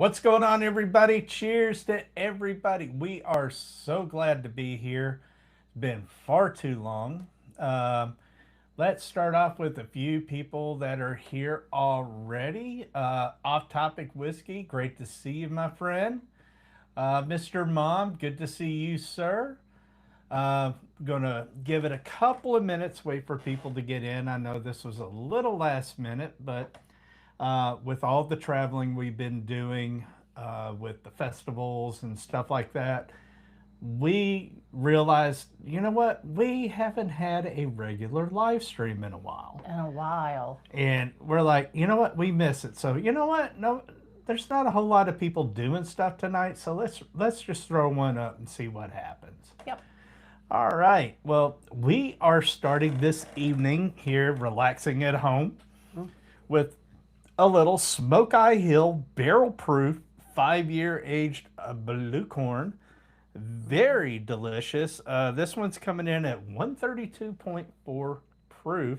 What's going on, everybody? Cheers to everybody. We are so glad to be here. It's been far too long. Um, let's start off with a few people that are here already. Off Topic Whiskey, great to see you, my friend. Mr. Mom, good to see you, sir. Uh, Gonna give it a couple of minutes, wait for people to get in. I know this was a little last minute, but with all the traveling we've been doing with the festivals and stuff like that, we realized, you know what? We haven't had a regular live stream in a while. In a while. And we're like, you know what? We miss it. So, you know what? No, there's not a whole lot of people doing stuff tonight. So let's just throw one up and see what happens. Yep. All right. Well, we are starting this evening here, relaxing at home with a little Smoke Eye Hill barrel proof 5-year aged blue corn. Very delicious. This one's coming in at 132.4 proof.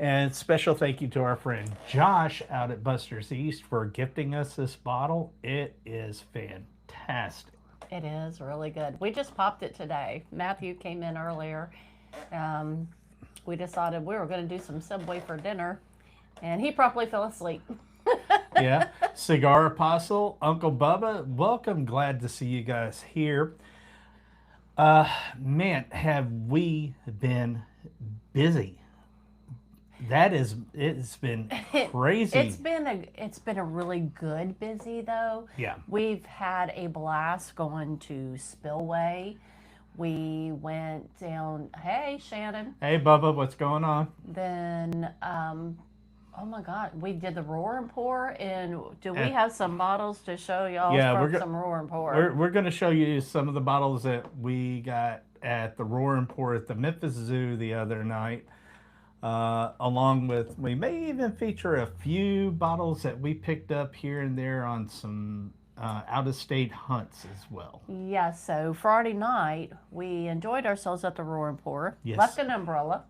And special thank you to our friend Josh out at Buster's East for gifting us this bottle. It is fantastic. It is really good. We just popped it today. Matthew came in earlier. We decided we were going to do some Subway for dinner, and he probably fell asleep. Yeah. Cigar Apostle, Uncle Bubba, welcome. Glad to see you guys here. Man, have we been busy? It's been crazy. It's been a really good busy though. Yeah. We've had a blast going to Spillway. We went down. Hey, Shannon. Hey, Bubba, what's going on? Then, oh my God, we did the Roar and Pour, and do we have some bottles to show y'all from some Roar and Pour? We're going to show you some of the bottles that we got at the Roar and Pour at the Memphis Zoo the other night. Along with, we may even feature a few bottles that we picked up here and there on some out-of-state hunts as well. Yeah, so Friday night, we enjoyed ourselves at the Roar and Pour. Yes. Left an umbrella.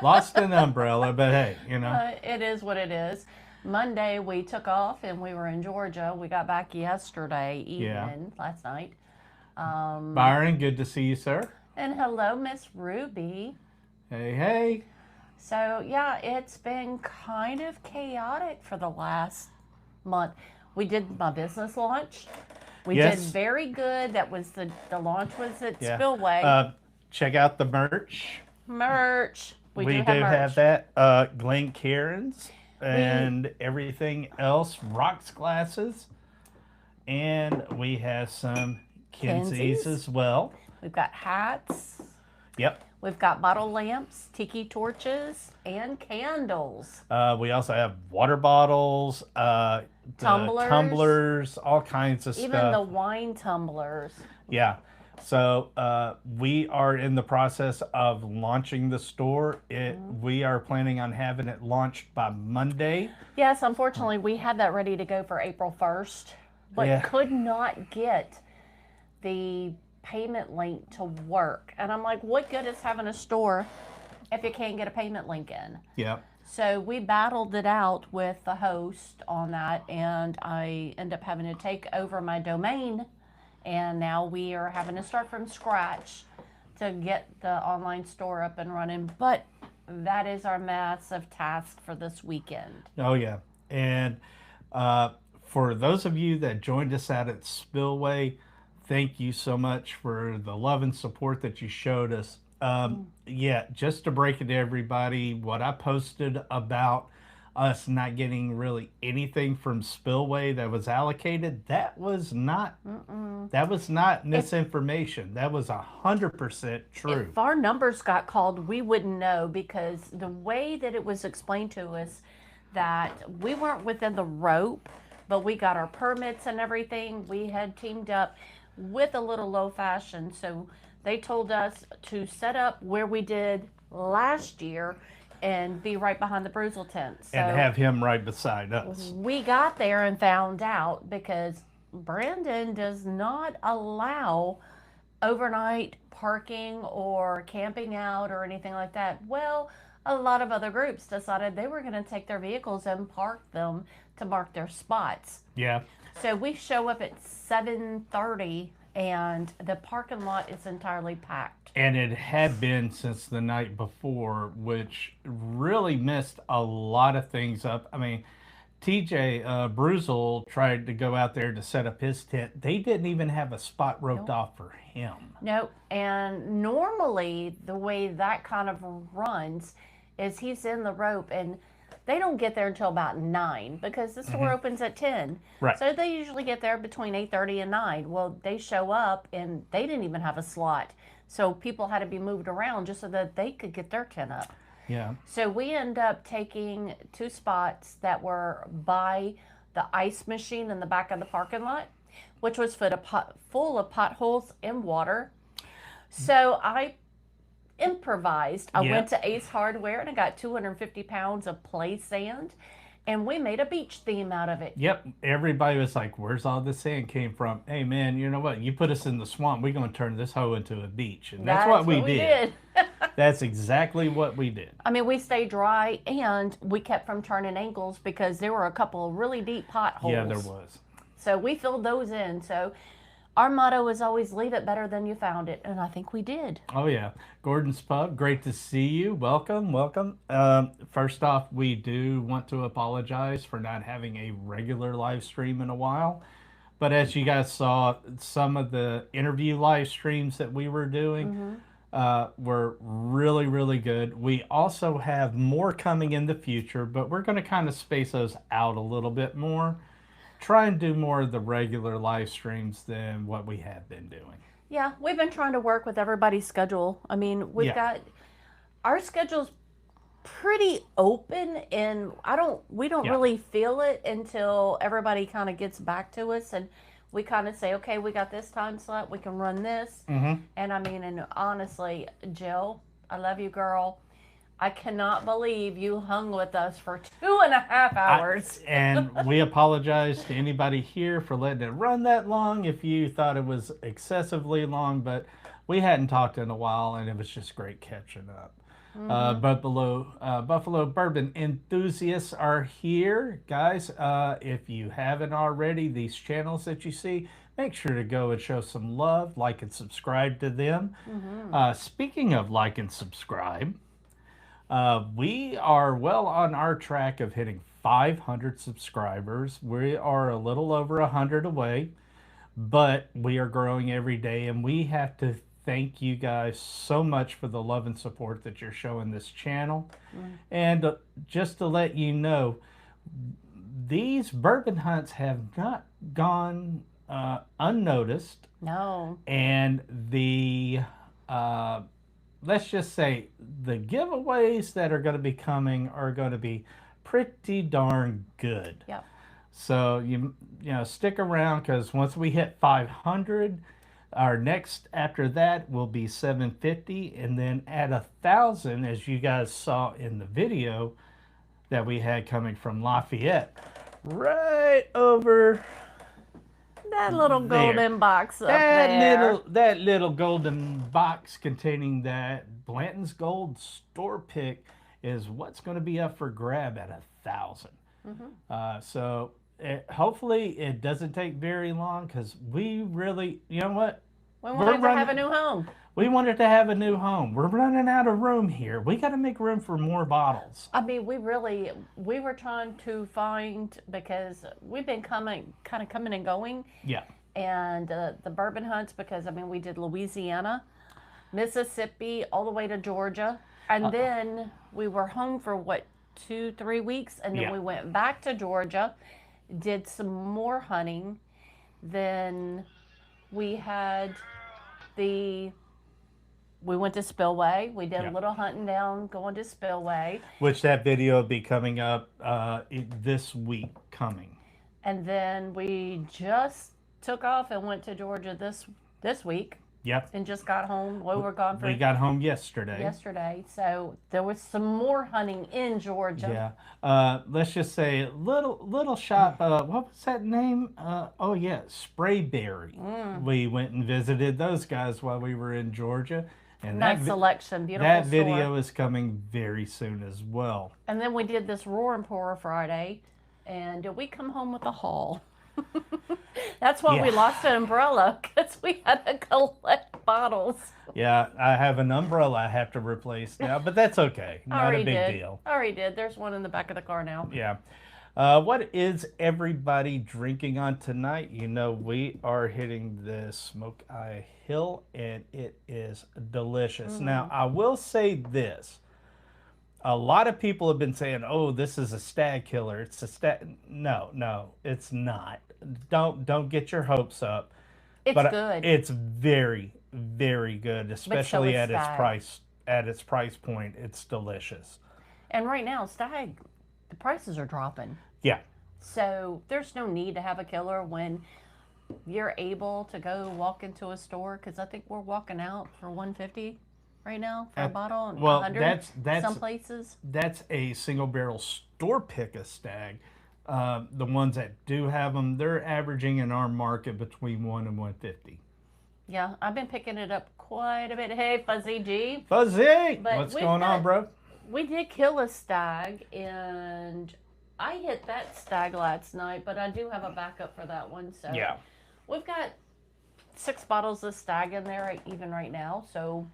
Lost an umbrella, but hey, you know. It is what it is. Monday, we took off and we were in Georgia. We got back yesterday evening, last night. Byron, good to see you, sir. And hello, Miss Ruby. Hey, hey. So, yeah, it's been kind of chaotic for the last month. We did my business launch. We did very good. That was the launch was at Spillway. Check out the merch. We do have that. Glen Cairns and everything else. Rocks glasses. And we have some Kenzie's as well. We've got hats. Yep. We've got bottle lamps, tiki torches, and candles. We also have water bottles, tumblers, all kinds of stuff. Even the wine tumblers. Yeah. So we are in the process of launching the store. We are planning on having it launched by Monday. Yes, unfortunately, we had that ready to go for April 1st, but could not get the payment link to work. And I'm like, what good is having a store if you can't get a payment link in? Yeah. So we battled it out with the host on that, and I end up having to take over my domain, and now we are having to start from scratch to get the online store up and running. But that is our massive task for this weekend. Oh yeah. And for those of you that joined us out at Spillway, thank you so much for the love and support that you showed us. Yeah, just to break it to everybody, what I posted about us not getting really anything from Spillway that was allocated, that was not misinformation. That was 100% true. If our numbers got called, we wouldn't know, because the way that it was explained to us that we weren't within the rope, but we got our permits and everything. We had teamed up with a little low fashion, so they told us to set up where we did last year and be right behind the Bruzel tent. So and have him right beside us. We got there and found out, because Brandon does not allow overnight parking or camping out or anything like that. Well, a lot of other groups decided they were going to take their vehicles and park them to mark their spots. Yeah. So we show up at 7:30 and the parking lot is entirely packed. And it had been since the night before, which really messed a lot of things up. I mean, TJ Bruzel tried to go out there to set up his tent. They didn't even have a spot roped off for him. No, and normally the way that kind of runs is he's in the rope and they don't get there until about 9 because the store opens at 10. Right. So they usually get there between 8:30 and 9. Well, they show up and they didn't even have a slot. So people had to be moved around just so that they could get their tent up. Yeah. So we end up taking 2 spots that were by the ice machine in the back of the parking lot, which was full of potholes and water. So I improvised. I went to Ace Hardware and I got 250 pounds of play sand and we made a beach theme out of it. Yep. Everybody was like, where's all this sand came from? Hey, man, you know what? You put us in the swamp. We're going to turn this hoe into a beach. And that's what we did. That's exactly what we did. I mean, we stayed dry and we kept from turning ankles because there were a couple of really deep potholes. Yeah, there was. So we filled those in. So our motto is always leave it better than you found it. And I think we did. Oh, yeah. Gordon's Pub, great to see you. Welcome, welcome. First off, we do want to apologize for not having a regular live stream in a while. But as you guys saw, some of the interview live streams that we were doing were really, really good. We also have more coming in the future, but we're going to kind of space those out a little bit more. Try and do more of the regular live streams than what we have been doing. Yeah, we've been trying to work with everybody's schedule. I mean, we've got our schedule's pretty open and we don't really feel it until everybody kind of gets back to us and we kind of say, okay, we got this time slot, we can run this. And I mean, and honestly, Jill, I love you, girl. I cannot believe you hung with us for 2.5 hours. And we apologize to anybody here for letting it run that long if you thought it was excessively long, but we hadn't talked in a while and it was just great catching up. Buffalo bourbon enthusiasts are here. Guys, if you haven't already, these channels that you see, make sure to go and show some love, like and subscribe to them. Speaking of like and subscribe, we are well on our track of hitting 500 subscribers. We are a little over 100 away, but we are growing every day, and we have to thank you guys so much for the love and support that you're showing this channel. And just to let you know, these bourbon hunts have not gone unnoticed. No. And the let's just say the giveaways that are going to be coming are going to be pretty darn good. Yep. So you know, stick around, because once we hit 500, our next after that will be 750, and then at 1,000, as you guys saw in the video that we had coming from Lafayette, right over that little golden box up that there. That little golden box containing that Blanton's Gold store pick is what's going to be up for grab at 1,000. So hopefully it doesn't take very long, because we really, you know what? We wanted to have a new home. We wanted to have a new home. We're running out of room here. We got to make room for more bottles. I mean, we were trying to find, because we've been coming and going. Yeah. And the bourbon hunts, because I mean, we did Louisiana, Mississippi, all the way to Georgia. And then we were home for 2-3 weeks. And then we went back to Georgia, did some more hunting. Then we had we went to Spillway. We did a little hunting down, going to Spillway. Which that video will be coming up this week coming. And then we just took off and went to Georgia this week. Yep. And just got home. We were gone for... We got home yesterday. So there was some more hunting in Georgia. Yeah. Let's just say little shop. What was that name? Oh yeah, Sprayberry. We went and visited those guys while we were in Georgia. And nice selection, beautiful That store. video is coming very soon as well. And then we did this Roar and Pour Friday. and we come home with a haul. That's why Yeah. we lost an umbrella, because we had to collect bottles. Yeah, I have an umbrella I have to replace now, but that's okay. Not a big deal. I already did. There's one in the back of the car now. Yeah. What is everybody drinking on tonight? You know, we are hitting the Smoke Eye Hill, and it is delicious. Now, I will say this. A lot of people have been saying, "Oh, this is a stag killer. It's a stag." No, it's not. Don't get your hopes up. It's But good. it's very, very good, especially is at its Stag. price. At its price point, it's delicious. And right now, Stag, the prices are dropping. Yeah, So there's no need to have a killer when you're able to go walk into a store, because I think we're walking out for 150 right now for a bottle, and well, 100 that's some places. that's a single barrel store pick a stag. The ones that do have them, they're averaging in our market between 1 and 150. Yeah, I've been picking it up quite a bit. Hey, Fuzzy G. Fuzzy, But what's we've going on, got- bro? We did kill a stag, and I hit that stag last night, but I do have a backup for that one. So Yeah, we've got 6 bottles of stag in there even right now. So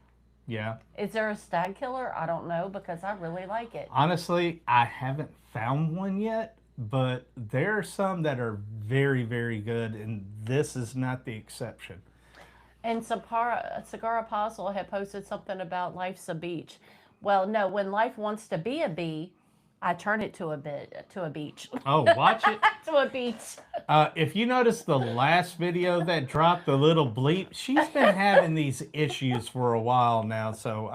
yeah. is there a stag killer? I don't know, because I really like it. Honestly, I haven't found one yet, but there are some that are very, very good, and this is not the exception. And Cigar Apostle had posted something about life's a beach. Well, no, when life wants to be a bee, I turn it to a beach. Oh, watch it. To a beach. If you notice the last video that dropped, the little bleep, she's been having these issues for a while now. So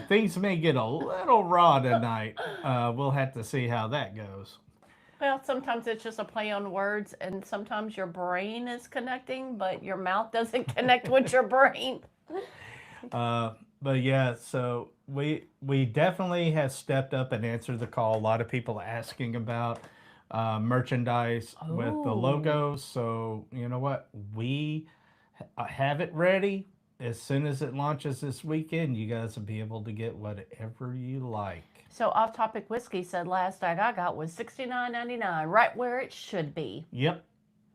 things may get a little raw tonight. We'll have to see how that goes. Well, sometimes it's just a play on words, and sometimes your brain is connecting, but your mouth doesn't connect with your brain. But yeah, so we definitely have stepped up and answered the call. A lot of people asking about merchandise with the Oh. logo. So you know what? We have it ready. As soon as it launches this weekend, you guys will be able to get whatever you like. So Off Topic Whiskey said last tag I got was $69.99, right where it should be. Yep,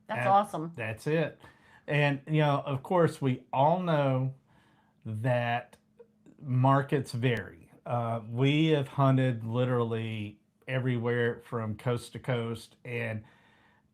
That's And awesome. that's it. And of course, we all know that markets vary. We have hunted literally everywhere from coast to coast, and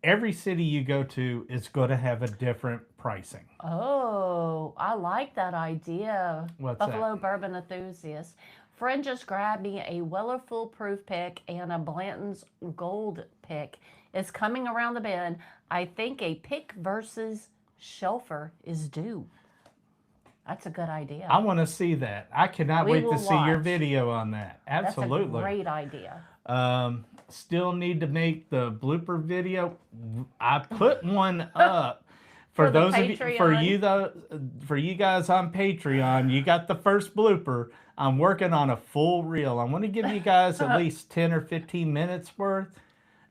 every city you go to is going to have a different pricing. Oh, I like that idea. What's Buffalo Bourbon Enthusiast. Friend just grabbed me a Weller Foolproof pick and a Blanton's Gold pick. Is coming around the bend. I think a pick versus shelfer is due. That's a good idea. I want to see that. I cannot We wait to will see your watch. video on that. That's a Absolutely. great idea. Still need to make the blooper video. I put one up for For the those of you, Patreon. for you guys on Patreon. You got the first blooper. I'm working on a full reel. I want to give you guys at least 10 or 15 minutes worth.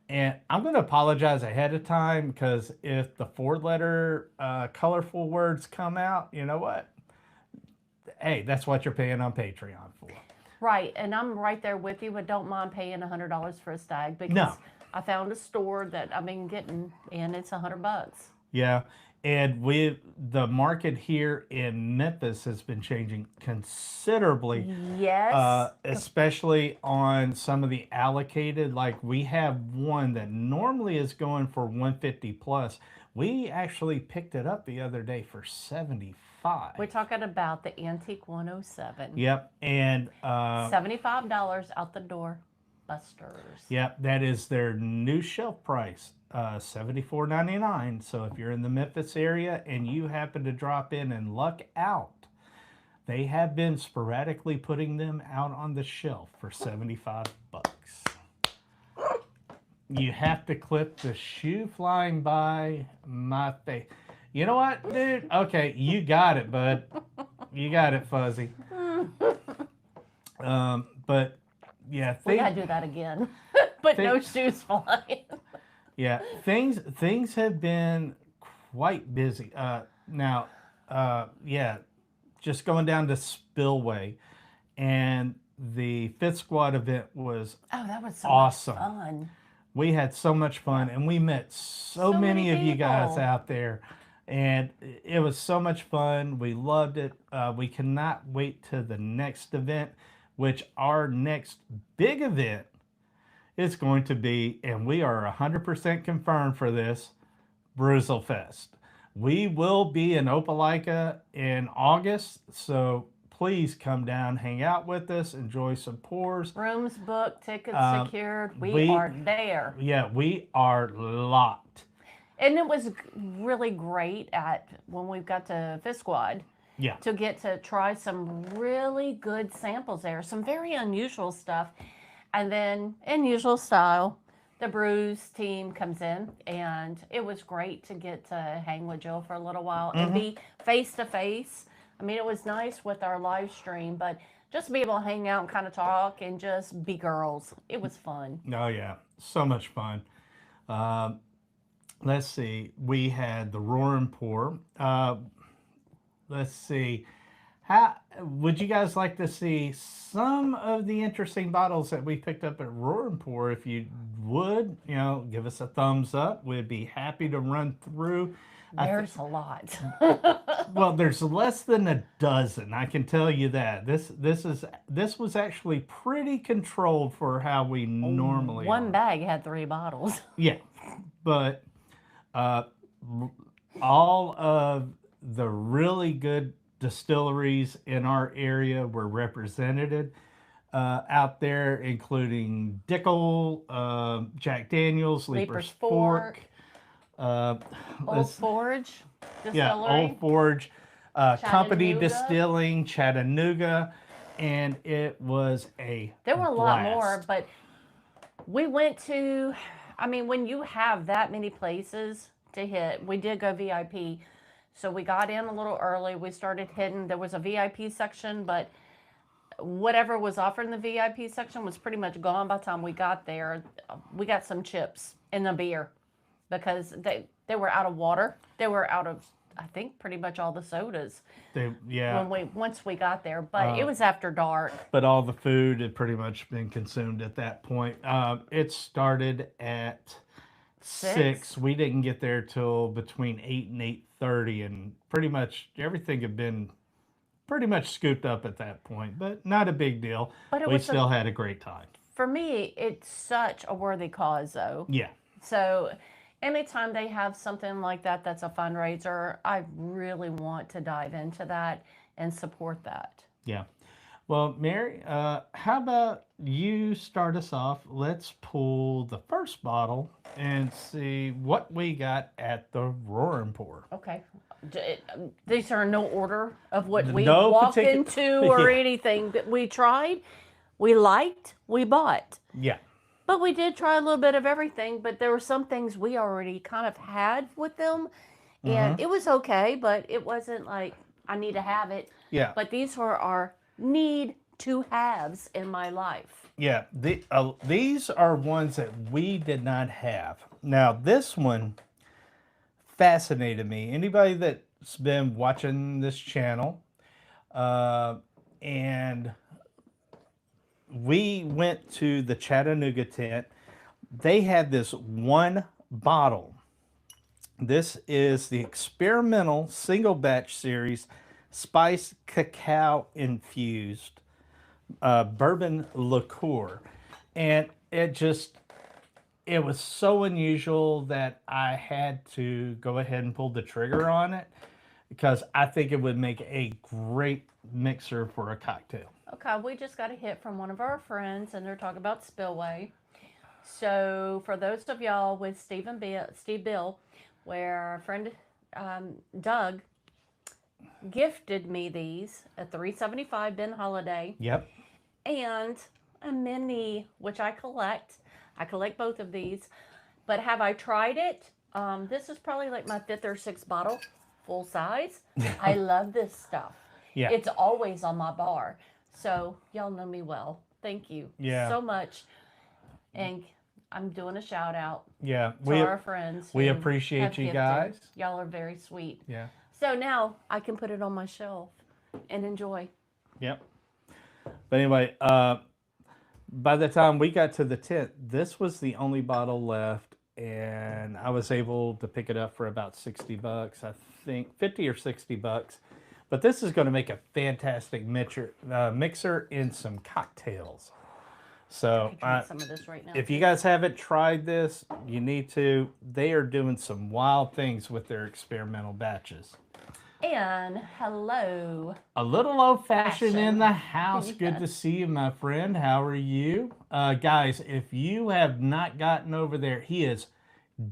And I'm going to apologize ahead of time, because if the 4-letter colorful words come out, you know what? Hey, that's what you're paying on Patreon for. Right, and I'm right there with you, but don't mind paying $100 for a stag, because No. I found a store that I've been getting, and it's $100. Yeah. And with the market here in Memphis has been changing considerably, Yes. especially on some of the allocated. Like, we have one that normally is going for 150 plus. We actually picked it up the other day for 75. We're talking about the Antique 107. Yep. And $75 out the door. Busters. yep, that is their new shelf price, $74.99. So if you're in the Memphis area and you happen to drop in and luck out, they have been sporadically putting them out on the shelf for $75. You have to clip the shoe flying by my face. You know what, dude? Okay, you got it, bud. You got it, Fuzzy. But yeah, We gotta do that again. But no shoes flying. yeah, things have been quite busy. Now, yeah, just going down to Spillway, and the Fifth Squad event was Oh, that was so awesome. much fun. We had so much fun, and we met so So many many of you guys people. out there, and it was so much fun. We loved it. We cannot wait to the next event, which our next big event is going to be, and we are 100% confirmed for this, Bruzel Fest. We will be in Opelika in August, so please come down, hang out with us, enjoy some pours. Rooms booked, tickets secured. We we are there. Yeah, we are locked. And it was really great at when we got to Fifth Squad Yeah, to get to try some really good samples there, some very unusual stuff. And then, in usual style, the Brews team comes in, and it was great to get to hang with Jill for a little while and be face to face. I mean, it was nice with our live stream, but just be able to hang out and kind of talk and just be girls. It was fun. oh yeah, so much fun. Um, let's see, we had the Roar and Pour. Let's see, how would you guys like to see some of the interesting bottles that we picked up at Roar and Pour? If you would, give us a thumbs up. We'd be happy to run through. There's a lot. Well, there's less than a dozen. I can tell you that. This was actually pretty controlled for how we normally One are. bag had 3 bottles. Yeah, but all of the really good distilleries in our area were represented out there, including Dickel, Jack Daniels, Leaper's Fork, Old Forge yeah, Distillery. Old Forge, Company Chattanooga. Distilling, Chattanooga, and it was There were a lot blast. more, but we went to, I mean, when you have that many places to hit, we did go VIP. So we got in a little early. We started hitting, there was a VIP section, but whatever was offered in the VIP section was pretty much gone by the time we got there. We got some chips and a beer because they were out of water. They were out of, I think, pretty much all the sodas once we got there. But it was after dark. But all the food had pretty much been consumed at that point. It started at 6. We didn't get there till between 8 and 8:30, and pretty much everything had been pretty much scooped up at that point. But not a big deal. But we still had a great time. For me, it's such a worthy cause, though. Yeah. So anytime they have something like that that's a fundraiser, I really want to dive into that and support that. Yeah. Well, Mary, how about you start us off? Let's pull the first bottle and see what we got at the Roar and Pour. Okay. These are no order of what we No walked particular- into or Yeah. anything that we tried, we liked, we bought. Yeah. But we did try a little bit of everything, but there were some things we already kind of had with them. And it was okay, but it wasn't like I need to have it. Yeah. But these were our need to haves in my life. Yeah. These are ones that we did not have. Now, this one fascinated me. Anybody that's been watching this channel, and we went to the Chattanooga tent. They had this one bottle. This is the experimental single batch series spiced cacao infused bourbon liqueur. And it was so unusual that I had to go ahead and pull the trigger on it because I think it would make a great mixer for a cocktail. Okay, we just got a hit from one of our friends, and they're talking about Spillway. So for those of y'all with Steve Bill, where our friend Doug gifted me these, a $3.75 Ben Holiday. Yep. And a mini, which I collect. I collect both of these. But have I tried it? This is probably like my 5th or 6th bottle, full size. I love this stuff. Yeah. It's always on my bar. So y'all know me well. Thank you so much. And I'm doing a shout out to our friends. We who appreciate have you gifted. guys. Y'all are very sweet. Yeah. So now I can put it on my shelf and enjoy. Yep. But anyway, by the time we got to the tent, this was the only bottle left, and I was able to pick it up for about $60. I think 50 or $60. But this is going to make a fantastic mixer in some cocktails. So some of this right now. if you guys haven't tried this, you need to. They are doing some wild things with their experimental batches. And hello. A little old-fashioned in the house. Yes. Good to see you, my friend. How are you? Guys, if you have not gotten over there, he is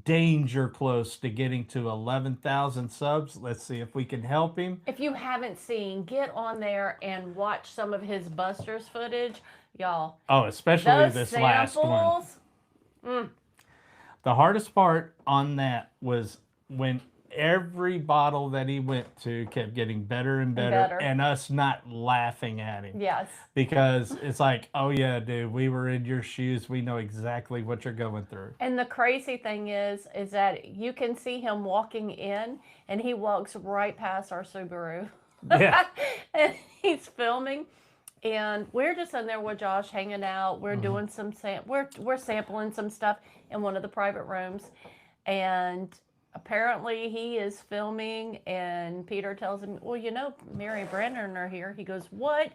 danger close to getting to 11,000 subs. Let's see if we can help him. If you haven't seen, get on there and watch some of his Busters footage. Y'all. Oh, especially those this samples, last one. The hardest part on that was when every bottle that he went to kept getting better and better, and us not laughing at him. Yes. Because it's like, oh yeah, dude, we were in your shoes. We know exactly what you're going through. And the crazy thing is that you can see him walking in, and he walks right past our Subaru. Yeah. And he's filming. And we're just in there with Josh hanging out. We're doing some we're sampling some stuff in one of the private rooms, and apparently he is filming. And Peter tells him, "Well, you know, Mary and Brandon are here." He goes, "What?"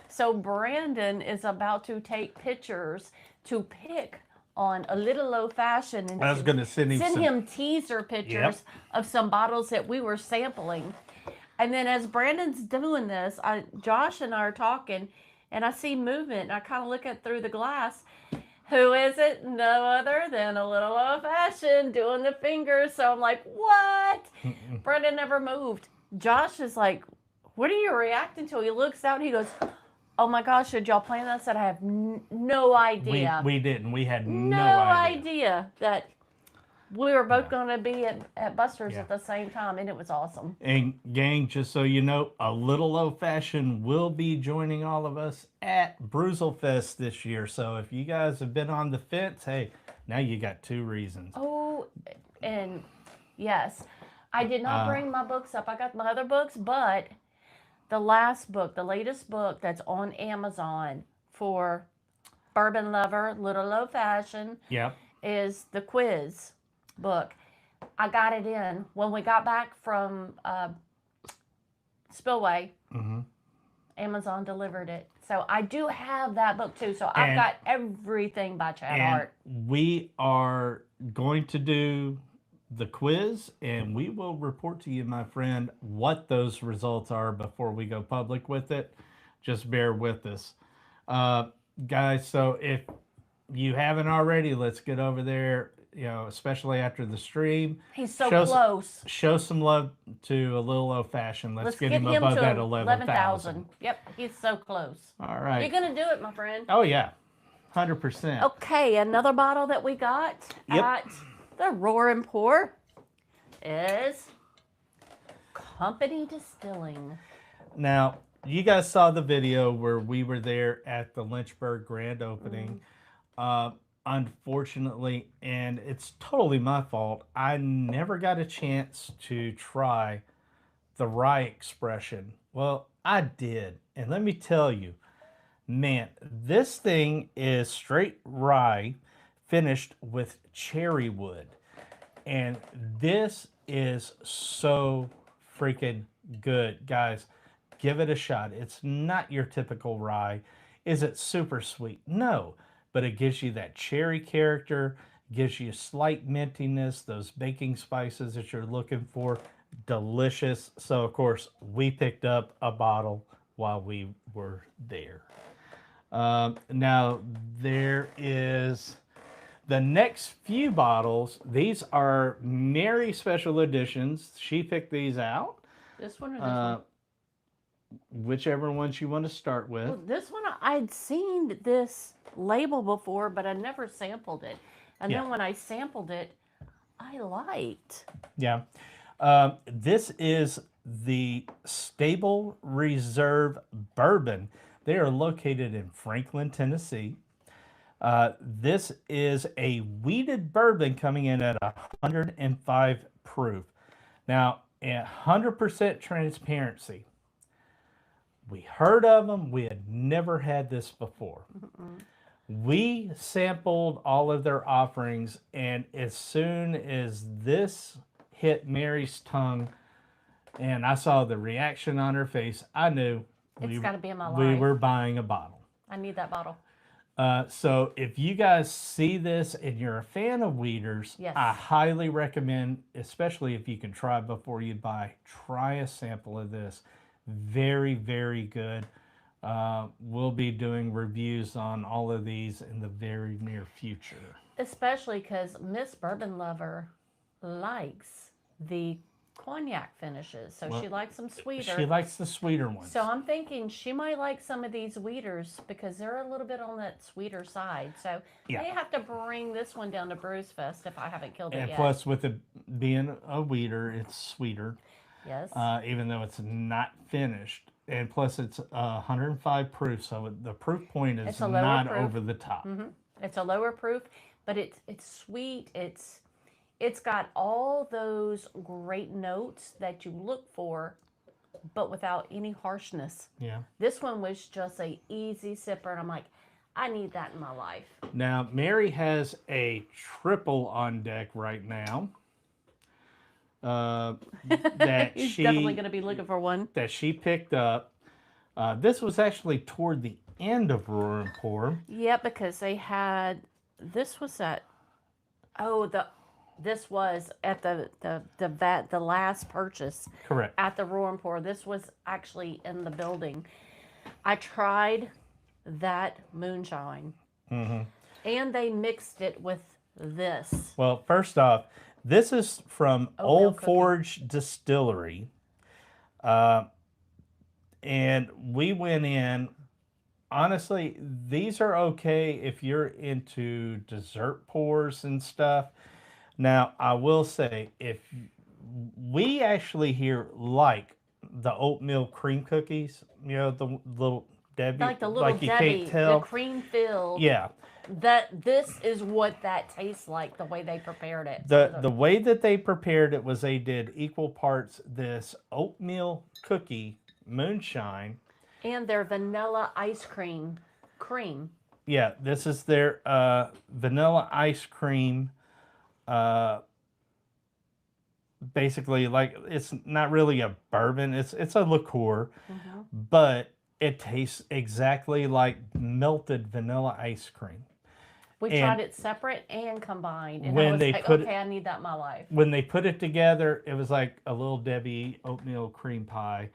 So Brandon is about to take pictures to pick on a little old fashioned, and I was going to send him teaser pictures of some bottles that we were sampling. And then as Brandon's doing this, Josh and I are talking, and I see movement, and I kind of look at through the glass. Who is it? No other than a little old-fashioned doing the fingers. So I'm like, what? Brandon never moved. Josh is like, what are you reacting to? He looks out, and he goes, oh my gosh, did y'all plan that? I said, I have no idea. We didn't. We had no idea that we were both going to be at Buster's at the same time, and it was awesome. And gang, just so you know, a little old-fashioned will be joining all of us at Bruzel Fest this year. So if you guys have been on the fence, hey, now you got 2 reasons. Oh, and yes, I did not bring my books up. I got my other books, but the last book, the latest book that's on Amazon for Bourbon Lover, Little Old Fashioned, is the quiz book. I got it in when we got back from Spillway. Amazon delivered it, so I do have that book too. So I've got everything by Chad Hart. We are going to do the quiz, and we will report to you, my friend, what those results are before we go public with it. Just bear with us, guys. So if you haven't already, let's get over there. You know, especially after the stream. He's so close. Show some love to a little old fashioned. Let's get him above that 11,000. Yep, he's so close. All right. You're going to do it, my friend. Oh, yeah. 100%. Okay, another bottle that we got at the Roar and Pour is Company Distilling. Now, you guys saw the video where we were there at the Lynchburg grand opening. Unfortunately, and it's totally my fault, I never got a chance to try the rye expression. Well, I did. And let me tell you, man, this thing is straight rye finished with cherry wood. And this is so freaking good. Guys, give it a shot. It's not your typical rye. Is it super sweet? No. But it gives you that cherry character, gives you slight mintiness, those baking spices that you're looking for. Delicious. So, of course, we picked up a bottle while we were there. Now, there is the next few bottles. These are Mary special editions. She picked these out. This one or this one? Whichever ones you want to start with. Well, this one, I'd seen this label before, but I never sampled it. And then when I sampled it, I liked. Yeah. This is the Stable Reserve Bourbon. They are located in Franklin, Tennessee. This is a wheated bourbon coming in at 105 proof. Now, 100% transparency. We heard of them. We had never had this before. We sampled all of their offerings, and as soon as this hit Mary's tongue and I saw the reaction on her face, I knew It's got to be in my we life. were buying a bottle. I need that bottle. So if you guys see this and you're a fan of Weeders, Yes. I highly recommend, especially if you can try before you buy, try a sample of this. Very, very good. We'll be doing reviews on all of these in the very near future. Especially because Miss Bourbon Lover likes the cognac finishes. So she likes them sweeter. She likes the sweeter ones. So I'm thinking she might like some of these Weeders because they're a little bit on that sweeter side. So Yeah. may have to bring this one down to Brews Fest if I haven't killed it And yet. plus, with it being a Weeder, it's sweeter, Yes. even though it's not finished. And plus, it's 105 proof, so the proof point is It's a lower not proof. over the top. It's a lower proof, but it's sweet. It's got all those great notes that you look for, but without any harshness. Yeah. This one was just a easy sipper, and I'm like, I need that in my life. Now, Mary has a triple on deck right now. That He's she definitely going to be looking for one. that she picked up. This was actually toward the end of Roar and Pour. Yeah, because they had this was at this was at the last purchase Correct. at the Roar and Pour. This was actually in the building. I tried that moonshine, and they mixed it with this. Well, first off, this is from Oatmeal Old cookie. Forge Distillery. And we went in. Honestly, these are okay if you're into dessert pours and stuff. Now, I will say, if we actually here like the oatmeal cream cookies, you know, the little Debbie, Like the little you Debbie, can't tell. the cream filled. Yeah, That this is what that tastes like, the way they prepared it. the way that they prepared it was they did equal parts this oatmeal cookie moonshine. And their vanilla ice cream. Yeah, this is their vanilla ice cream. Basically, like, it's not really a bourbon. It's a liqueur, but it tastes exactly like melted vanilla ice cream. We And tried it separate and combined. And when I was they like, put okay, I need that in my life. When they put it together, it was like a little Debbie oatmeal cream pie.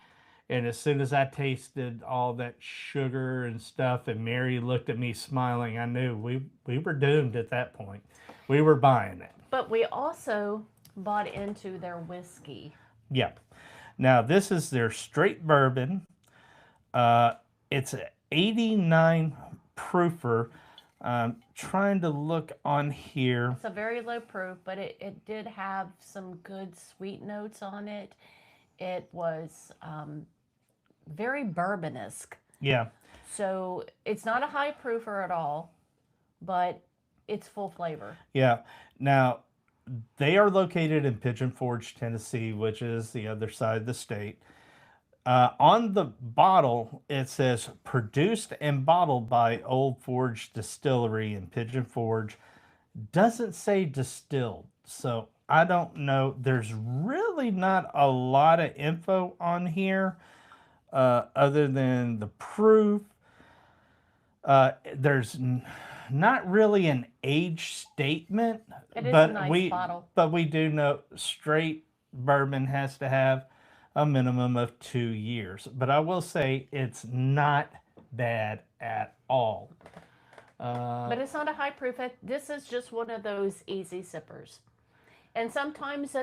And as soon as I tasted all that sugar and stuff, and Mary looked at me smiling, I knew we were doomed at that point. We were buying it. But we also bought into their whiskey. Yep. Now, this is their straight bourbon. It's an 89 proofer. Trying to look on here. It's a very low proof, but it did have some good sweet notes on it. It was very bourbon-esque. Yeah. So it's not a high proofer at all, but it's full flavor. Yeah. Now, they are located in Pigeon Forge, Tennessee, which is the other side of the state. On the bottle, it says produced and bottled by Old Forge Distillery in Pigeon Forge. Doesn't say distilled. So I don't know. There's really not a lot of info on here other than the proof. There's not really an age statement. It is but a nice bottle. But we do know straight bourbon has to have a minimum of 2 years. But I will say it's not bad at all. But it's not a high proof. This is just one of those easy sippers. And sometimes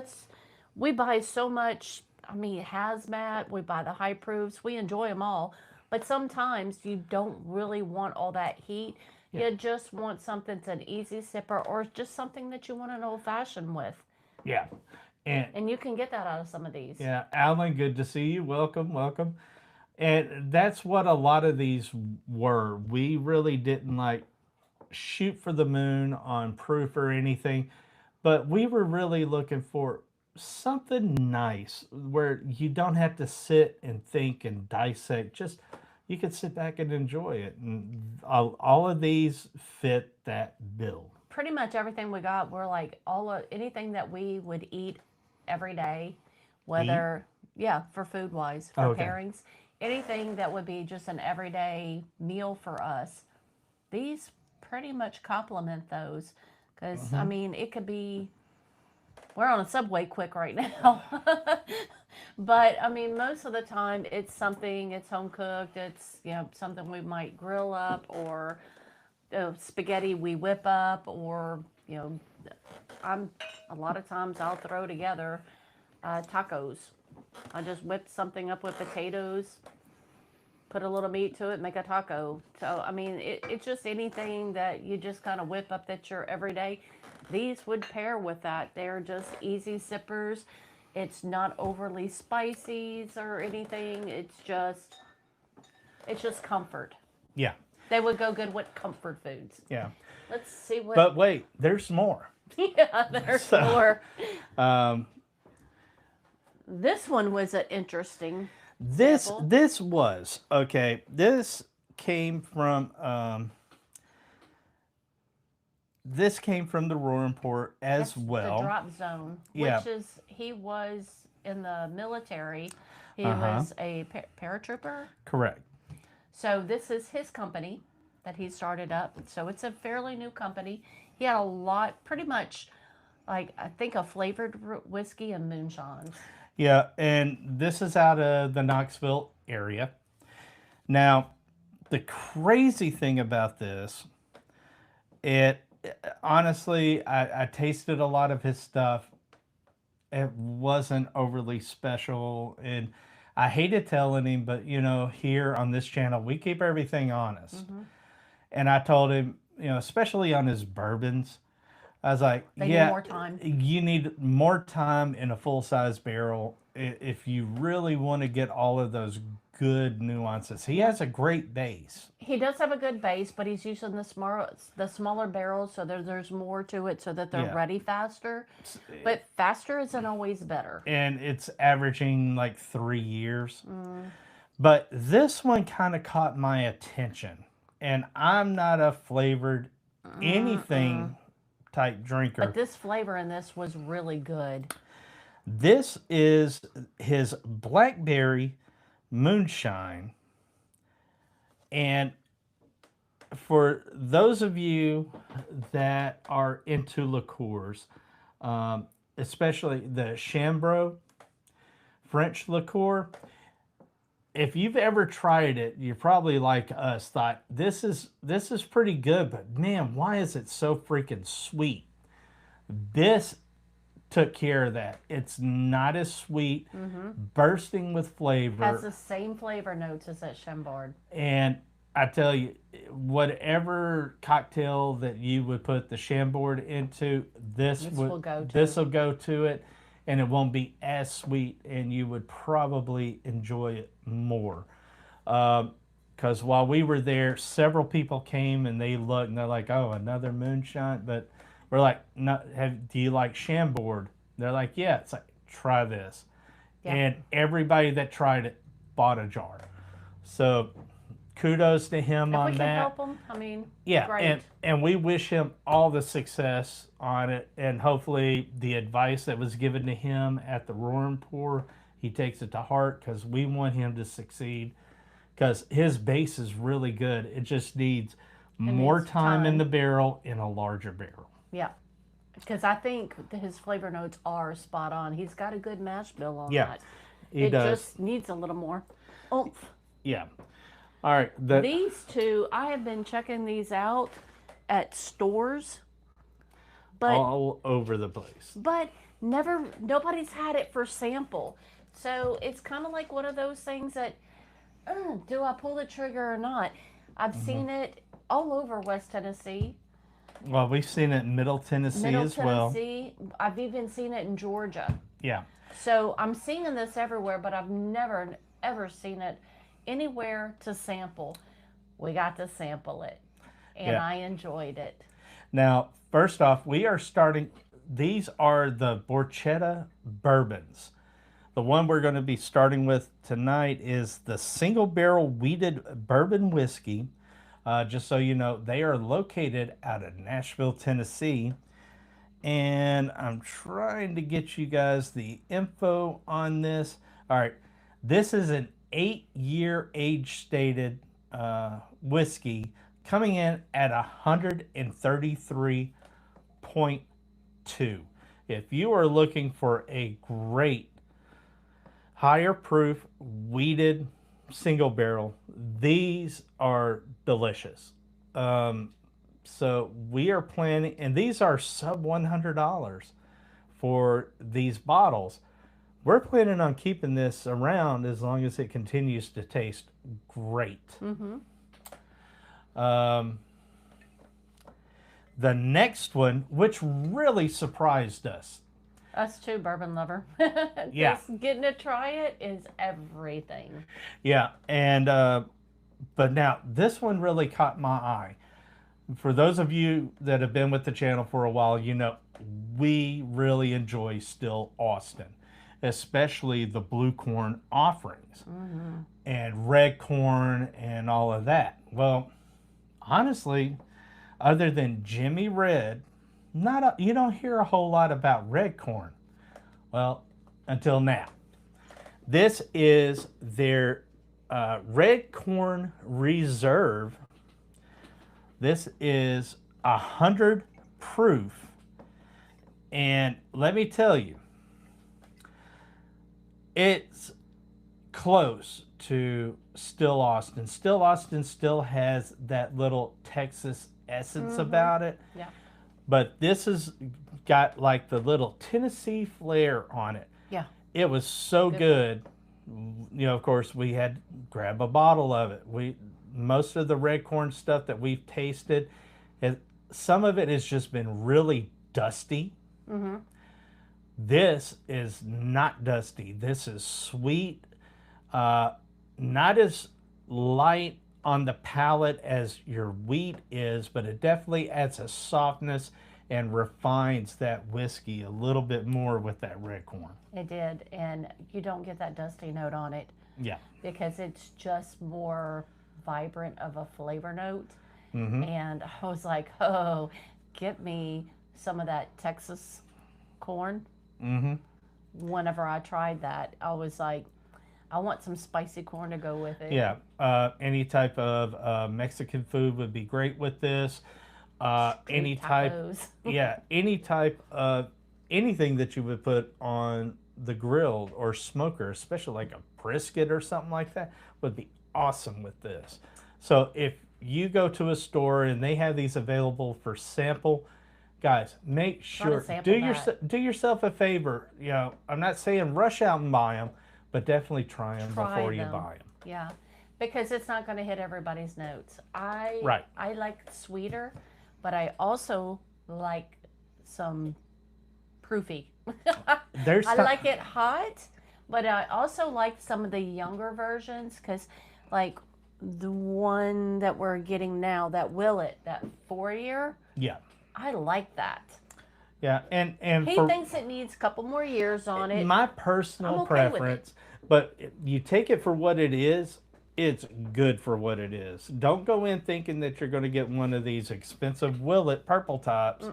we buy so much, I mean, hazmat, we buy the high proofs, we enjoy them all. But sometimes you don't really want all that heat. You just want something that's an easy sipper or just something that you want an old fashioned with. Yeah. And you can get that out of some of these. Yeah, Alan, good to see you. Welcome, welcome. And that's what a lot of these were. We really didn't like shoot for the moon on proof or anything, but we were really looking for something nice where you don't have to sit and think and dissect. Just, you could sit back and enjoy it. And all of these fit that bill. Pretty much everything we got, we're like anything that we would eat every day, Eat? whether, yeah, for food wise, for Okay. pairings, anything that would be just an everyday meal for us. These pretty much complement those. Because, I Hmm. mean, it could be, we're on a subway quick right now. But I mean, most of the time it's something, it's home cooked, it's, something we might grill up, or spaghetti we whip up, or, I'm, a lot of times I'll throw together tacos. I just whip something up with potatoes, put a little meat to it, make a taco. So, I mean, it's just anything that you just kind of whip up that's your everyday. These would pair with that. They're just easy sippers. It's not overly spicy or anything. It's just comfort. Yeah. They would go good with comfort foods. Yeah. Let's see what. But wait, there's more. Yeah, there's So, more. um, This one was an interesting this sample. this was okay. This came from the Roaring Port as That's the well. drop zone, Yeah. which is he was in the military. He Uh-huh. was a paratrooper. Correct. So this is his company that he started up. So it's a fairly new company. He had a lot, pretty much, like I think a flavored whiskey and moonshines. Yeah, and this is out of the Knoxville area. Now, the crazy thing about this, it honestly, I tasted a lot of his stuff. It wasn't overly special, and I hated telling him, but here on this channel, we keep everything honest. Hmm. And I told him, especially on his bourbons, I was like, They need yeah, more time. you need more time in a full size barrel if you really want to get all of those good nuances. He has a great base. He does have a good base, but he's using the smaller barrels, so there's more to it, so that they're Yeah. ready faster. But faster isn't always better. And it's averaging like 3 years. But this one kind of caught my attention. And I'm not a flavored anything type drinker. But this flavor in this was really good. This is his blackberry moonshine. And for those of you that are into liqueurs, especially the Chambord French liqueur, if you've ever tried it, you probably like us thought this is pretty good, but man, why is it so freaking sweet? This took care of that. It's not as sweet, bursting with flavor. Has the same flavor notes as that Chambord. And I tell you, whatever cocktail that you would put the Chambord into, this will go to. this will go to it, and it won't be as sweet, and you would probably enjoy it more. Because while we were there, several people came and they looked and they're like, "Oh, another moonshine," but we're like, "No, do you like Chambord?" They're like, "Yeah." It's like, try this, Yeah. and everybody that tried it bought a jar. So kudos to him If on we can that. help him, I mean, Yeah, great. and we wish him all the success on it, and hopefully the advice that was given to him at the Roaring Pour, he takes it to heart, because we want him to succeed, because his base is really good. It just needs more needs time in time. the barrel in a larger barrel. Yeah. Because I think his flavor notes are spot on. He's got a good mash bill on Yeah, that. he It does. just needs a little more oomph. Yeah. All right. These two, I have been checking these out at stores, but all over the place. nobody's had it for sample. So it's kind of like one of those things that, do I pull the trigger or not? I've seen it all over West Tennessee, Well, we've seen it in Middle Tennessee Middle as well. Tennessee. I've even seen it in Georgia. Yeah. So I'm seeing this everywhere, but I've never, ever seen it anywhere to sample. We got to sample it, and Yeah. I enjoyed it. Now, first off, we are starting. These are the Borchetta bourbons. The The one we're going to be starting with tonight is the single barrel wheated bourbon whiskey. Just so you know, they are located out of Nashville, Tennessee. And I'm trying to get you guys the info on this. All right, this is an 8-year age stated whiskey coming in at 133.2. If you are looking for a great higher proof wheated single barrel, these are delicious. So we are planning, and these are sub $100 for these bottles. We're planning on keeping this around as long as it continues to taste great. The next one, which really surprised us. Us too, bourbon lover. Yeah. Just getting to try it is everything. Yeah, and but now this one really caught my eye. For those of you that have been with the channel for a while, you know we really enjoy Still Austin, especially the blue corn offerings and red corn and all of that. Well, honestly, other than Jimmy Red, you don't hear a whole lot about red corn. Well, until now. This is their red corn reserve. This is 100 proof. And let me tell you, it's close to Still Austin. Still Austin still has that little Texas essence about it. Yeah. But this has got like the little Tennessee flair on it. Yeah. It was so good. You know, of course, we had to grab a bottle of it. Most of the red corn stuff that we've tasted, some of it has just been really dusty. This is not dusty. This is sweet, not as light on the palate as your wheat is, but it definitely adds a softness and refines that whiskey a little bit more with that red corn. It did, and you don't get that dusty note on it. Yeah. Because it's just more vibrant of a flavor note. And I was like, oh, get me some of that Texas corn. Whenever I tried that, I was like, I want some spicy corn to go with it. Yeah, any type of Mexican food would be great with this. Any type, any type of anything that you would put on the grill or smoker, especially like a brisket or something like that, would be awesome with this. So if you go to a store and they have these available for sample, guys, make sure do yourself a favor. You know, I'm not saying rush out and buy them, but definitely try them before you buy them. Yeah, because it's not going to hit everybody's notes. I like sweeter, but I also like some proofy. I like it hot, but I also like some of the younger versions because, like the one that we're getting now, that Willet, that 4-year. Yeah. I like that. Yeah, and he thinks it needs a couple more years on it. My personal preference, but you take it for what it is. It's good for what it is. Don't go in thinking that you're going to get one of these expensive Willet purple tops.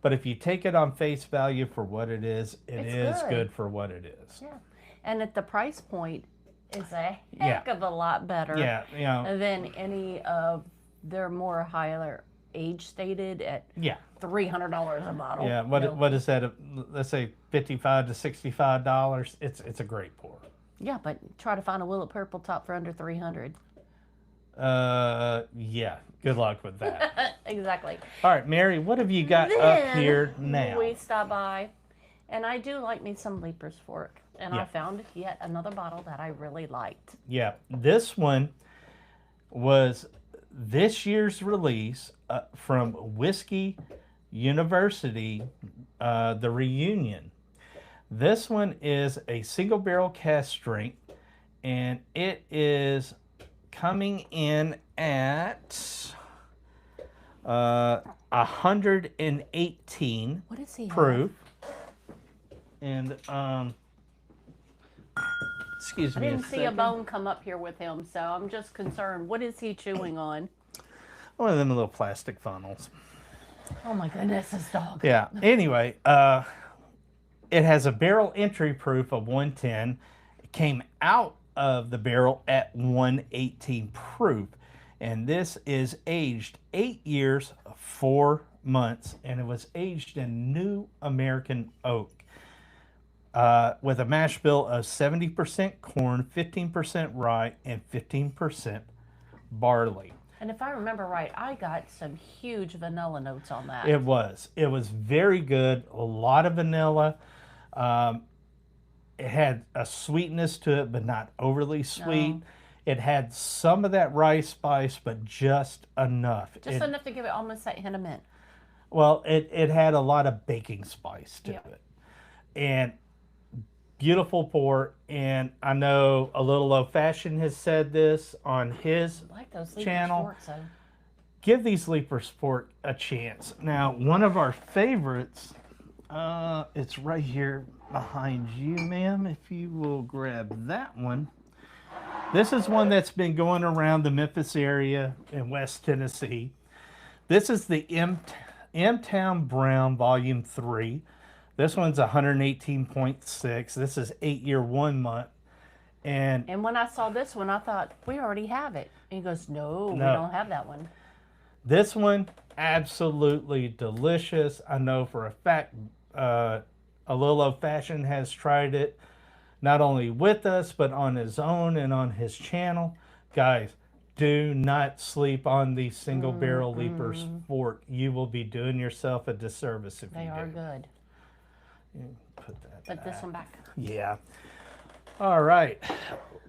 But if you take it on face value for what it is, it's good for what it is. Yeah, and at the price point, is a heck of a lot better. Than any of their more higher age stated at $300 a bottle. Yeah, what is that? Let's say $55 to $65. It's a great pour. Yeah, but try to find a Willet purple top for under $300. Yeah. Good luck with that. Exactly. All right, Mary, what have you got up here now? We stopped by, and I do like me some Leaper's Fork, and I found yet another bottle that I really liked. Yeah, this one was this year's release from Whiskey University, the Reunion. This one is a single barrel cask strength, and it is coming in at 118 proof. And Excuse I me didn't a see a second. bone come up here with him, so I'm just concerned. What is he chewing on? One of them little plastic funnels. Oh my goodness, this dog. Yeah. Anyway, it has a barrel entry proof of 110. It came out of the barrel at 118 proof. And this is aged 8 years, 4 months. And it was aged in new American oak. With a mash bill of 70% corn, 15% rye, and 15% barley. And if I remember right, I got some huge vanilla notes on that. It was. It was very good. A lot of vanilla. It had a sweetness to it, but not overly sweet. No. It had some of that rice spice, but just enough. Just enough to give it almost that hint of mint. Well, it had a lot of baking spice to Yeah. it. And beautiful pour. And I know A Little Old Fashioned has said this on his I like those channel. sports, though. Give these Leaper Sport a chance. Now, one of our favorites, it's right here behind you, ma'am. If you will grab that one. This is one that's been going around the Memphis area in West Tennessee. This is the M-Town Brown Volume 3. This one's 118.6. This is 8 year, 1 month. And when I saw this one, I thought, we already have it. And he goes, no, we don't have that one. This one, absolutely delicious. I know for a fact A Little Old Fashioned has tried it, not only with us, but on his own and on his channel. Guys, do not sleep on these single barrel Leaper Sport. You will be doing yourself a disservice if you do. They are good. Put that Put this one back. Yeah. All right.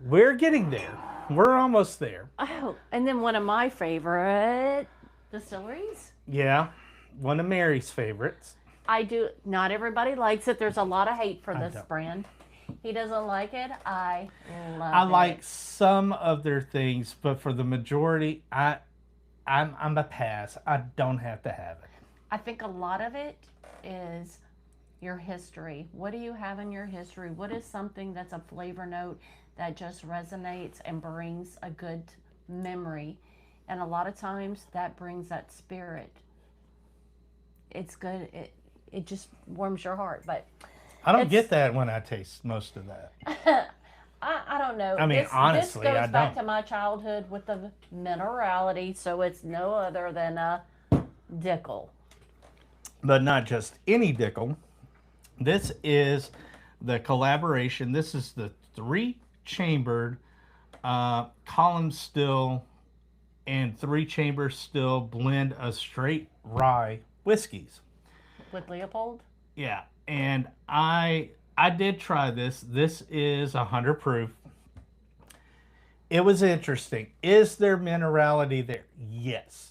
We're getting there. We're almost there. Oh, and then one of my favorite distilleries. Yeah. One of Mary's favorites. I do. Not everybody likes it. There's a lot of hate for this don't. brand. He doesn't like it. I love I it. like some of their things, but for the majority, I'm a pass. I don't have to have it. I think a lot of it is your history. What do you have in your history? What is something that's a flavor note that just resonates and brings a good memory? And a lot of times that brings that spirit. It's good. It just warms your heart. But I don't get that when I taste most of that. I don't know. I mean, honestly, this goes I back don't. to my childhood with the minerality, so it's no other than a Dickel. But not just any Dickel. This is the collaboration. This is the 3-chambered column still and 3-chamber still blend of straight rye whiskeys. With Leopold? Yeah, and I did try this. This is 100 proof. It was interesting. Is there minerality there? Yes.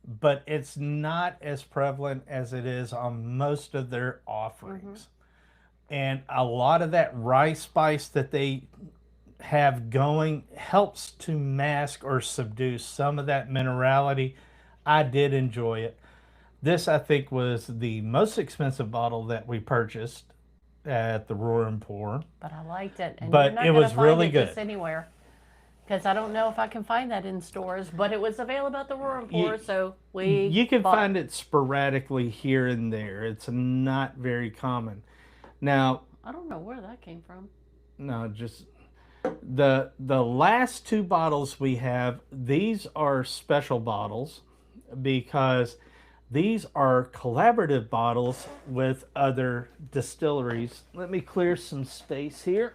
But it's not as prevalent as it is on most of their offerings. And a lot of that rye spice that they have going helps to mask or subdue some of that minerality. I did enjoy it. This, I think, was the most expensive bottle that we purchased at the Roar and Pour. But I liked it. And But you're not it gonna was find really it good. just anywhere. Because I don't know if I can find that in stores, but it was available at the Roar and Pour, so You can bought find it sporadically here and there. It's not very common. Now, I don't know where that came from. no, just the last 2 bottles we have, these are special bottles because these are collaborative bottles with other distilleries. Let me clear some space here.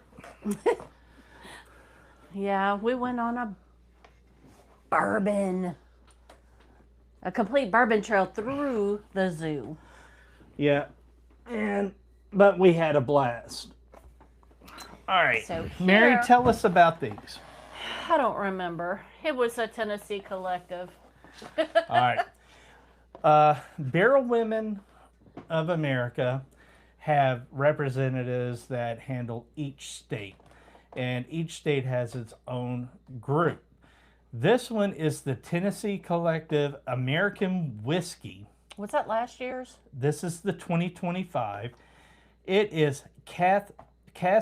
Yeah, we went on a complete bourbon trail through the zoo. Yeah, but we had a blast. All right, So Mary, here- tell us about these. I don't remember. It was a Tennessee collective. All right. Barrel Women of America have representatives that handle each state, and each state has its own group. This one is the Tennessee Collective American Whiskey. Was that last year's? This is the 2025. It is cask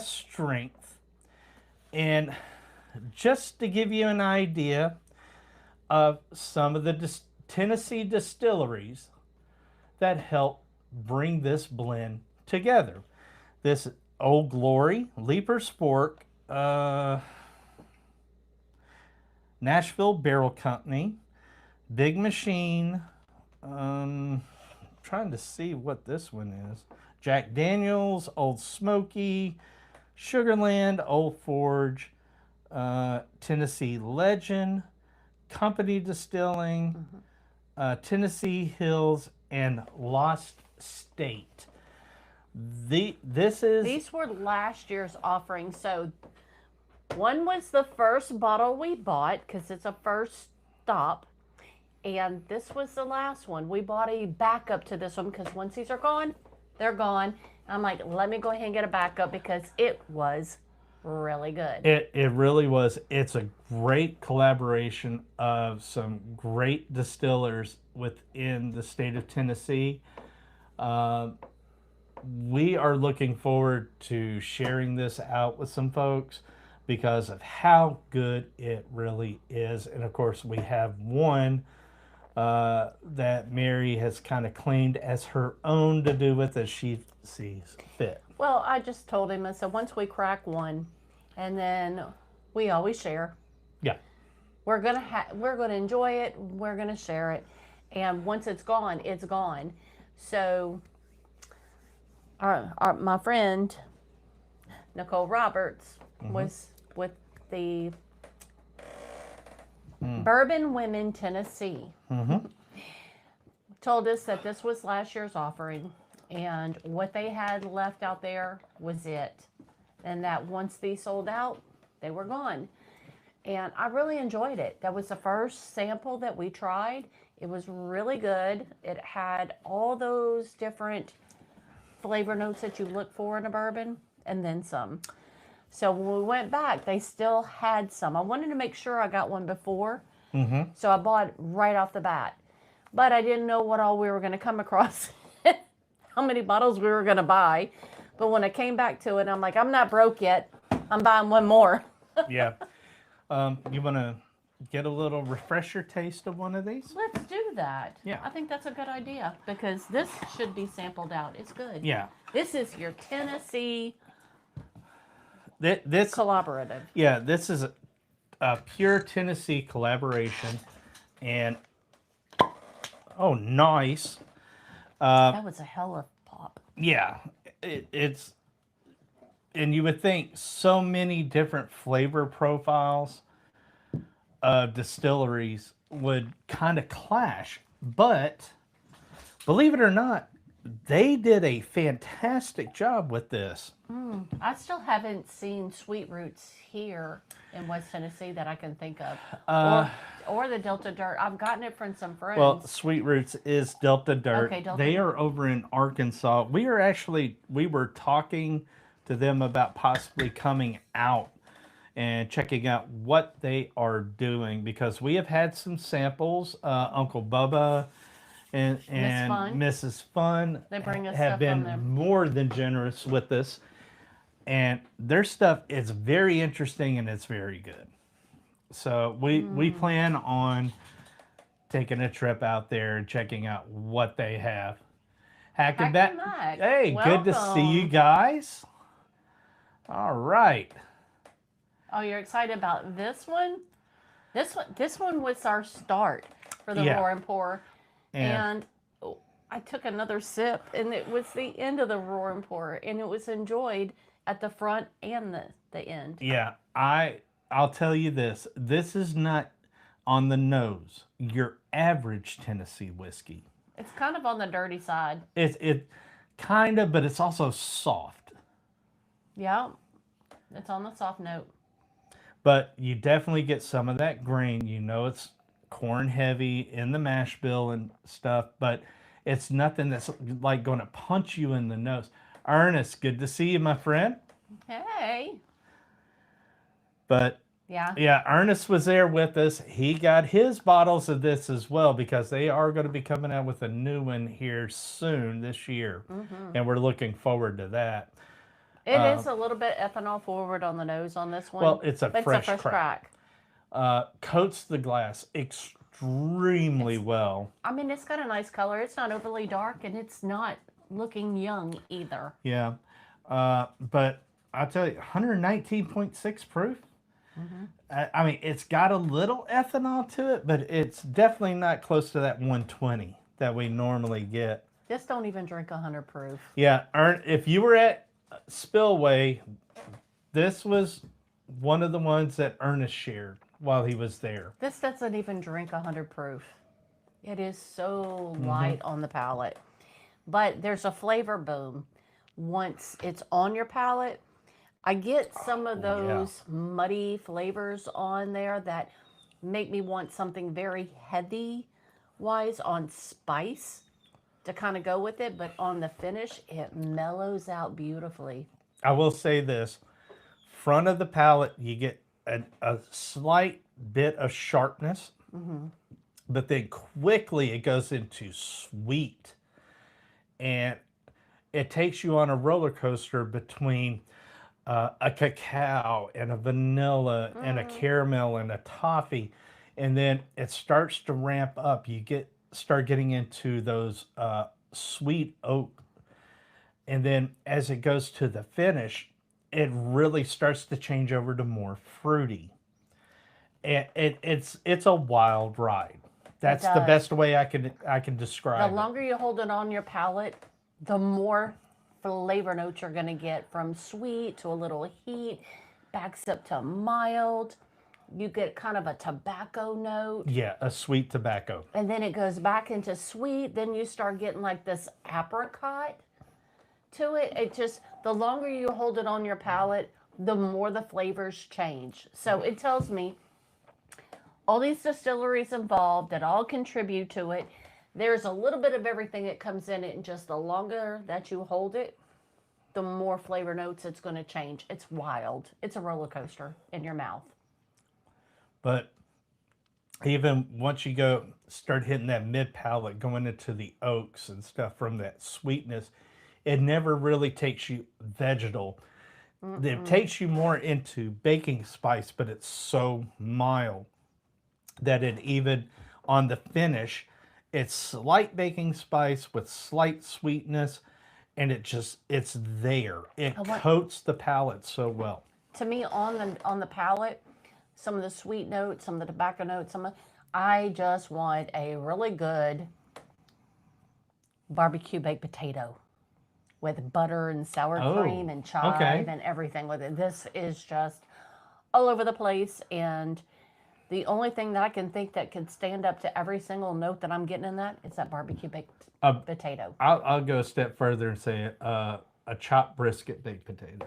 strength. And just to give you an idea of some of the Tennessee distilleries that help bring this blend together. This Old Glory, Leaper's Fork, Nashville Barrel Company, Big Machine, trying to see what this one is. Jack Daniels, Old Smoky, Sugarland, Old Forge, Tennessee Legend, Company Distilling, Tennessee Hills, and Lost State. These were last year's offering. So one was the first bottle we bought because it's a first stop. And this was the last one. We bought a backup to this one because once these are gone, they're gone. I'm like, let me go ahead and get a backup because it was really good. It really was. It's a great collaboration of some great distillers within the state of Tennessee. We are looking forward to sharing this out with some folks because of how good it really is. And of course, we have one that Mary has kind of claimed as her own to do with as she sees fit. Well, I just told him, I said, once we crack one, and then we always share. Yeah. We're gonna enjoy it. We're gonna share it, and once it's gone, it's gone. So, my friend Nicole Roberts was with the Bourbon Women Tennessee. Told us that this was last year's offering, and what they had left out there was it, and that once these sold out, they were gone. And I really enjoyed it. That was the first sample that we tried. It was really good. It had all those different flavor notes that you look for in a bourbon, and then some. So when we went back, they still had some. I wanted to make sure I got one before, so I bought right off the bat. But I didn't know what all we were going to come across, how many bottles we were going to buy. But when I came back to it, I'm like, I'm not broke yet. I'm buying one more. Yeah. You want to get a little refresher taste of one of these? Let's do that. Yeah. I think that's a good idea because this should be sampled out. It's good. Yeah. This is your Tennessee This collaborative. Yeah, this is a pure Tennessee collaboration. And, oh, nice. That was a hell of a pop. Yeah, it's, and you would think so many different flavor profiles of distilleries would kind of clash, but believe it or not, they did a fantastic job with this. I still haven't seen Sweet Roots here in West Tennessee that I can think of. Or the Delta Dirt. I've gotten it from some friends. Well, Sweet Roots is Delta Dirt. Okay, Delta they Dirt. are over in Arkansas. We were talking to them about possibly coming out and checking out what they are doing because we have had some samples. Uncle Bubba and Fun. Mrs. Fun They bring us have stuff been from them. more than generous with us. And their stuff is very interesting and it's very good. So we plan on taking a trip out there and checking out what they have. Hackenback. Mac, Hey, good to see you welcome. guys. All right. Oh, you're excited about this one? This one was our start for the Yeah. Roar and Pour. And And I took another sip, and it was the end of the Roar and Pour, and it was enjoyed at the front and the end. yeah, I'll tell you this. This is not on the nose. Your average Tennessee whiskey. It's kind of on the dirty side. It kind of, but it's also soft. Yeah, it's on the soft note. But you definitely get some of that grain. You know it's corn heavy in the mash bill and stuff, but it's nothing that's like going to punch you in the nose. Ernest, good to see you, my friend. Hey. But Yeah. yeah, Ernest was there with us. He got his bottles of this as well because they are going to be coming out with a new one here soon this year. And we're looking forward to that. It is a little bit ethanol forward on the nose on this one. Well, it's a but fresh it's a fresh crack. Coats the glass extremely well. I mean, it's got a nice color. It's not overly dark, and it's not looking young either. Yeah. But I'll tell you, 119.6 proof. I mean, it's got a little ethanol to it, but it's definitely not close to that 120 that we normally get. Just don't even drink 100 proof. Yeah, if you were at Spillway, this was one of the ones that Ernest shared while he was there. This doesn't even drink 100 proof. It is so light on the palate. But there's a flavor boom once it's on your palate. I get some of those muddy flavors on there that make me want something very heavy wise on spice to kind of go with it, but on the finish, it mellows out beautifully. I will say this, front of the palate, you get a slight bit of sharpness, but then quickly it goes into sweet. And it takes you on a roller coaster between a cacao and a vanilla and a caramel and a toffee. And then it starts to ramp up. You start getting into those sweet oak. And then as it goes to the finish, it really starts to change over to more fruity. And it's a wild ride. That's the best way I can describe it. The longer you hold it on your palate, the more flavor notes you're going to get, from sweet to a little heat, backs up to mild. You get kind of a tobacco note. Yeah, a sweet tobacco. And then it goes back into sweet. Then you start getting like this apricot to it. It just, the longer you hold it on your palate, the more the flavors change. So it tells me all these distilleries involved that all contribute to it. There's a little bit of everything that comes in it, and just the longer that you hold it, the more flavor notes it's going to change. It's wild. It's a roller coaster in your mouth. But even once you start hitting that mid palate, going into the oaks and stuff from that sweetness, it never really takes you vegetal. It takes you more into baking spice, but it's so mild that it even on the finish, it's slight baking spice with slight sweetness, and it's there. It coats the palate so well. To me, on the palate, some of the sweet notes, some of the tobacco notes, I just want a really good barbecue baked potato with butter and sour cream and chive and everything with it. This is just all over the place, and the only thing that I can think that could stand up to every single note that I'm getting in that is that barbecue baked potato. I'll go a step further and say a chopped brisket baked potato.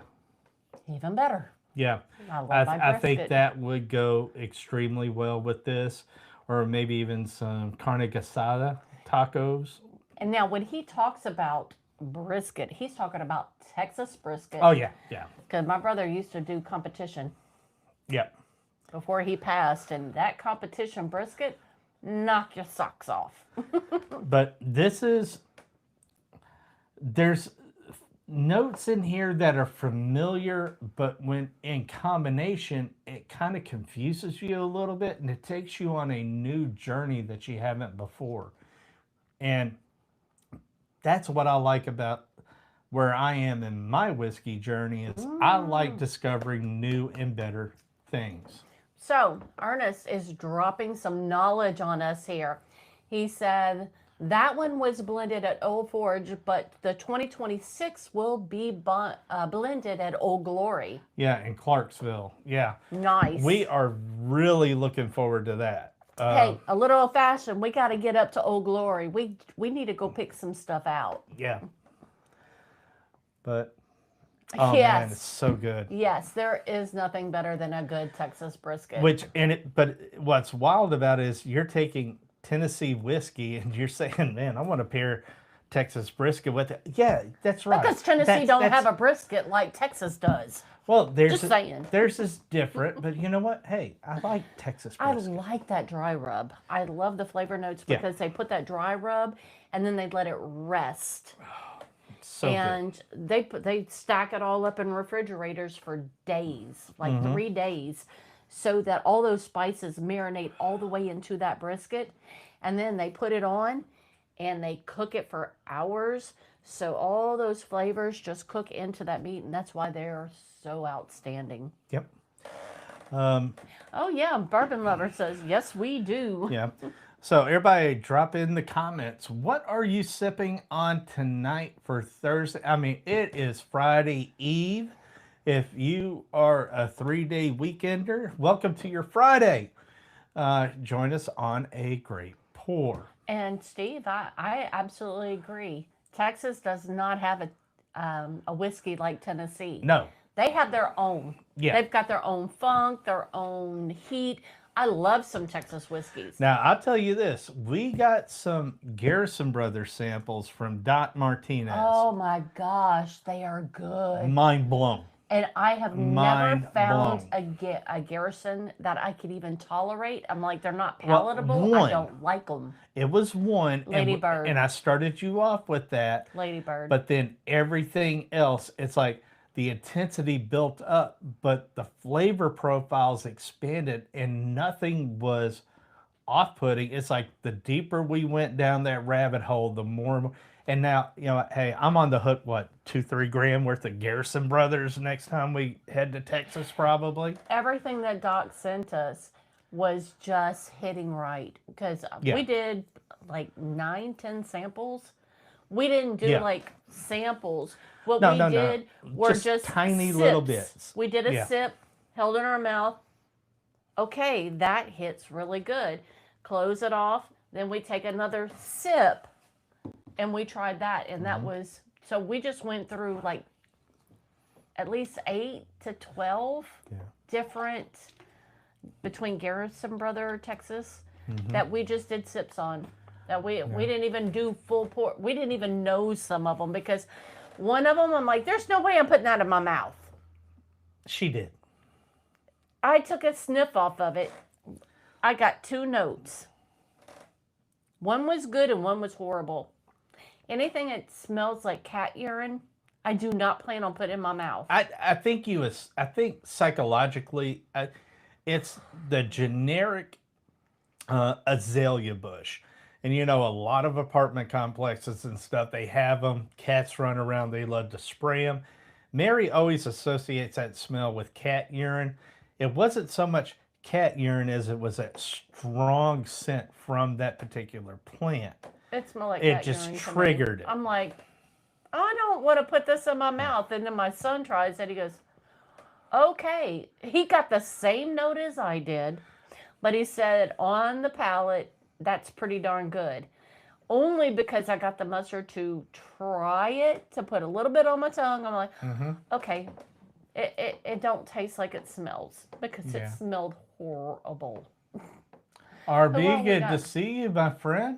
Even better. Yeah, I think that would go extremely well with this, or maybe even some carne asada tacos. And now when he talks about brisket, he's talking about Texas brisket. Oh, yeah, yeah. Because my brother used to do competition. Yep. Before he passed, and that competition brisket knocked your socks off. But there's notes in here that are familiar, but when in combination, it kind of confuses you a little bit, and it takes you on a new journey that you haven't before. And that's what I like about where I am in my whiskey journey is I like discovering new and better things. So Ernest is dropping some knowledge on us here. He said that one was blended at Old Forge, but the 2026 will be blended at Old Glory. Yeah, in Clarksville. Yeah. Nice. We are really looking forward to that. Hey, a little old fashioned. We got to get up to Old Glory. We need to go pick some stuff out. Yeah. But yes. Man, it's so good. Yes, there is nothing better than a good Texas brisket. But what's wild about it is you're taking Tennessee whiskey and you're saying, man, I want to pair Texas brisket with it. Yeah, that's right. Because Tennessee don't have a brisket like Texas does. Well, Just saying. Theirs is different, but you know what? Hey, I like Texas brisket. I like that dry rub. I love the flavor notes because they put that dry rub and then they let it rest. So good. and they stack it all up in refrigerators for days, like 3 days, so that all those spices marinate all the way into that brisket, and then they put it on and they cook it for hours, so all those flavors just cook into that meat, and that's why they're so outstanding. Yep. Oh yeah, Bourbon Lover says yes, we do. Yeah. So everybody drop in the comments. What are you sipping on tonight for Thursday? I mean, it is Friday Eve. If you are a 3-day weekender, welcome to your Friday. Join us on a great pour. And Steve, I absolutely agree. Texas does not have a whiskey like Tennessee. No. They have their own. Yeah. They've got their own funk, their own heat. I love some Texas whiskeys. Now, I'll tell you this. We got some Garrison Brothers samples from Dot Martinez. Oh my gosh, they are good. Mind blown. And I have never Mind found blown. a Garrison that I could even tolerate. I'm like, they're not palatable. Well, I don't like them. It was one. Lady Bird. And I started you off with that. Lady Bird. But then everything else, it's like the intensity built up, but the flavor profiles expanded and nothing was off-putting. It's like the deeper we went down that rabbit hole, the more. And now, you know, hey, I'm on the hook, what, 2-3 grand worth of Garrison Brothers next time we head to Texas, probably. Everything that Doc sent us was just hitting right, because we did like 9-10 samples. We didn't do like samples. What we did were just tiny sips. little bits. We did a sip, held in our mouth. Okay, that hits really good. Close it off. Then we take another sip, and we tried that, and that was, so we just went through like at least 8 to 12 different, between Garrison Brother, Texas, that we just did sips on. That we didn't even do full pour. We didn't even know some of them, because one of them, I'm like, there's no way I'm putting that in my mouth. She did. I took a sniff off of it. I got 2 notes. One was good and one was horrible. Anything that smells like cat urine, I do not plan on putting in my mouth. I think psychologically, it's the generic azalea bush. And you know, a lot of apartment complexes and stuff, they have them. Cats run around, they love to spray them. Mary always associates that smell with cat urine. It wasn't so much cat urine as it was that strong scent from that particular plant. It smelled like It cat urine just to me. triggered it. I'm like, I don't want to put this in my mouth. And then my son tries it. He goes, okay. He got the same note as I did, but he said on the palate, that's pretty darn good. Only because I got the mustard to try it, to put a little bit on my tongue. I'm like, okay, it don't taste like it smells, because it smelled horrible. RB, good to see you, my friend.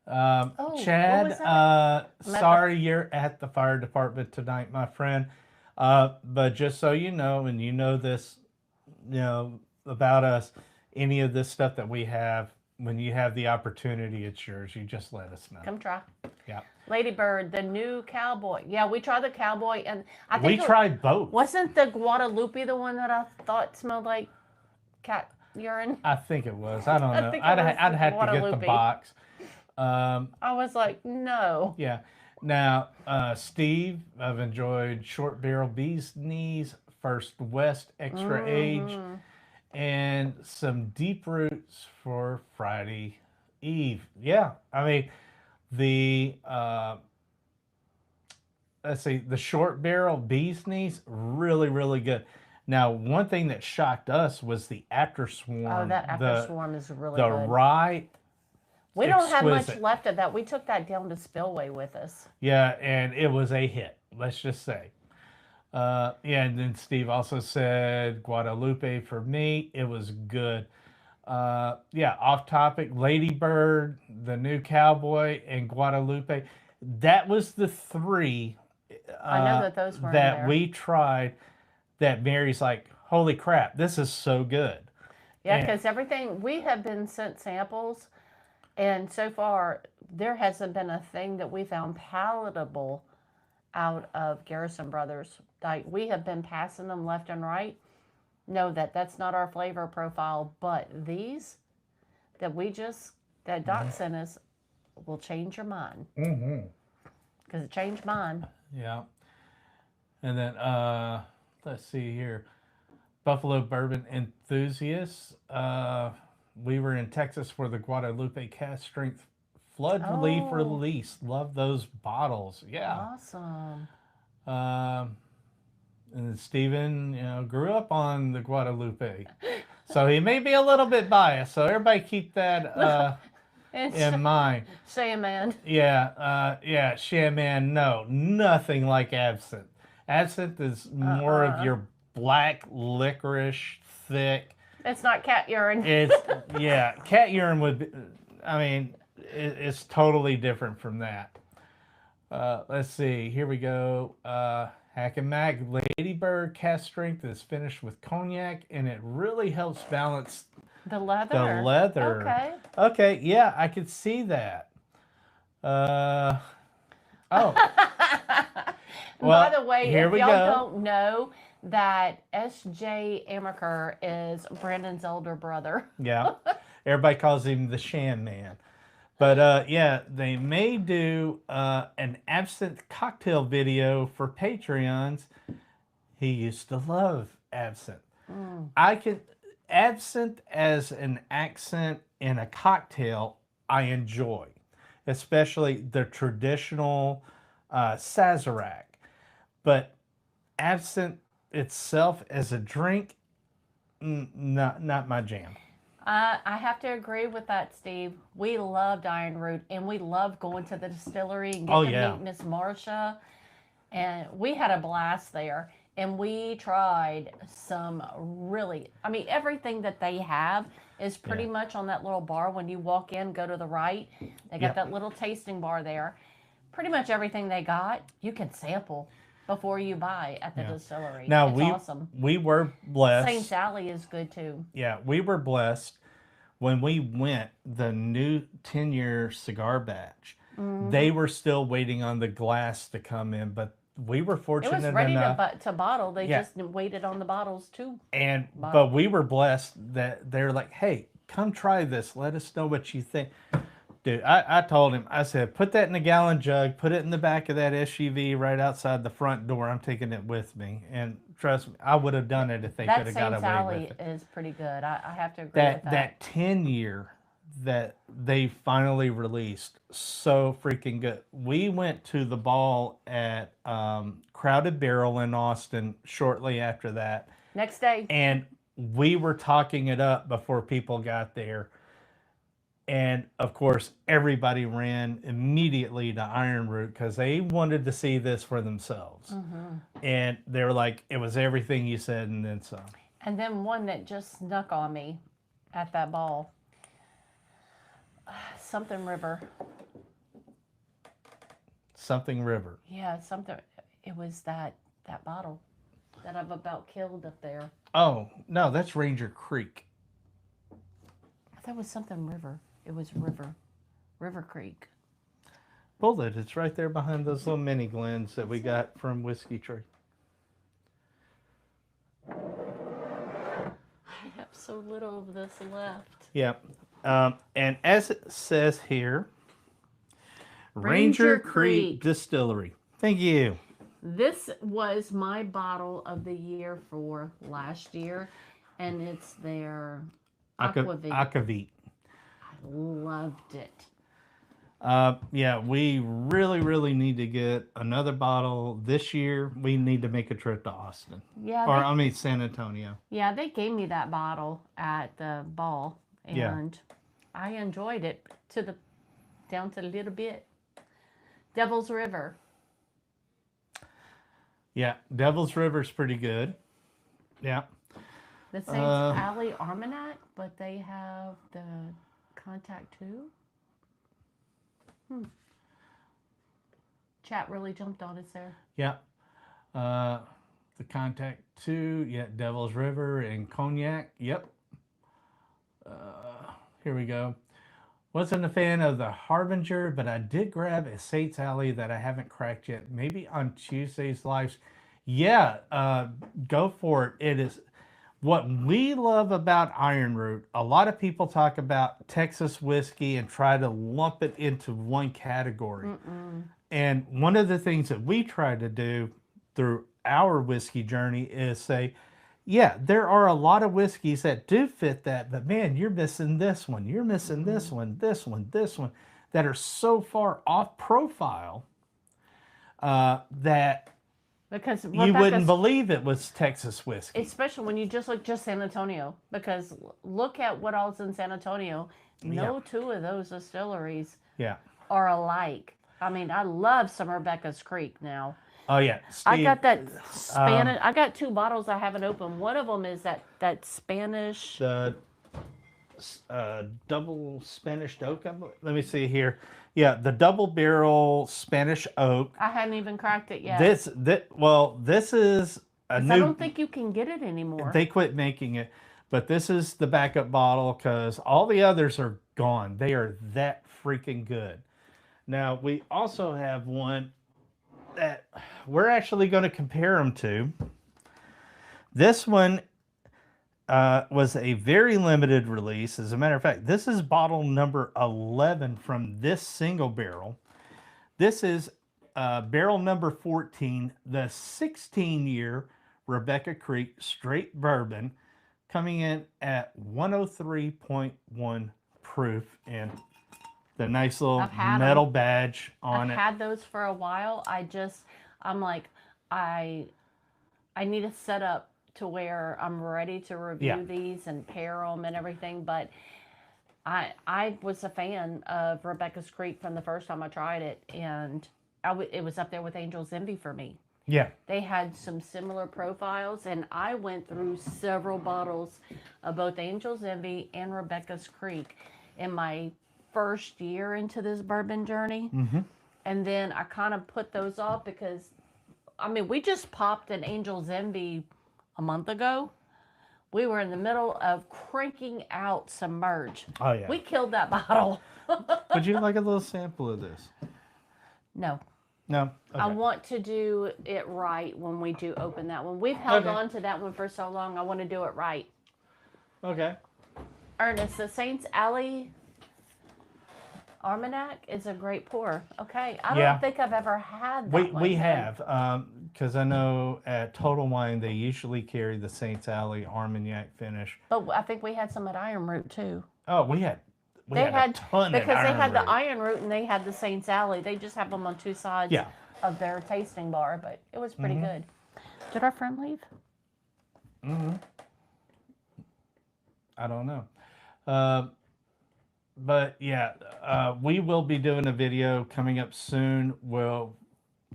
Chad, what was that? sorry you're at the fire department tonight, my friend. But just so you know, and you know this, you know, about us, any of this stuff that we have, when you have the opportunity, it's yours. You just let us know. Come try. Yeah. Lady Bird, the new cowboy. Yeah, we tried the cowboy, and I think we tried both. Wasn't the Guadalupe the one that I thought smelled like cat urine? I think it was. I don't know. think it I'd was have to get Guadalupe. the box. I was like, no. Yeah. Now, Steve, I've enjoyed Short Barrel Bee's Knees, First West Extra Age, and some Deep Roots for Friday Eve. Yeah. I mean, the let's see, the Short Barrel Bee's Knees, really, really good. Now, one thing that shocked us was the After Swarm. Oh, that After Swarm is really the good. rye. We don't have much exquisite. left of that. We took that down to Spillway with us. Yeah, and it was a hit, let's just say. Yeah, and then Steve also said Guadalupe for me. It was good. Yeah, off topic, Lady Bird, the new cowboy, and Guadalupe. That was the 3 I know that those were in that there. we tried that Mary's like, holy crap, this is so good. Yeah, because everything, we have been sent samples, and so far there hasn't been a thing that we found palatable out of Garrison Brothers. Like, we have been passing them left and right. Know that that's not our flavor profile, but these that Doc sent us will change your mind. Because it changed mine. Yeah. And then let's see here. Buffalo Bourbon Enthusiasts. We were in Texas for the Guadalupe Cast Strength Flood Relief release. Love those bottles. Yeah. Awesome. And then Steven, grew up on the Guadalupe. So he may be a little bit biased. So everybody keep that in mind. Shaman. Yeah, Shaman, no. Nothing like absinthe. Absinthe is more of your black licorice, thick. It's not cat urine. Cat urine would be, it's totally different from that. Let's see, here we go. Hack and Mac Ladybird Cast Strength is finished with cognac, and it really helps balance the leather. Okay, yeah, I could see that. Well, by the way, here if y'all don't know, that S.J. Amaker is Brandon's older brother. Yeah. Everybody calls him the Sham Man. But they may do an absinthe cocktail video for Patreons. He used to love absinthe. Absinthe as an accent in a cocktail, I enjoy. Especially the traditional Sazerac. But absinthe itself as a drink, not my jam. I have to agree with that, Steve. We loved Iron Root, and we loved going to the distillery and getting to meet Miss Marsha. And we had a blast there. And we tried some really, everything that they have is pretty much on that little bar. When you walk in, go to the right. They got that little tasting bar there. Pretty much everything they got, you can sample before you buy at the distillery. Now, it's awesome. We were blessed. St. Sally is good too. Yeah, we were blessed when we went the new 10-year cigar batch. They were still waiting on the glass to come in, but we were fortunate enough. It was ready to bottle. They just waited on the bottles too. But we were blessed that they're like, hey, come try this. Let us know what you think. Dude, I told him, I said, put that in a gallon jug, put it in the back of that SUV right outside the front door. I'm taking it with me. And trust me, I would have done it if they could have got away with it. That St. Sally is pretty good. I have to agree with that. That 10-year that they finally released, so freaking good. We went to the ball at Crowded Barrel in Austin shortly after that. Next day. And we were talking it up before people got there. And of course, everybody ran immediately to Iron Root because they wanted to see this for themselves. And they were like, it was everything you said and then some. And then one that just snuck on me at that ball. Something River. Something River. Yeah, something. It was that bottle that I've about killed up there. Oh, no, that's Ranger Creek. I thought it was something River. It was River Creek. Bullet, it's right there behind those little mini Glens that we got from Whiskey Tree. I have so little of this left. Yeah. And as it says here, Ranger Creek Distillery. Thank you. This was my bottle of the year for last year, and it's their Aquavit. Aquavit. I loved it. Yeah, we really need to get another bottle this year. We need to make a trip to Austin. Yeah. San Antonio. Yeah, they gave me that bottle at the ball, and I enjoyed it down to a little bit. Devil's River. Yeah, Devil's River's pretty good. Yeah. The St. Alley Armagnac, but they have the Contact 2. Chat really jumped on us there. Yeah. The Contact 2. Yeah, Devil's River and Cognac. Yep. Here we go. Wasn't a fan of the Harbinger, but I did grab a Saints Alley that I haven't cracked yet. Maybe on Tuesday's lives. Yeah, go for it. It is what we love about Iron Root. A lot of people talk about Texas whiskey and try to lump it into one category. And one of the things that we try to do through our whiskey journey is say, yeah, there are a lot of whiskeys that do fit that, but man, you're missing this one. You're missing this one, this one, this one, that are so far off profile that Because you wouldn't Rebecca's, believe it was Texas whiskey. especially when you just look just San Antonio, because look at what all's in San Antonio. No two of those distilleries Yeah. are alike. I mean, I love some Rebecca's Creek now. Oh yeah, I Steve, got that Spanish. I got 2 bottles I haven't opened. One of them is that Spanish. the double Spanish oak. Let me see here. Yeah, the double barrel Spanish oak. I hadn't even cracked it yet. This is a 'Cause new. I don't think you can get it anymore. They quit making it, but this is the backup bottle because all the others are gone. They are that freaking good. Now we also have one that we're actually going to compare them to. This one was a very limited release. As a matter of fact, this is bottle number 11 from this single barrel. This is barrel number 14, the 16-year Rebecca Creek straight bourbon, coming in at 103.1 proof, and the nice little metal badge on it. I've had those for a while. I'm like, I need to set up to where I'm ready to review these and pair them and everything. But I was a fan of Rebecca's Creek from the first time I tried it, and it was up there with Angel's Envy for me. Yeah. They had some similar profiles, and I went through several bottles of both Angel's Envy and Rebecca's Creek in my first year into this bourbon journey. And then I kind of put those off because, I mean, we just popped an Angel's Envy a month ago. We were in the middle of cranking out some merge. Oh yeah. We killed that bottle. Would you like a little sample of this? No. No. Okay. I want to do it right when we do open that one. We've held on to that one for so long. I want to do it right. Okay. Ernest, the Saints Alley Armagnac is a great pour. Okay, I don't think I've ever had that one. We have, because I know at Total Wine they usually carry the Saints Alley Armagnac finish. But I think we had some at Iron Root too. Oh, we had a ton because at they had Iron Root. the Iron Root and they had the Saints Alley. They just have them on 2 sides of their tasting bar, but it was pretty good. Did our friend leave? I don't know. But yeah, we will be doing a video coming up soon.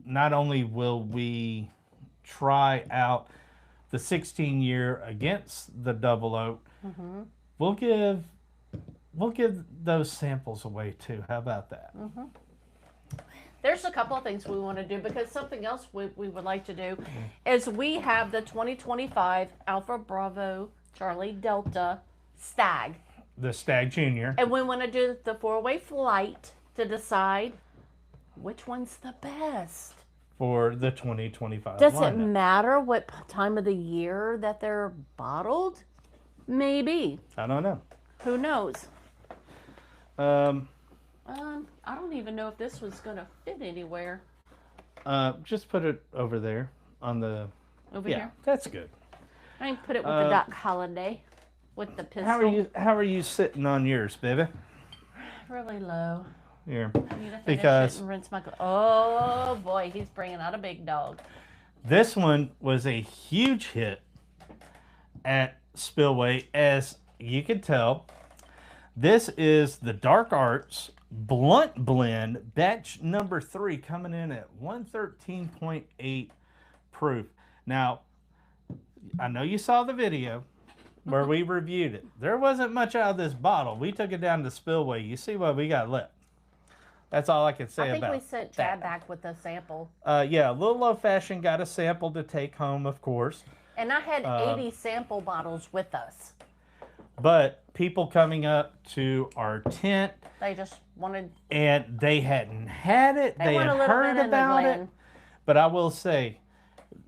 Not only will we try out the 16-year against the double oak, we'll give those samples away too. How about that? There's a couple of things we want to do, because something else we would like to do is we have the 2025 Alpha Bravo Charlie Delta Stag. The Stag Junior. And we want to do the 4-way flight to decide which one's the best. For the 2025 Does lineup. it matter what time of the year that they're bottled? Maybe. I don't know. Who knows? I don't even know if this was going to fit anywhere. Just put it over there on the... Over here? That's good. I can put it with the Doc Holliday. With the pistol. How are you sitting on yours, baby? Really low. Here. I need to finish Because it and rinse my... Oh, boy. He's bringing out a big dog. this one was a huge hit at Spillway. As you can tell, this is the Dark Arts Blunt Blend, batch number 3, coming in at 113.8 proof. Now, I know you saw the video where we reviewed it. There wasn't much out of this bottle. We took it down to Spillway. You see what we got left. That's all I can say about it. I think we sent Chad back with a sample. Yeah, a little old-fashioned, got a sample to take home, of course. And I had 80 sample bottles with us. But people coming up to our tent, They just wanted. and they hadn't had it. They They want had a little heard bit in the about it. glen. But I will say,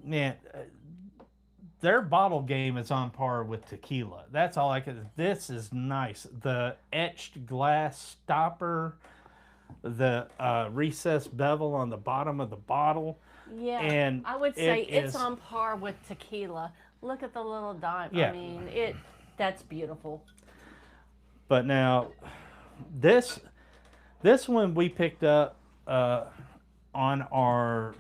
man, their bottle game is on par with tequila. That's all I can. This is nice. The etched glass stopper, the recessed bevel on the bottom of the bottle, Yeah, and I would say it it's is. on par with tequila. Look at the little dime. Yeah. I mean, it. That's beautiful. But now, this this one we picked up on our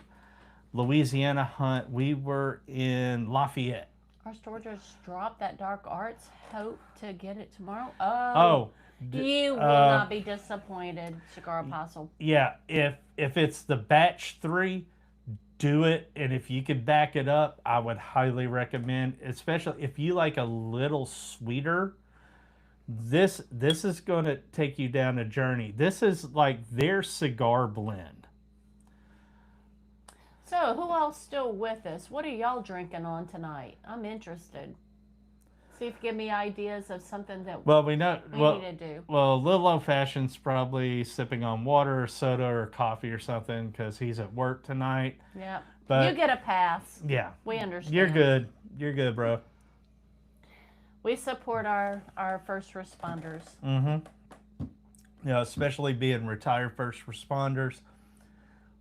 Louisiana hunt. We were in Lafayette. Our store just dropped that Dark Arts. Hope to get it tomorrow. Oh, Oh, you will not be disappointed, Cigar Apostle. yeah. If it's the batch 3, do it. And if you could back it up, I would highly recommend, especially if you like a little sweeter. This is going to take you down a journey. This is like their cigar blend. So, who else still with us? What are y'all drinking on tonight? I'm interested. See if you give me ideas of something that Well, we know. we Well, need to do. well, a little old fashioned's probably sipping on water or soda or coffee or something because he's at work tonight. Yeah. But You get a pass. yeah, We understand. you're good. You're good, bro. We support our first responders. Yeah, especially being retired first responders.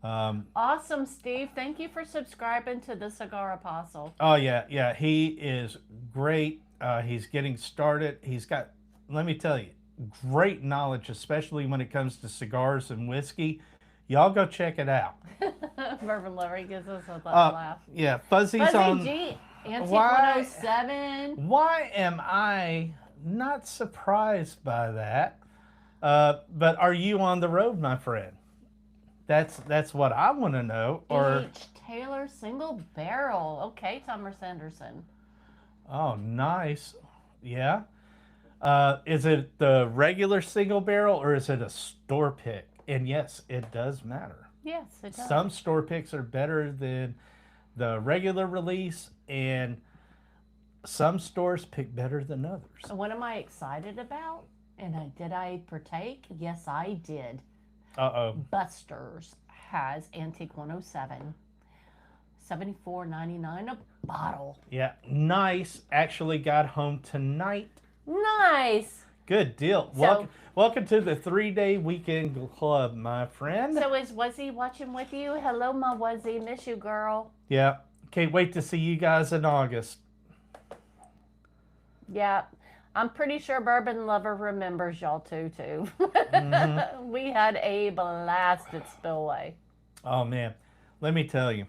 Awesome, Steve. Thank you for subscribing to the Cigar Apostle. Oh yeah. He is great. He's getting started. He's got, let me tell you, great knowledge, especially when it comes to cigars and whiskey. Y'all go check it out. Bourbon Lover gives us a laugh. Yeah, Fuzzy's Fuzzy on. G, Antique Why- 107. Why am I not surprised by that? But are you on the road, my friend? That's what I want to know. Or H. Taylor single barrel. Okay, Thomas Anderson. oh, nice. Yeah. Is it the regular single barrel or is it a store pick? And yes, it does matter. Yes, it does. Some store picks are better than the regular release, and some stores pick better than others. And what am I excited about? And did I partake? Yes, I did. Uh-oh. Buster's has Antique 107. $74.99 a bottle. Yeah, nice. Actually got home tonight. Nice. Good deal. Welcome to the 3-day weekend club, my friend. So is Wuzzy watching with you? Hello, my Wuzzy. Miss you, girl. Yeah. Can't wait to see you guys in August. Yeah. I'm pretty sure Bourbon Lover remembers y'all too. We had a blast at Spillway. Oh, man. Let me tell you.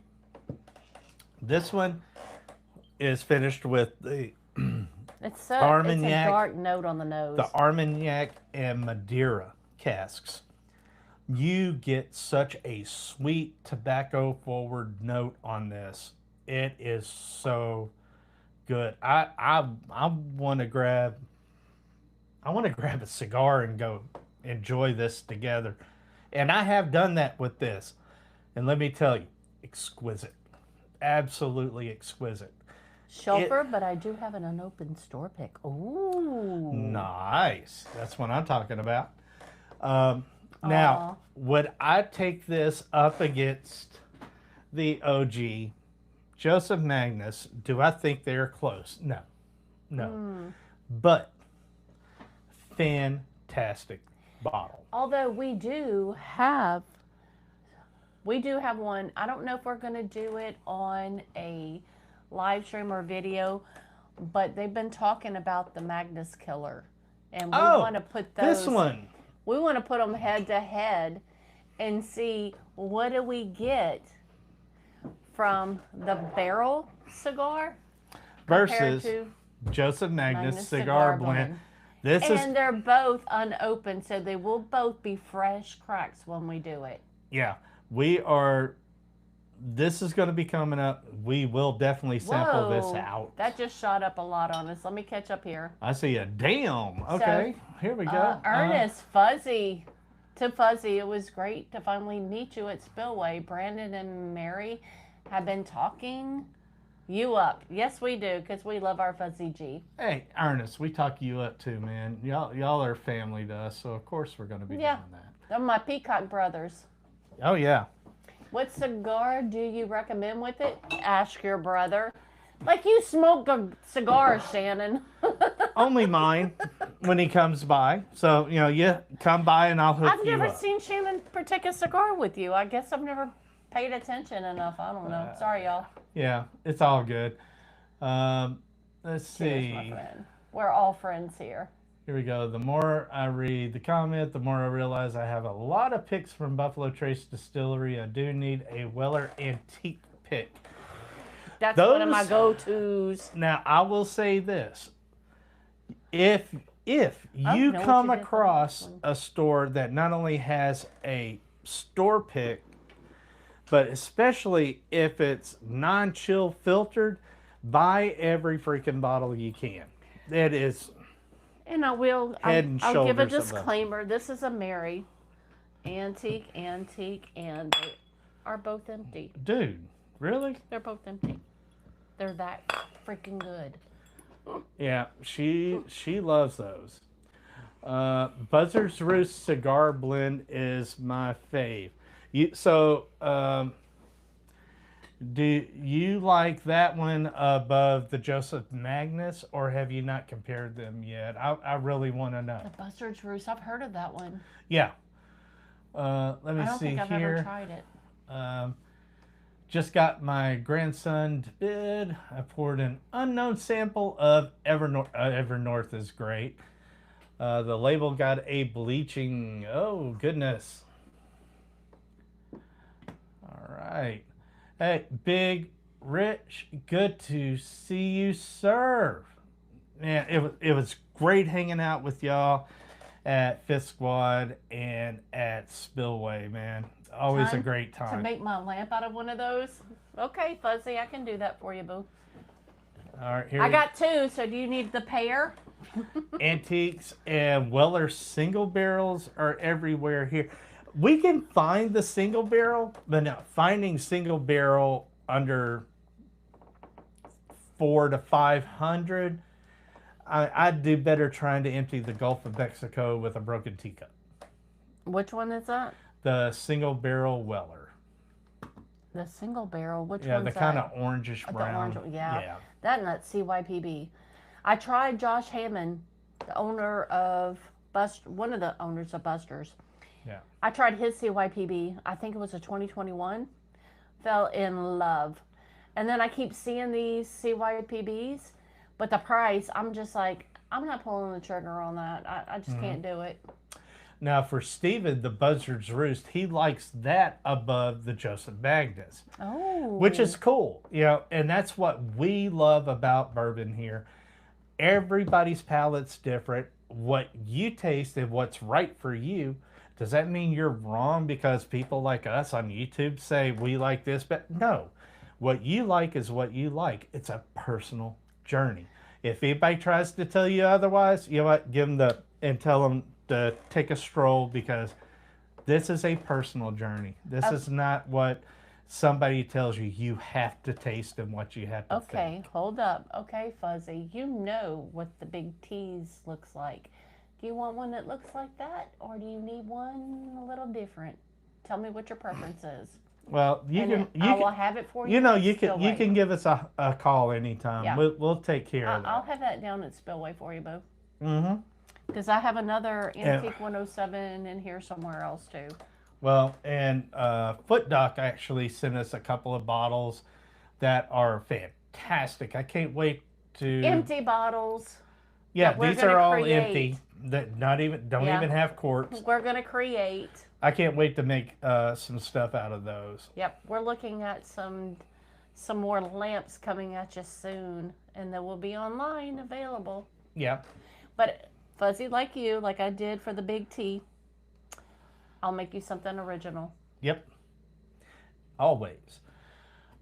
This one is finished with the It's a Armagnac, dark note on the nose. the Armagnac and Madeira casks. You get such a sweet tobacco forward note on this. It is so good. I want to grab a cigar and go enjoy this together. And I have done that with this. And let me tell you, exquisite. Absolutely exquisite. Shelfer, but I do have an unopened store pick. Ooh. Nice. That's what I'm talking about. Now, would I take this up against the OG Joseph Magnus? Do I think they're close? No. But fantastic bottle. Although we do have one. I don't know if we're going to do it on a live stream or video, but they've been talking about the Magnus Killer, and we want to put those. This one. We want to put them head to head and see what do we get from the barrel cigar Versus to Joseph Magnus, Magnus Cigar Blend. This and they're both unopened, so they will both be fresh cracks when we do it. Yeah, this is going to be coming up. We will definitely sample this out. That just shot up a lot on us. Let me catch up here. I see a damn. Okay, here we go. Ernest, Fuzzy. To Fuzzy, it was great to finally meet you at Spillway. Brandon and Mary have been talking You up. Yes, we do, because we love our Fuzzy G. Hey, Ernest, we talk you up too, man. Y'all are family to us, so of course we're going to be Yeah. doing that. They're my Peacock brothers. Oh, yeah. What cigar do you recommend with it? Ask your brother. Like you smoke a cigar, Shannon. Only mine when he comes by. So, you come by and I'll hook I've you never up. seen Shannon partake a cigar with you. I guess I've never paid attention enough. I don't know. Sorry, y'all. Yeah, it's all good. Let's Cheers, see. my friend. We're all friends here. Here we go. The more I read the comment, the more I realize I have a lot of picks from Buffalo Trace Distillery. I do need a Weller Antique pick. That's one of my go-tos. Now, I will say this. If you know come what you did across for this a store that not only has a store pick, but especially if it's non-chill filtered, buy every freaking bottle you can. It is... And I will, Head and I'll give a shoulders above. disclaimer. This is a Mary. Antique, and they are both empty. Dude, really? They're both empty. They're that freaking good. Yeah, she loves those. Buzzard's Roost Cigar Blend is my fave. Do you like that one above the Joseph Magnus, or have you not compared them yet? I really want to know. The Buzzard's Roost, I've heard of that one. Yeah. Let me I don't see think I've here. ever tried it. Just got my grandson to bid. I poured an unknown sample of Evernorth. Evernorth is great. The label got a bleaching. Oh, goodness. All right. Hey, Big Rich, good to see you, sir. Man, it was great hanging out with y'all at Fifth Squad and at Spillway, man. Always a great To time. make my lamp out of one of those? Okay, Fuzzy, I can do that for you, boo. All right, here I got two, so do you need the pair? Antiques and Weller single barrels are everywhere here. We can find the single barrel, but now finding single barrel under 400 to 500, I'd do better trying to empty the Gulf of Mexico with a broken teacup. Which one is that? The single barrel Weller. The single barrel. Which Yeah, one's the that? kind of orangish The brown. orange, yeah. That and that CYPB. I tried Josh Hammond, the owner of one of the owners of Buster's. Yeah. I tried his CYPB. I think it was a 2021. Fell in love. And then I keep seeing these CYPBs, but the price, I'm just like, I'm not pulling the trigger on that. I just can't do it. Now, for Steven, the Buzzard's Roost, he likes that above the Joseph Magnus. Oh. Which is cool, and that's what we love about bourbon here. Everybody's palate's different. What you taste and what's right for you, does that mean you're wrong because people like us on YouTube say we like this? But no, what you like is what you like. It's a personal journey. If anybody tries to tell you otherwise, you know what? Give them and tell them to take a stroll, because this is a personal journey. This is not what somebody tells you you have to taste and what you have to think. Okay, hold up. Okay, Fuzzy, you know what the big T's looks like. Do you want one that looks like that, or do you need one a little different? Tell me what your preference is. Well, I will have it for you. You know, you can give us a call anytime. Yeah. We'll take care of that. I'll have that down at Spillway for you, boo. Mm-hmm. Because I have another Antique 107 in here somewhere else too. Well, and Foot Doc actually sent us a couple of bottles that are fantastic. I can't wait to Empty bottles. Yeah, that we're these gonna are all create. empty. That don't even have corks. We're gonna create. I can't wait to make some stuff out of those. Yep, we're looking at some more lamps coming at you soon, and they will be online available. Yeah. But Fuzzy, like you, like I did for the big T, I'll make you something original. Yep. Always.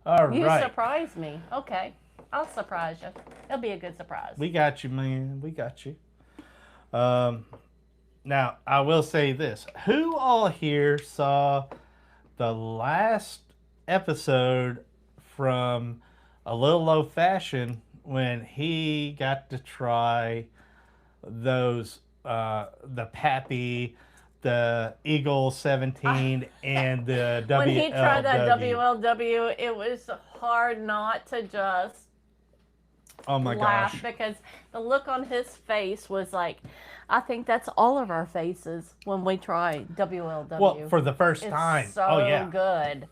All right. You surprise me. Okay, I'll surprise you. It'll be a good surprise. We got you, man. We got you. Now, I will say this. Who all here saw the last episode from a little old fashioned when he got to try those the Pappy, the Eagle 17, and the When he tried that WLW. WLW, it was hard not to just Oh my laugh gosh. because the look on his face was like, I think that's all of our faces when we try WLW. Well, for the first It's time. so Oh yeah. good.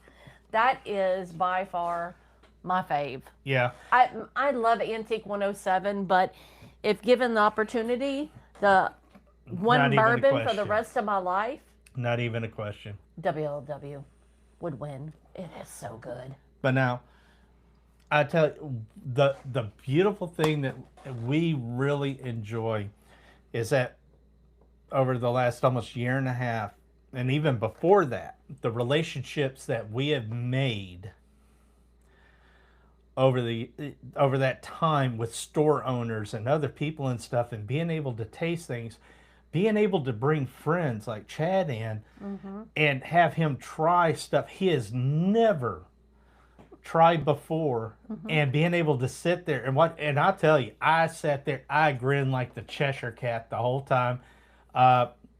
That is by far my fave. Yeah. I love Antique 107, but if given the opportunity, the one Not even a bourbon for the question. rest of my life, Not even a question. WLW would win. It is so good. But now, I tell you, the beautiful thing that we really enjoy is that over the last almost year and a half, and even before that, the relationships that we have made over that time with store owners and other people and stuff, and being able to taste things, being able to bring friends like Chad in and have him try stuff he has never tried before, and being able to sit there and I tell you, I sat there, I grinned like the Cheshire cat the whole time.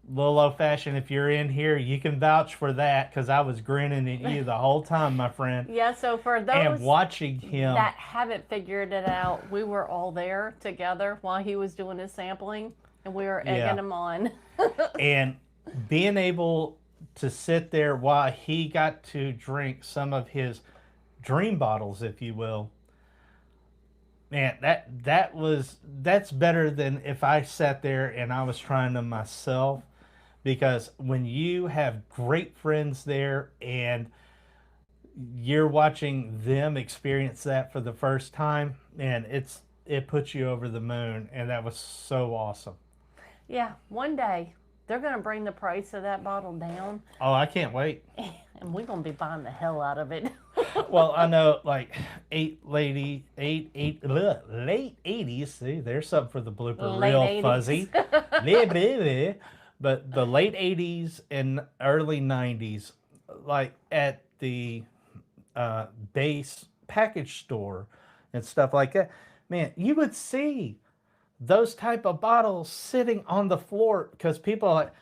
Little old fashioned, if you're in here, you can vouch for that because I was grinning at you the whole time, my friend. Yeah, so for those And watching him that haven't figured it out, we were all there together while he was doing his sampling, and we were egging him on. and being able to sit there while he got to drink some of his dream bottles, if you will. Man, that's better than if I sat there and I was trying them myself. Because when you have great friends there and you're watching them experience that for the first time, and it puts you over the moon, and that was so awesome. Yeah, one day they're going to bring the price of that bottle down, Oh, I can't wait. and we're going to be buying the hell out of it. Well, I know like late 80s. See, there's something for the blooper, Late real 80s. fuzzy. Blah, blah, blah. But the late 80s and early 90s, like at the base package store and stuff like that, man, you would see those type of bottles sitting on the floor because people are like,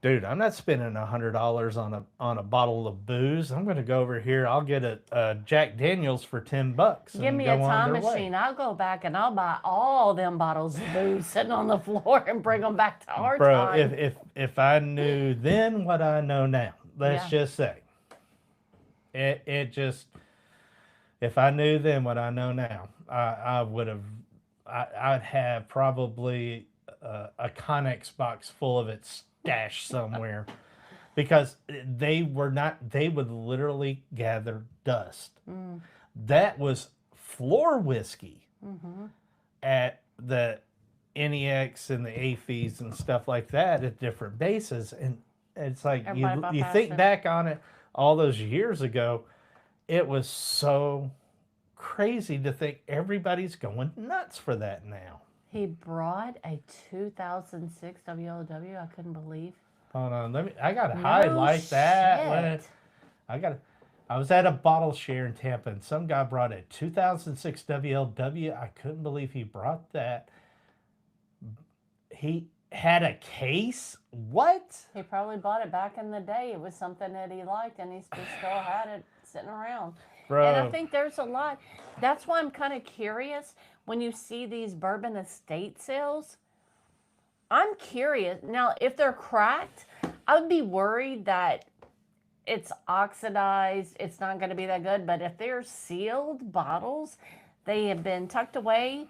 dude, I'm not spending $100 on a bottle of booze. I'm going to go over here. I'll get a Jack Daniels for $10 and Give me go a time on their machine. way. I'll go back and I'll buy all them bottles of booze sitting on the floor and bring them back to our Bro, time. if I knew then what I know now, let's Yeah. just say, it just, if I knew then what I know now, I would have, I'd have probably a Connex box full of it stashed somewhere. Because they would literally gather dust. That was floor whiskey at the NEX and the AFEs and stuff like that at different bases. And it's like, Everybody you bypassed think it. back on it all those years ago, it was so crazy to think everybody's going nuts for that now. He brought a 2006 WLW. I couldn't believe. Hold on, I gotta No highlight that. shit. I was at a bottle share in Tampa, and some guy brought a 2006 WLW. I couldn't believe he brought that. He had a case? What? He probably bought it back in the day. It was something that he liked, and he still had it sitting around. Bro. And I think there's a lot. That's why I'm kind of curious when you see these bourbon estate sales. I'm curious. Now, if they're cracked, I would be worried that it's oxidized. It's not going to be that good. But if they're sealed bottles, they have been tucked away.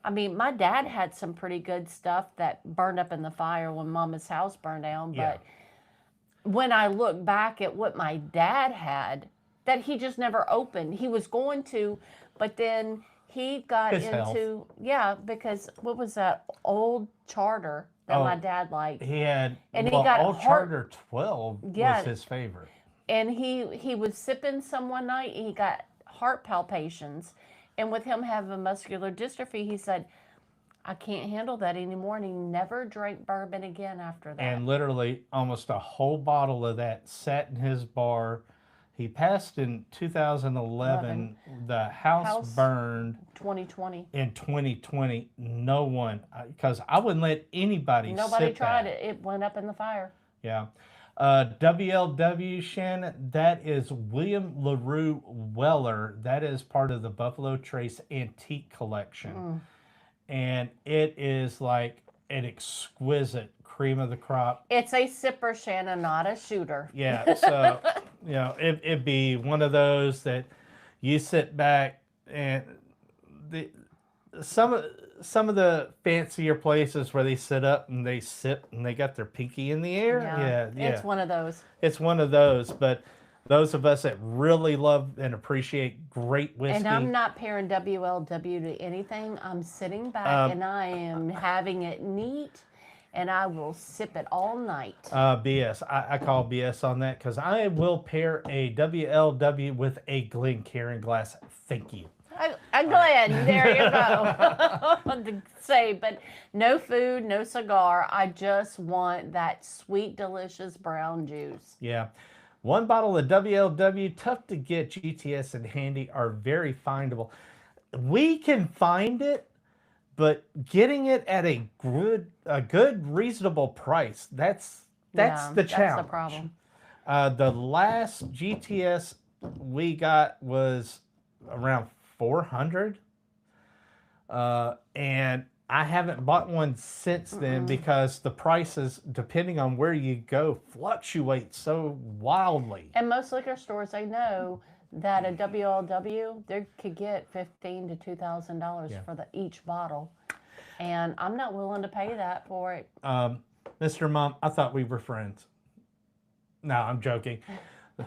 I mean, my dad had some pretty good stuff that burned up in the fire when Mama's house burned down. Yeah. But when I look back at what my dad had, that he just never opened. He was going to, but then he got His health. into, yeah, because what was that old charter that my dad liked? He had, And he well, got Old heart- Charter 12 Yeah. was his favorite. And he was sipping some one night and he got heart palpitations. And with him having muscular dystrophy, he said, I can't handle that anymore. And he never drank bourbon again after that. And literally almost a whole bottle of that sat in his bar He passed in 2011. The house burned 2020. in 2020. No one, because I wouldn't let anybody. Nobody tried it. It went up in the fire. Yeah. WLW, Shannon, that is William LaRue Weller. That is part of the Buffalo Trace Antique Collection. And it is like an exquisite cream of the crop. It's a sipper, Shannon, not a shooter. Yeah, so, you know, it'd be one of those that you sit back and some of the fancier places where they sit up and they sip and they got their pinky in the air. Yeah. It's one of those. It's one of those, but those of us that really love and appreciate great whiskey. And I'm not pairing WLW to anything. I'm sitting back and I am having it neat, and I will sip it all night. BS. I call BS on that, because I will pair a WLW with a Glencairn glass. Thank you. I'm glad. There you go. To say, but no food, no cigar. I just want that sweet, delicious brown juice. Yeah. One bottle of WLW, tough to get. GTS and Handy are very findable. We can find it, but getting it at a good reasonable price, that's the challenge. That's the problem. The last GTS we got was around 400, and I haven't bought one since then because the prices, depending on where you go, fluctuate so wildly. And most liquor stores, I know that a WLW, they could get $1,500 to $2,000 for each bottle, and I'm not willing to pay that for it. Mr. Mom, I thought we were friends. No, I'm joking.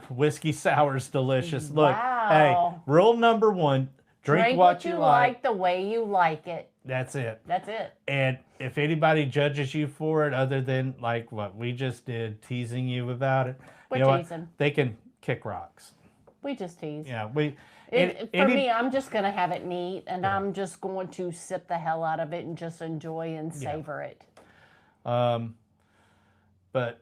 Whiskey sour's delicious. Look, hey, rule number one: drink what you like the way you like it. That's it. That's it. And if anybody judges you for it, other than like what we just did, teasing you about it, we're teasing. What? They can kick rocks. We just tease. Yeah, for me, I'm just going to have it neat, and I'm just going to sip the hell out of it and just enjoy and savor it. But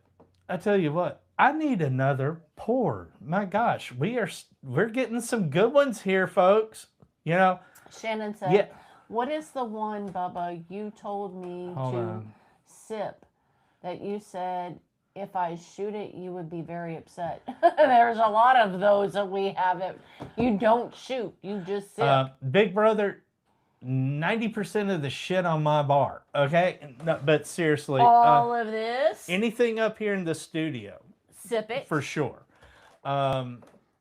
I tell you what, I need another pour. My gosh, we're getting some good ones here, folks. You know. Shannon said, "What is the one, Bubba, you told me sip that you said if I shoot it, you would be very upset?" There's a lot of those that we have it. You don't shoot, you just sip. Big brother, 90% of the shit on my bar. Okay, no, but seriously, all of this, anything up here in the studio, sip it for sure.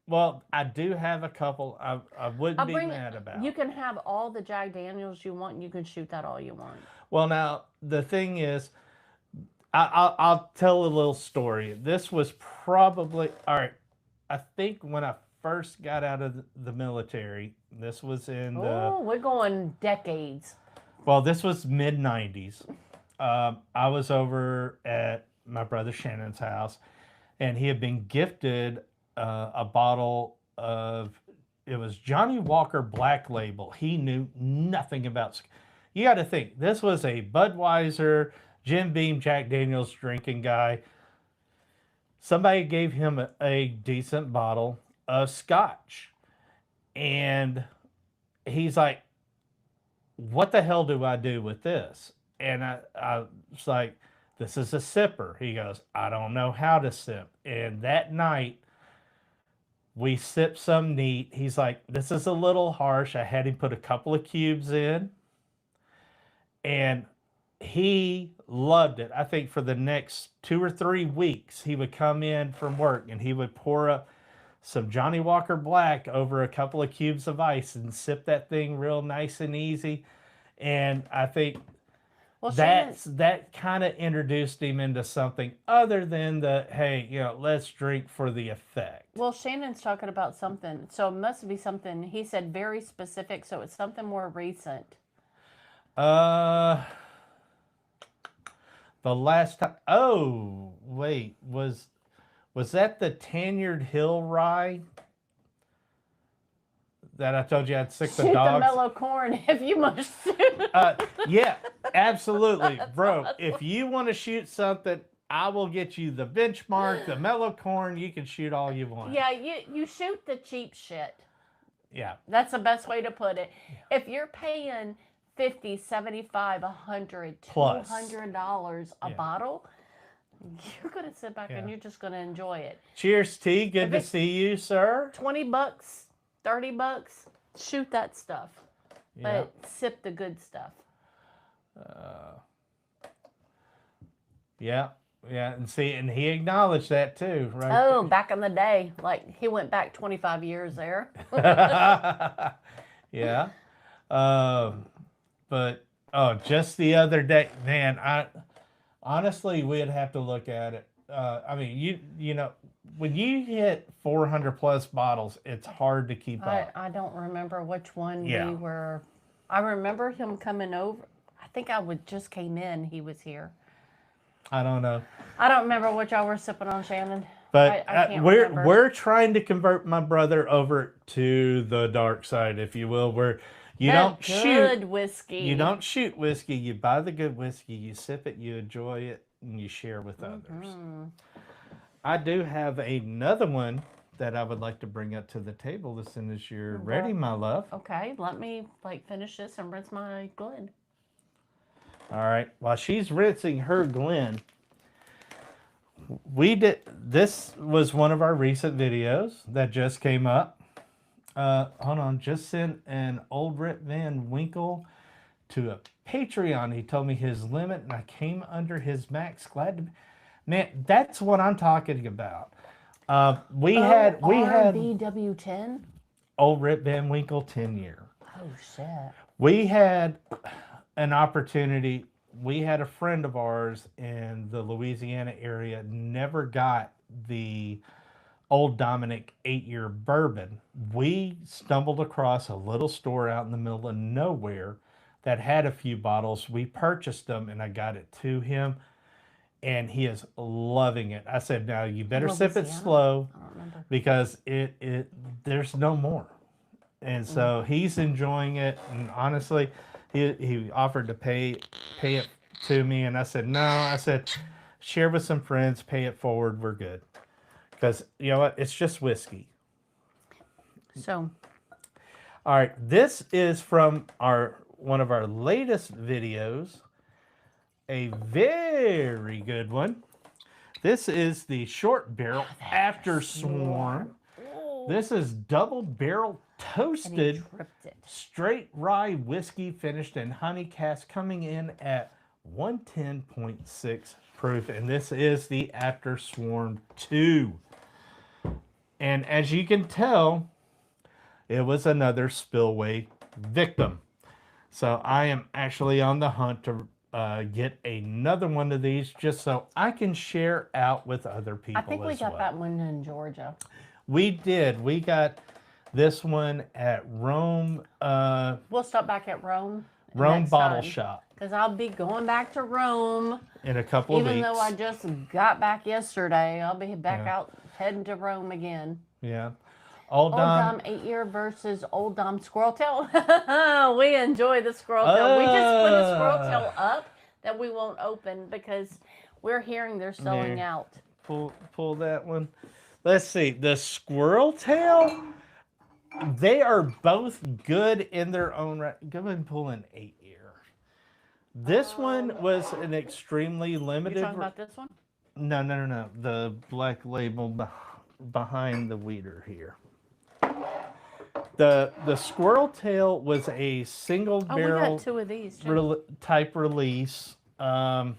Well, I do have a couple I wouldn't be mad about. You can have all the Jack Daniels you want, and you can shoot that all you want. Well, now, the thing is, I'll tell a little story. This was probably, all right, I think when I first got out of the military, this was in we're going decades. Well, this was mid-90s. I was over at my brother Shannon's house, and he had been gifted a bottle of, it was Johnny Walker Black Label. He knew nothing about, you got to think, this was a Budweiser, Jim Beam, Jack Daniels drinking guy. Somebody gave him a decent bottle of scotch, and he's like, what the hell do I do with this? And I was like, this is a sipper. He goes, I don't know how to sip. And that night, we sipped some neat. He's like, this is a little harsh. I had him put a couple of cubes in, and he loved it. I think for the next 2 or 3 weeks, he would come in from work and he would pour up some Johnny Walker Black over a couple of cubes of ice and sip that thing real nice and easy. And I think that kind of introduced him into something other than the, hey, you know, let's drink for the effect. Well, Shannon's talking about something, so it must be something, he said very specific, so it's something more recent. The last time, oh, wait, was that the Tanyard Hill rye that I told you I'd sick the dogs? Shoot the mellow corn if you must. Yeah, absolutely, bro. If you want to shoot something, I will get you the benchmark, the mellow corn. You can shoot all you want. Yeah, you shoot the cheap shit. Yeah. That's the best way to put it. If you're paying $50, $75, $100, Plus. $200 a bottle, you're going to sit back and you're just going to enjoy it. Cheers, T. Good to see you, sir. $20, $30, shoot that stuff. But sip the good stuff. Yeah, and see, and he acknowledged that too, right? Oh, back in the day, like he went back 25 years there. Yeah, but just the other day, man, honestly we'd have to look at it. I mean, you know, when you hit 400 plus bottles, it's hard to keep up. I don't remember which one we were. I remember him coming over. I think just came in. He was here. I don't know. I don't remember what y'all were sipping on, Shannon. But I can't remember. we're trying to convert my brother over to the dark side, if you will, where you don't shoot whiskey. You don't shoot whiskey. You buy the good whiskey. You sip it. You enjoy it, and you share with others. I do have another one that I would like to bring up to the table as soon as you're ready, my love. Okay, let me finish this and rinse my Glen. All right. While she's rinsing her Glen, this was one of our recent videos that just came up. Hold on, just sent an old Rip Van Winkle to a Patreon. He told me his limit, and I came under his max. Glad to, man. That's what I'm talking about. We had BW10. Old Rip Van Winkle 10-year. Oh shit. We had an opportunity. We had a friend of ours in the Louisiana area never got the Old Dominic 8-year bourbon. We stumbled across a little store out in the middle of nowhere that had a few bottles. We purchased them, and I got it to him, and he is loving it. I said, now you better sip it slow because there's no more. And so he's enjoying it, and honestly, he offered to pay it to me, and I said, no. I said, share with some friends, pay it forward, we're good. Because, you know what, it's just whiskey. So. All right, this is from one of our latest videos. A very good one. This is the Short Barrel After Swarm. This is double barrel toasted straight rye whiskey finished in honey cask, coming in at 110.6 proof, and this is the After Swarm 2. And as you can tell, it was another spillway victim. So I am actually on the hunt to get another one of these just so I can share out with other people. I think we got that one in Georgia. We did. We got this one at Rome. We'll stop back at Rome. Rome Bottle Shop. Because I'll be going back to Rome in a couple of weeks. Even though I just got back yesterday, I'll be back out heading to Rome again. Yeah. Old Dom 8-year versus Old Dom Squirrel Tail. We enjoy the Squirrel Tail. We just put a Squirrel Tail up that we won't open because we're hearing they're selling out. Pull that one. Let's see. The Squirrel Tail, they are both good in their own right. Go ahead and pull an 8-year. This one was an extremely limited. You're talking about this one? No. The black label behind the weeder here. The Squirrel Tail was a single barrel we got 2 of these too. Type release. Well,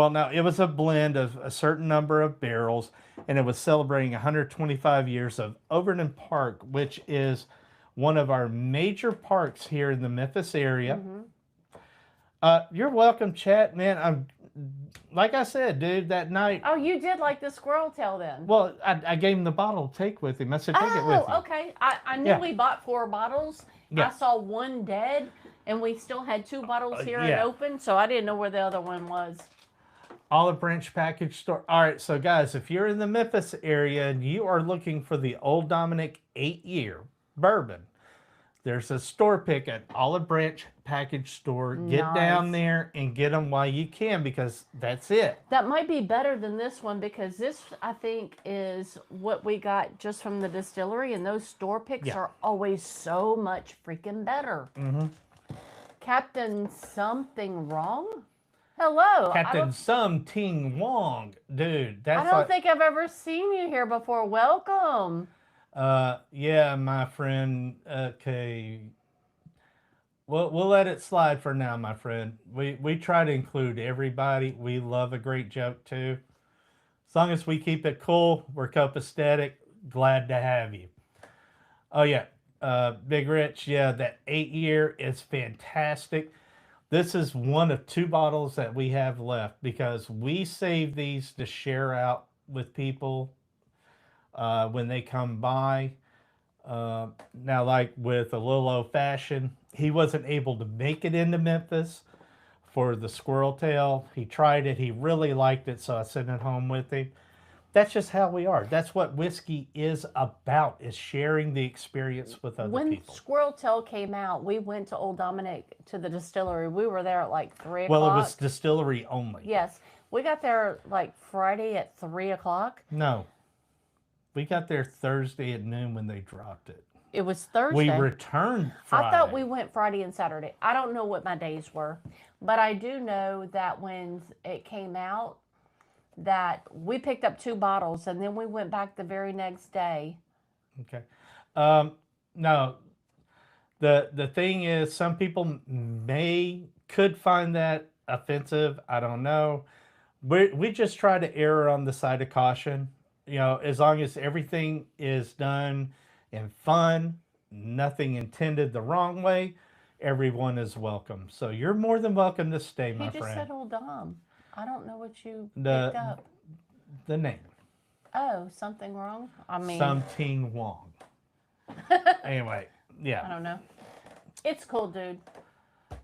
no, it was a blend of a certain number of barrels, and it was celebrating 125 years of Overdue Park, which is one of our major parks here in the Memphis area. You're welcome, chat, man. Like I said, dude, that night. Oh, you did like the Squirrel Tail then? Well, I gave him the bottle to take with him. I said, take it with you. Oh, okay. I knew we bought 4 bottles. Yeah. I saw one dead, and we still had 2 bottles here and open, so I didn't know where the other one was. Olive Branch Package Store. All right, so guys, if you're in the Memphis area and you are looking for the Old Dominic 8-year bourbon, There's a store pick at Olive Branch Package Store. Get down Nice. there and get them while you can because that's it. That might be better than this one because this, I think, is what we got just from the distillery, and those store picks Yeah. are always so much freaking better. Mm-hmm. Captain Something Wrong? Hello. Captain Sum Ting Wong, dude. I That's don't like, think I've ever seen you here before. Welcome. yeah, my friend. Okay, we'll let it slide for now, my friend. We try to include everybody. We love a great joke too. As long as we keep it cool, we're copacetic. Glad to have you. Oh yeah, Big Rich. Yeah, that 8 year is fantastic. This is one of 2 bottles that we have left because we save these to share out with people when they come by. Now, like with a little old fashioned, he wasn't able to make it into Memphis for the squirrel tail. He tried it, he really liked it, so I sent it home with him. That's just how we are. That's what whiskey is about, is sharing the experience with other When people. Squirrel Tail came out, we went to Old Dominic to the distillery. We were there at like 3 Well, o'clock. it was distillery only. Yes. We got there like Friday at 3 o'clock. No, we got there Thursday at noon when they dropped it. It was Thursday. We returned Friday. I thought we went Friday and Saturday. I don't know what my days were, but I do know that when it came out, that we picked up 2 bottles and then we went back the very next day. Okay. No, the thing is, some people could find that offensive. I don't know. We just try to err on the side of caution. You know, as long as everything is done in fun, nothing intended the wrong way, everyone is welcome. So you're more than welcome to stay, He my just friend. said Old Dom. I don't know what you The- picked up. The name, Oh, something wrong? I mean, Something Wong. Anyway, I yeah, don't know. It's cool, dude.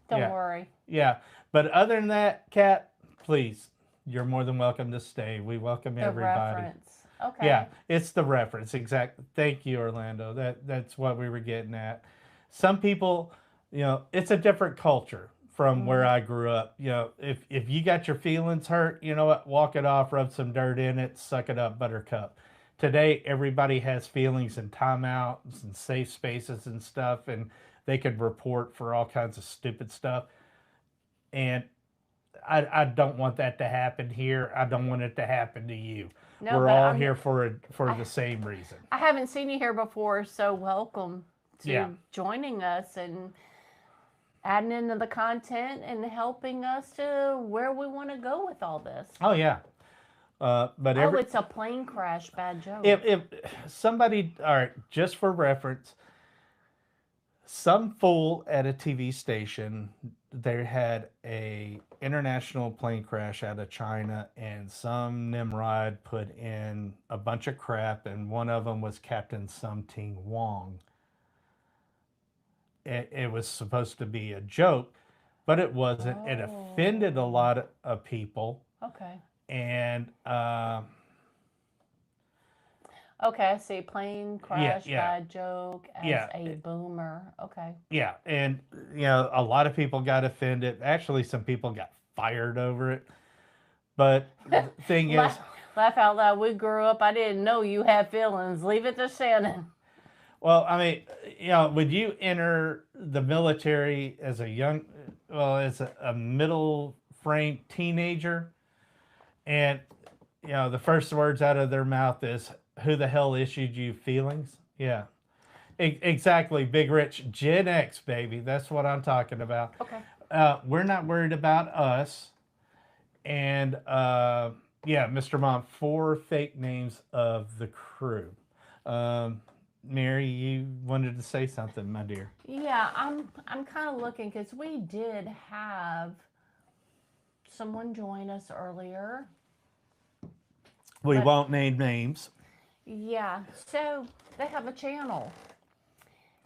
Don't Yeah. worry. yeah. But other than that, Kat, please, you're more than welcome to stay. We welcome The everybody. reference. Okay. Yeah, it's the reference. Exactly. Thank you, Orlando. That's what we were getting at. Some people, you know, it's a different culture from where I grew up. You know, if you got your feelings hurt, you know what? Walk it off, rub some dirt in it, suck it up, buttercup. Today, everybody has feelings and timeouts and safe spaces and stuff, and they could report for all kinds of stupid stuff. And I don't want that to happen here. I don't want it to happen to you. No, We're but all I'm- here for the same reason. I haven't seen you here before, so welcome to Yeah. joining us and adding into the content and helping us to where we want to go with all this. Oh yeah, but Oh, it's a plane crash. Bad joke. if somebody, all right, just for reference, some fool at a TV station, they had a international plane crash out of China, and some Nimrod put in a bunch of crap, and one of them was Captain Something Wong. It was supposed to be a joke, but it wasn't. It offended a lot of people, Okay. and Okay, I see. Plane crash, yeah. bad joke as Yeah. a boomer. Okay. yeah, and you know, a lot of people got offended. Actually, some people got fired over it. But the thing is, Laugh out loud. We grew up. I didn't know you had feelings. Leave it to Shannon. well, I mean, you know, would you enter the military as a middle frame teenager, and you know, the first words out of their mouth is, "Who the hell issued you feelings?" Yeah, exactly. Big Rich, Gen X, baby. That's what I'm talking about. Okay. We're not worried about us. And yeah, Mr. Mom, 4 fake names of the crew. Mary, you wanted to say something, my dear. Yeah, I'm kind of looking because we did have someone join us earlier. We But- won't name names. Yeah, so they have a channel,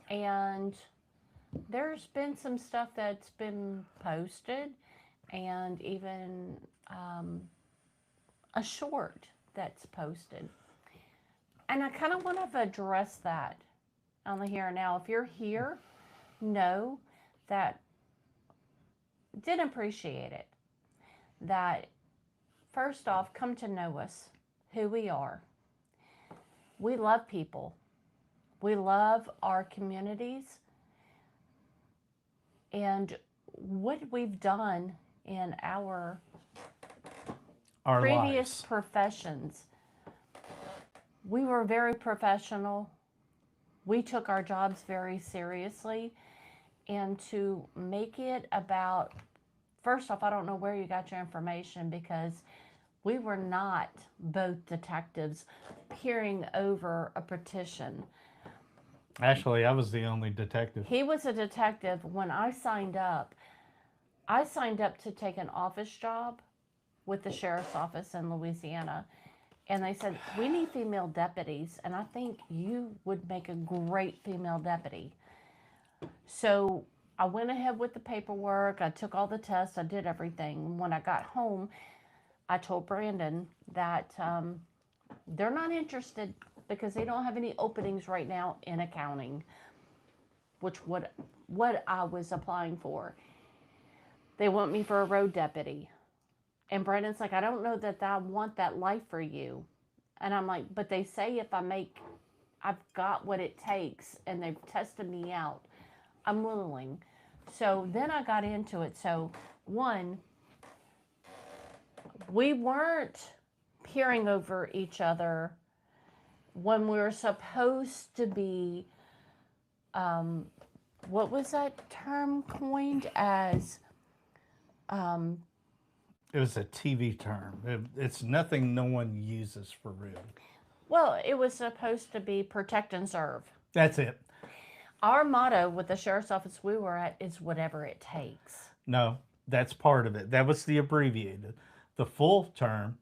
and there's been some stuff that's been posted, and even a short that's posted. And I kind of want to address that on the here and now. If you're here, know that didn't appreciate it. That first off, come to know us, who we are. We love people. We love our communities and what we've done in Our previous lives. professions. We were very professional. We took our jobs very seriously. And to make it about, first off, I don't know where you got your information because we were not both detectives peering over a petition. Actually, I was the only detective. He was a detective. When I signed up to take an office job with the sheriff's office in Louisiana. And they said, we need female deputies. And I think you would make a great female deputy. So I went ahead with the paperwork. I took all the tests. I did everything. When I got home, I told Brandon that they're not interested because they don't have any openings right now in accounting, which what I was applying for. They want me for a road deputy. And Brandon's like, I don't know that I want that life for you. And I'm like, but they say if I've got what it takes and they've tested me out, I'm willing. So then I got into it. So, one, we weren't peering over each other when we were supposed to be, what was that term coined as? It was a TV term. It's nothing no one uses for real. Well, it was supposed to be protect and serve. That's it. Our motto with the sheriff's office we were at is whatever it takes. No, that's part of it. That was the abbreviated. The full term.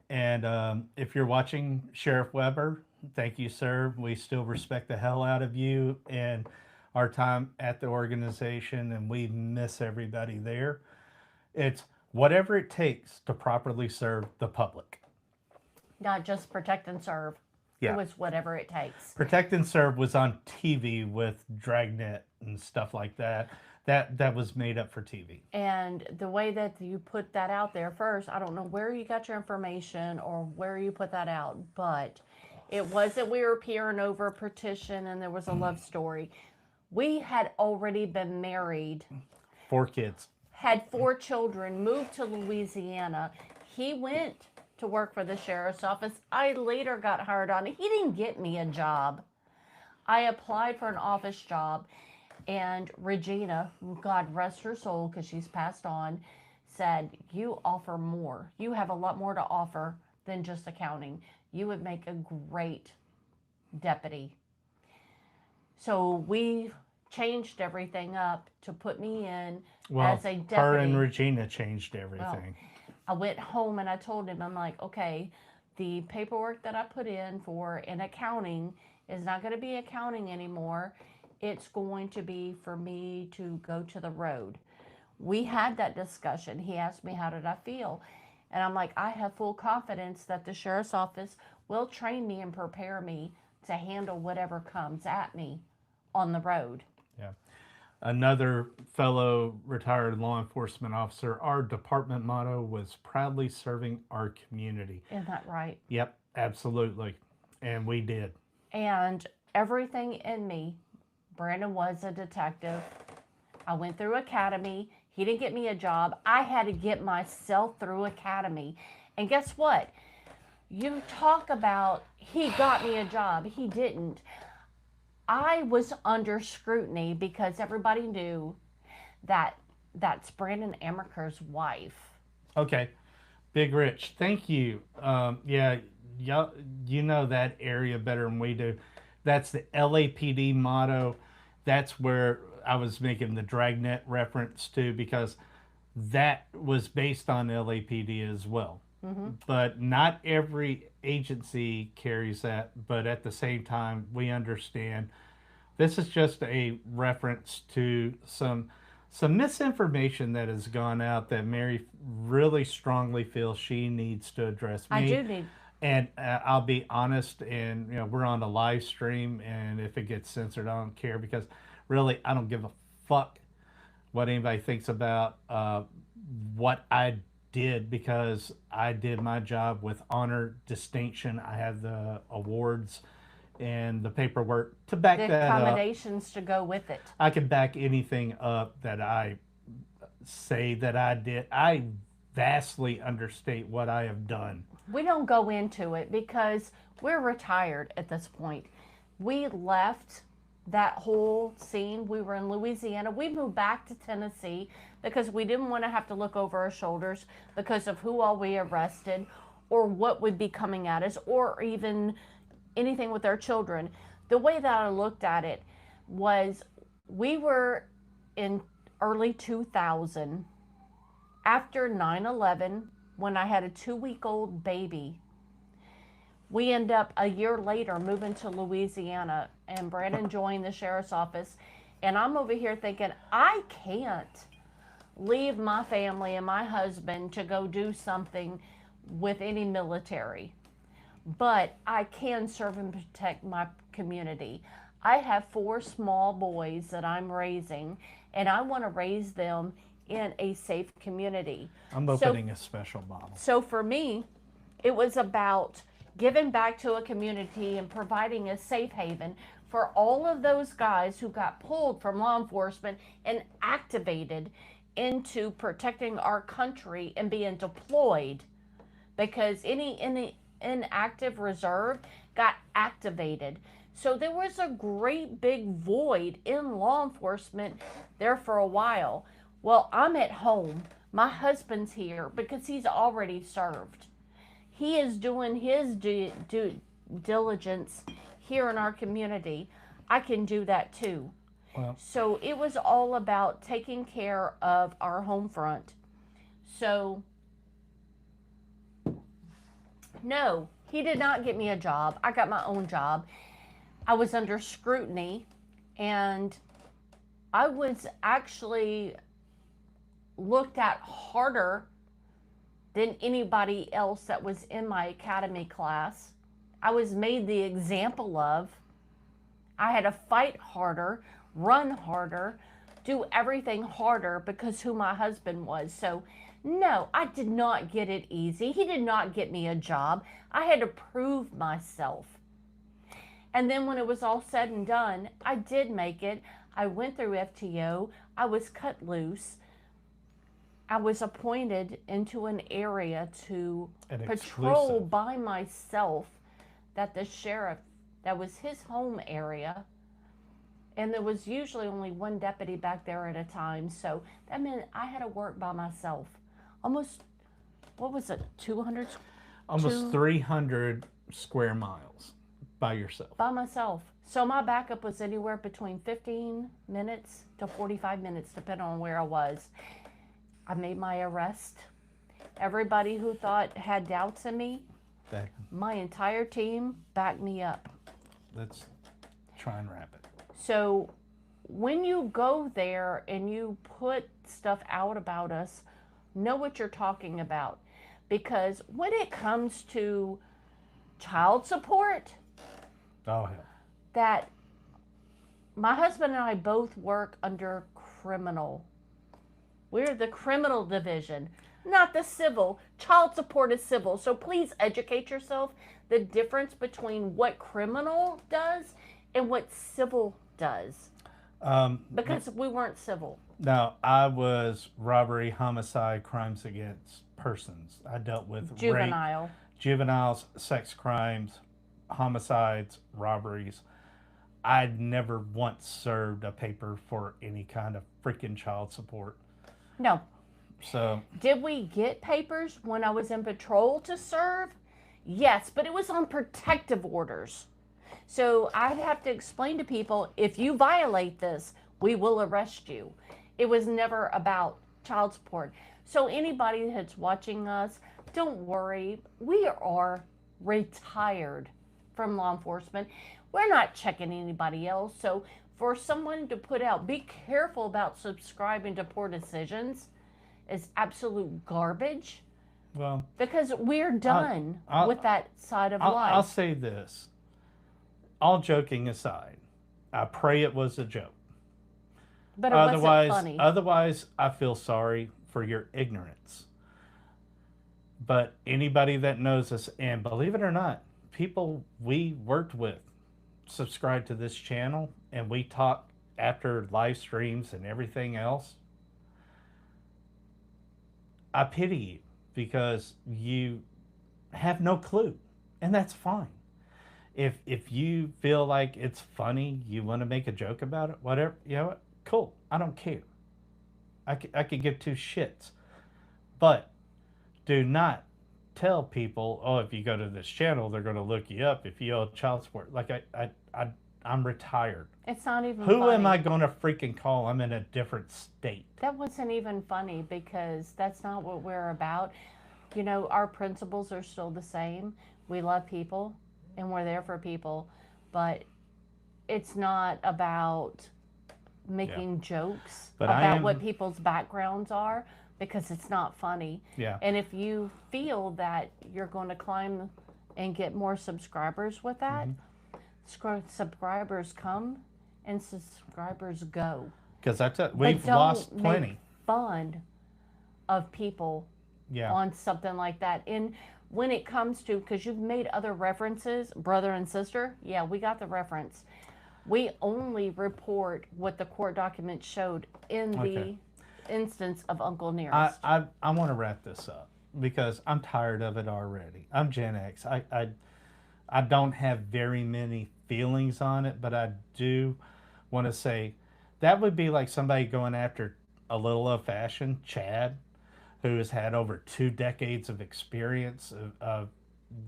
And if you're watching Sheriff Weber, thank you, sir. We still respect the hell out of you and our time at the organization, and we miss everybody there. It's whatever it takes to properly serve the public. Not just protect and serve. Yeah. It was whatever it takes. Protect and Serve was on TV with Dragnet and stuff like that. That was made up for TV. And the way that you put that out there first, I don't know where you got your information or where you put that out, but it wasn't we were peering over a petition and there was a love story. We had already been married, 4 kids. had 4 children, moved to Louisiana. He went to work for the sheriff's office. I later got hired on. He didn't get me a job. I applied for an office job, and Regina, God rest her soul because she's passed on, said, you offer more. You have a lot more to offer than just accounting. You would make a great deputy. So we changed everything up to put me in as a deputy. Her and Regina changed everything. I went home and I told him, I'm like, okay, the paperwork that I put in for an accounting is not going to be accounting anymore. It's going to be for me to go to the road. We had that discussion. He asked me, how did I feel? And I'm like, I have full confidence that the sheriff's office will train me and prepare me to handle whatever comes at me on the road. Yeah. Another fellow retired law enforcement officer, our department motto was proudly serving our community. Isn't that right? Yep, absolutely. And we did. And everything in me, Brandon was a detective. I went through academy. He didn't get me a job. I had to get myself through academy. And guess what? You talk about he got me a job. He didn't. I was under scrutiny because everybody knew that that's Brandon Amaker's wife. Okay. Big Rich, thank you. Yeah, you know that area better than we do. That's the LAPD motto. That's where I was making the Dragnet reference to because that was based on LAPD as well. Mm-hmm. But not every agency carries that. But at the same time, we understand this is just a reference to some misinformation that has gone out that Mary really strongly feels she needs to address. I do need. And I'll be honest, and we're on a live stream, and if it gets censored, I don't care because really I don't give a fuck what anybody thinks about what I did, because I did my job with honor, distinction. I have the awards and the paperwork to back The that up. accommodations to go with it. I can back anything up that I say that I did. I vastly understate what I have done. We don't go into it because we're retired at this point. We left that whole scene. We were in Louisiana. We moved back to Tennessee because we didn't want to have to look over our shoulders because of who all we arrested or what would be coming at us or even anything with our children. The way that I looked at it was we were in early 2000 after 9/11 when I had a 2-week-old baby. We end up a year later moving to Louisiana and Brandon joined the sheriff's office. And I'm over here thinking, I can't leave my family and my husband to go do something with any military. But I can serve and protect my community. I have 4 small boys that I'm raising, and I want to raise them in a safe community. I'm opening a special bottle. So for me, it was about giving back to a community and providing a safe haven for all of those guys who got pulled from law enforcement and activated into protecting our country and being deployed, because any inactive reserve got activated. So there was a great big void in law enforcement there for a while. Well, I'm at home. My husband's here because he's already served. He is doing his due diligence here in our community. I can do that too. Well, So it was all about taking care of our home front. So, no, he did not get me a job. I got my own job. I was under scrutiny, and I was actually looked at harder than anybody else that was in my academy class. I was made the example of. I had to fight harder, run harder, do everything harder because who my husband was. So no, I did not get it easy. He did not get me a job. I had to prove myself. And then when it was all said and done, I did make it. I went through FTO. I was cut loose. I was appointed into an area to patrol by myself, that the sheriff, that was his home area. And there was usually only one deputy back there at a time. So that meant I had to work by myself. Almost, what was it, 200? Almost 300 square miles by yourself. By myself. So my backup was anywhere between 15 minutes to 45 minutes, depending on where I was. I made my arrest. Everybody who thought had doubts in me, my entire team backed me up. Let's try and wrap it. So when you go there and you put stuff out about us, know what you're talking about. Because when it comes to child support, Oh, hell. that my husband and I both work under criminal. We're the criminal division, not the civil. Child support is civil. So please educate yourself the difference between what criminal does and what civil does. Because we weren't civil. Now, I was robbery, homicide, crimes against persons. I dealt with Juvenile. rape, juveniles, sex crimes, homicides, robberies. I'd never once served a paper for any kind of freaking child support. No. So, Did we get papers when I was in patrol to serve? Yes, but it was on protective orders. So I'd have to explain to people, if you violate this, we will arrest you. It was never about child support. So anybody that's watching us, don't worry. We are retired from law enforcement. We're not checking anybody else. So for someone to put out, be careful about subscribing to Poor Decisions, is absolute garbage. well, Because we're done with that side of life. I'll say this. All joking aside, I pray it was a joke. But it wasn't funny. Otherwise, I feel sorry for your ignorance. But anybody that knows us, and believe it or not, people we worked with subscribe to this channel, and we talk after live streams and everything else. I pity you because you have no clue, and that's fine. If you feel like it's funny, you want to make a joke about it, whatever, you know what? Cool. I don't care. I could give two shits. But do not tell people, oh, if you go to this channel, they're going to look you up if you owe child support. Like, I'm retired. It's not even Who funny. am I going to freaking call? I'm in a different state. That wasn't even funny because that's not what we're about. You know, our principles are still the same. We love people and we're there for people, but it's not about making jokes about what people's backgrounds are, because it's not funny. Yeah. And if you feel that you're going to climb and get more subscribers with that, subscribers come and subscribers go. Because we've lost plenty. Make fun of people on something like that. And when it comes to, because you've made other references, brother and sister, yeah, we got the reference. We only report what the court documents showed in the instance of Uncle Nearest. I want to wrap this up because I'm tired of it already. I'm Gen X. I don't have very many feelings on it, but I do want to say that would be like somebody going after a little old-fashioned Chad, who has had over 2 decades of experience of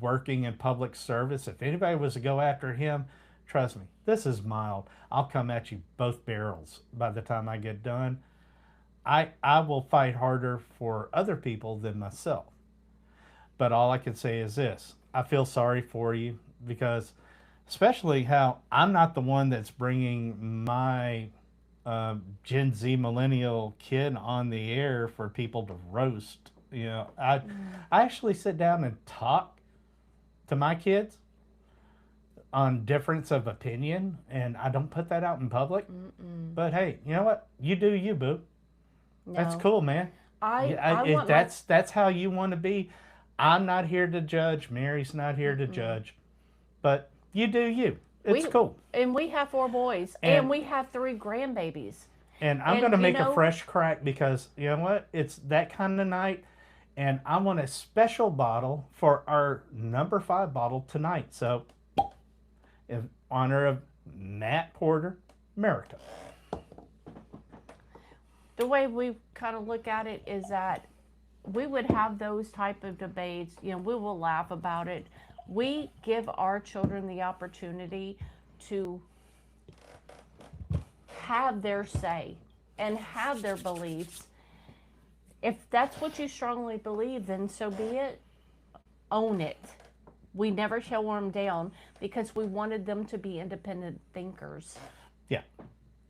working in public service. If anybody was to go after him, trust me, this is mild. I'll come at you both barrels by the time I get done. I will fight harder for other people than myself. But all I can say is this. I feel sorry for you because especially how I'm not the one that's bringing my Gen Z millennial kid on the air for people to roast. You know, I actually sit down and talk to my kids on difference of opinion, and I don't put that out in public. But hey, you know what? You do you, boo. No. That's cool, man. If that's how you want to be, I'm not here to judge. Mary's not here to judge. But you do you. It's cool. And we have 4 boys, and we have 3 grandbabies. And I'm going to make a fresh crack because, you know what? It's that kind of night, and I want a special bottle for our number 5 bottle tonight. So, in honor of Nat Porter, America. The way we kind of look at it is that we would have those type of debates. You know, we will laugh about it. We give our children the opportunity to have their say and have their beliefs. If that's what you strongly believe, then so be it. Own it. We never shall wear them down because we wanted them to be independent thinkers. Yeah.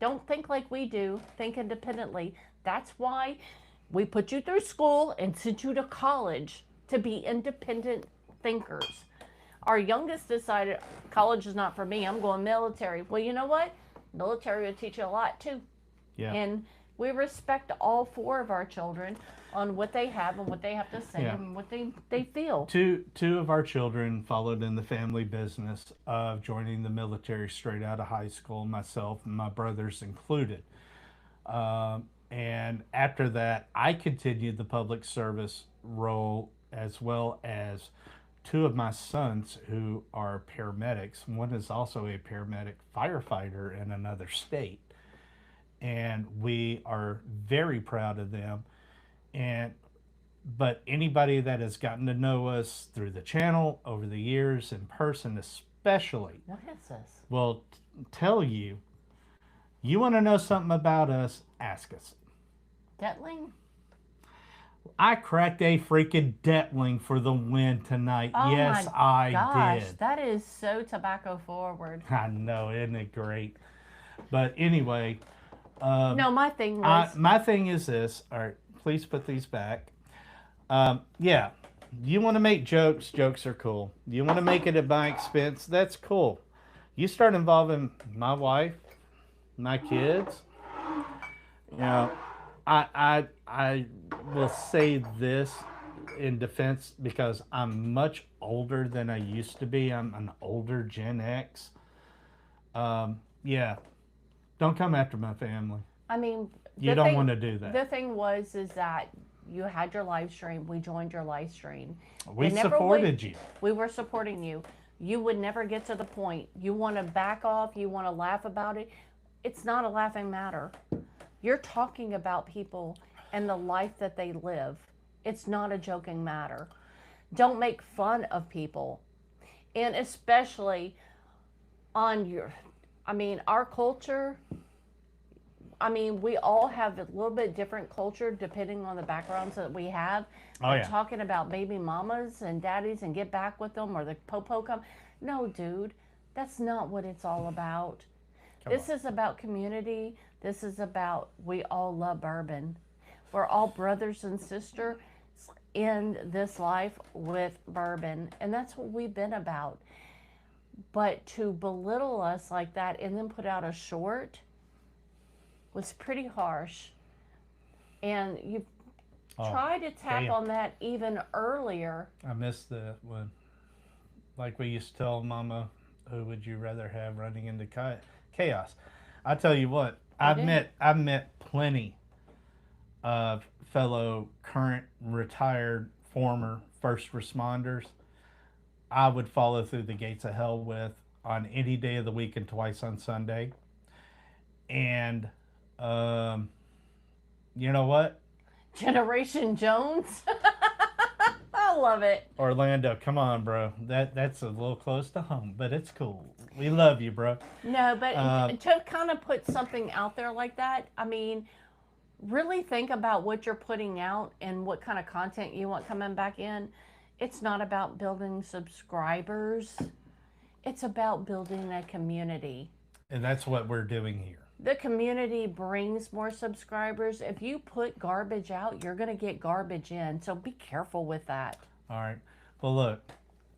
Don't think like we do. Think independently. That's why we put you through school and sent you to college to be independent thinkers. Our youngest decided college is not for me. I'm going military. Well, you know what? Military will teach you a lot too. Yeah. And we respect all 4 of our children on what they have and what they have to say and what they feel. Two of our children followed in the family business of joining the military straight out of high school, myself and my brothers included. And after that, I continued the public service role as well as 2 of my sons who are paramedics. One is also a paramedic firefighter in another state. And we are very proud of them. But anybody that has gotten to know us through the channel over the years in person especially, what is this? Will tell you, you want to know something about us, ask us. Detling? I cracked a freaking Detling for the win tonight. Oh yes, my gosh, did. That is so tobacco forward. I know, isn't it great? But anyway. No, my thing was... my thing is this. All right, please put these back. Yeah, you want to make jokes. Jokes are cool. You want to make it at my expense. That's cool. You start involving my wife, my kids, You know, I will say this in defense because I'm much older than I used to be. I'm an older Gen X. Yeah, don't come after my family. I mean, You don't want to do the that. thing was is that you had your live stream. We joined your live stream. We You never would. supported you. We were supporting you. You would never get to the point. You want to back off. You want to laugh about it. It's not a laughing matter. You're talking about people and the life that they live. It's not a joking matter. Don't make fun of people. And especially on your, I mean, our culture, I mean, we all have a little bit different culture depending on the backgrounds that we have. Oh, yeah. Talking about baby mamas and daddies and get back with them or the popo come. No, dude, that's not what it's all about. This is about community. This is about we all love bourbon. We're all brothers and sisters in this life with bourbon. And that's what we've been about. But to belittle us like that and then put out a short was pretty harsh. And you try to tap on that even earlier. I missed the one. Like we used to tell Mama, who would you rather have running into chaos? I tell you what, I've met plenty of fellow current retired former first responders I would follow through the gates of hell with on any day of the week and twice on Sunday. And you know what? Generation Jones. I love it. Orlando, come on, bro. That's a little close to home, but it's cool. We love you, bro. No, but to kind of put something out there like that, I mean, really think about what you're putting out and what kind of content you want coming back in. It's not about building subscribers. It's about building a community. And that's what we're doing here. The community brings more subscribers. If you put garbage out, you're going to get garbage in. So be careful with that. All right. Well, look,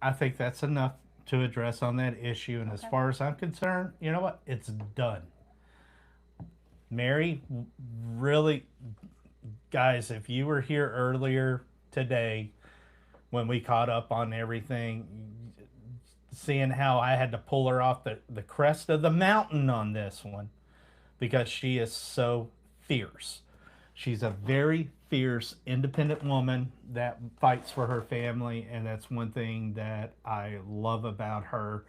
I think that's enough to address on that issue. And as far as I'm concerned, you know what? It's done. Mary, really, guys, if you were here earlier today when we caught up on everything, seeing how I had to pull her off the crest of the mountain on this one because she is so fierce. She's a very fierce, independent woman that fights for her family, and that's one thing that I love about her.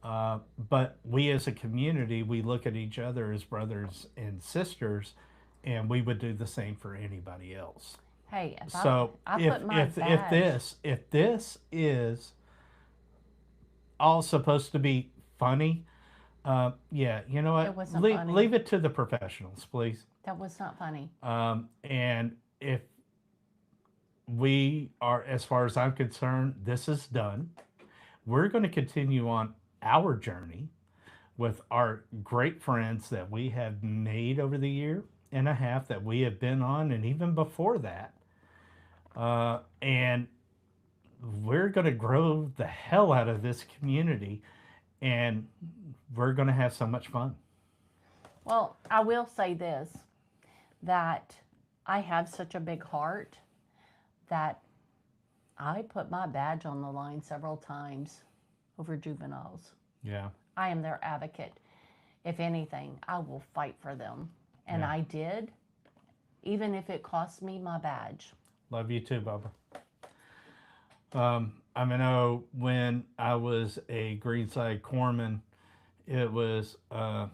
But we as a community, we look at each other as brothers and sisters, and we would do the same for anybody else. Hey, if this is all supposed to be funny, yeah, you know what? It wasn't funny. Leave it to the professionals, please. That was not funny. And if we are, as far as I'm concerned, this is done. We're going to continue on our journey with our great friends that we have made over the year and a half that we have been on, and even before that. And we're going to grow the hell out of this community, and we're going to have so much fun. Well, I will say this, that I have such a big heart that I put my badge on the line several times over juveniles. Yeah. I am their advocate. If anything, I will fight for them. And I did, even if it cost me my badge. Love you too, Bubba. I know when I was a Greenside corpsman, it was God,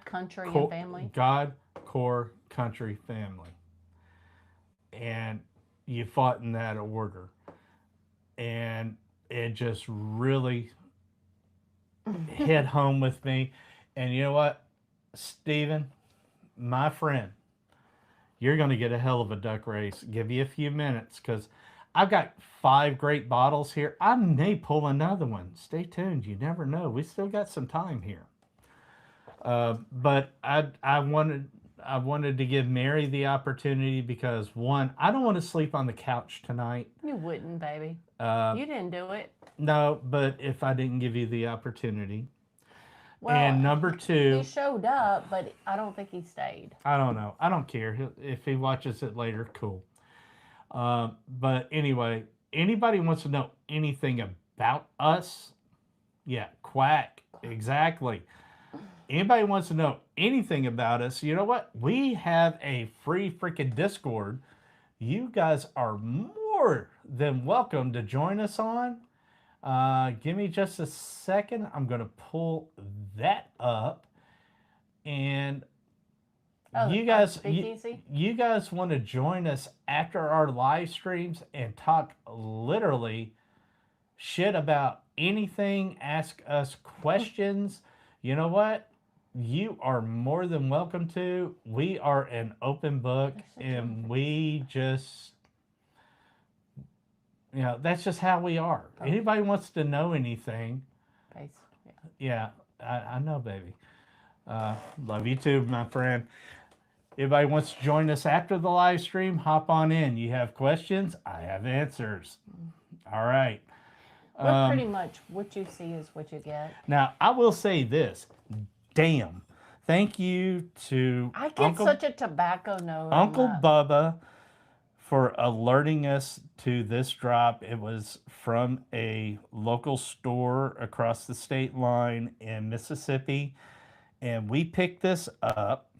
country, and family. God, core, country, family. And you fought in that order. And it just really hit home with me. And you know what, Stephen, my friend, you're going to get a hell of a duck race. Give you a few minutes because I've got 5 great bottles here. I may pull another one. Stay tuned. You never know. We still got some time here. But I wanted to give Mary the opportunity because, one, I don't want to sleep on the couch tonight. You wouldn't, baby. You didn't do it. No, but if I didn't give you the opportunity. Well, And number he two, showed up, but I don't think he stayed. I don't know. I don't care. If he watches it later, cool. But anyway, anybody wants to know anything about us? Yeah, quack. Exactly. Anybody wants to know anything about us? You know what? We have a free freaking Discord. You guys are more than welcome to join us on. Give me just a second. I'm going to pull that up. And you guys, you guys want to join us after our live streams and talk literally shit about anything, ask us questions. You know what? You are more than welcome to. We are an open book and we just, that's just how we are. Anybody wants to know anything. Yeah, I know, baby. Love you too, my friend. Everybody wants to join us after the live stream, hop on in. You have questions, I have answers. All right. We're pretty much what you see is what you get. Now, I will say this. Damn. Thank you to I get such a tobacco note. Uncle Bubba for alerting us to this drop. It was from a local store across the state line in Mississippi. And we picked this up.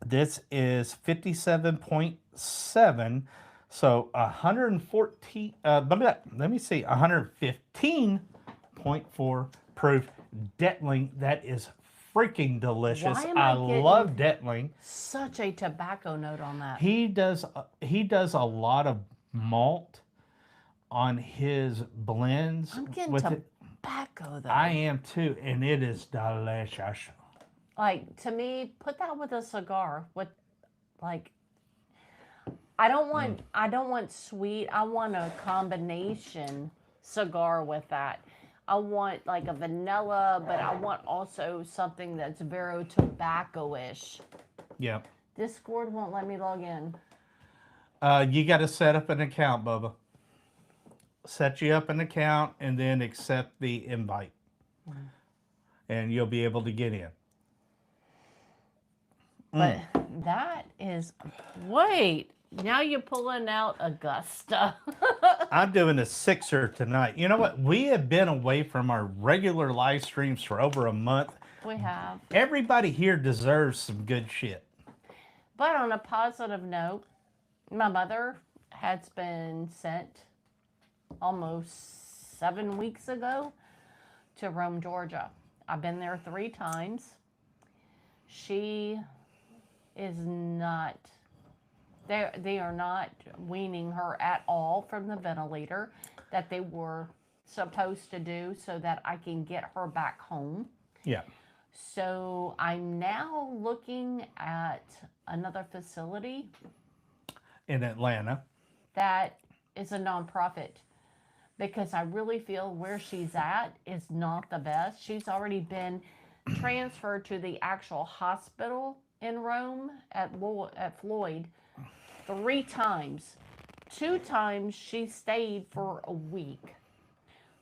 This is 57.7. So 114, let me see, 115.4 proof Detling. That is freaking delicious. I love Detling. Such a tobacco note on that. He does a lot of malt on his blends. I'm getting tobacco though. I am too, and it is delicious. Like, to me, put that with a cigar. I don't want sweet. I want a combination cigar with that. I want like a vanilla, but I want also something that's very tobacco-ish. Yeah. Discord won't let me log in. You got to set up an account, Bubba. Set you up an account and then accept the invite. And you'll be able to get in. But that is, wait, now you're pulling out Augusta. I'm doing a sixer tonight. You know what? We have been away from our regular live streams for over a month. We have. Everybody here deserves some good shit. But on a positive note, my mother has been sent almost 7 weeks ago to Rome, Georgia. I've been there 3 times. She is not, they are not weaning her at all from the ventilator that they were supposed to do so that I can get her back home. Yeah. So I'm now looking at another facility in Atlanta that is a nonprofit because I really feel where she's at is not the best. She's already been transferred to the actual hospital in Rome at Floyd 3 times. 2 times she stayed for a week.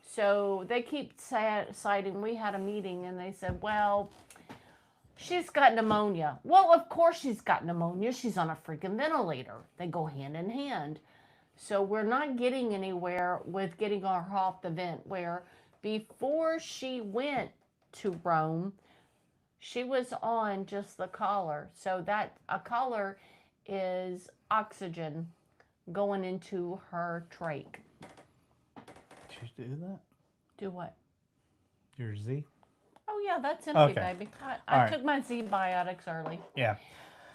So they keep citing, we had a meeting and they said, well, she's got pneumonia. Well, of course she's got pneumonia. She's on a freaking ventilator. They go hand in hand. So we're not getting anywhere with getting her off the vent, where before she went to Rome, she was on just the collar. So that a collar is oxygen going into her trach. Did you do that? Do what? Your Z? Oh yeah, that's empty, okay. Baby. I took my Z biotics early. Yeah.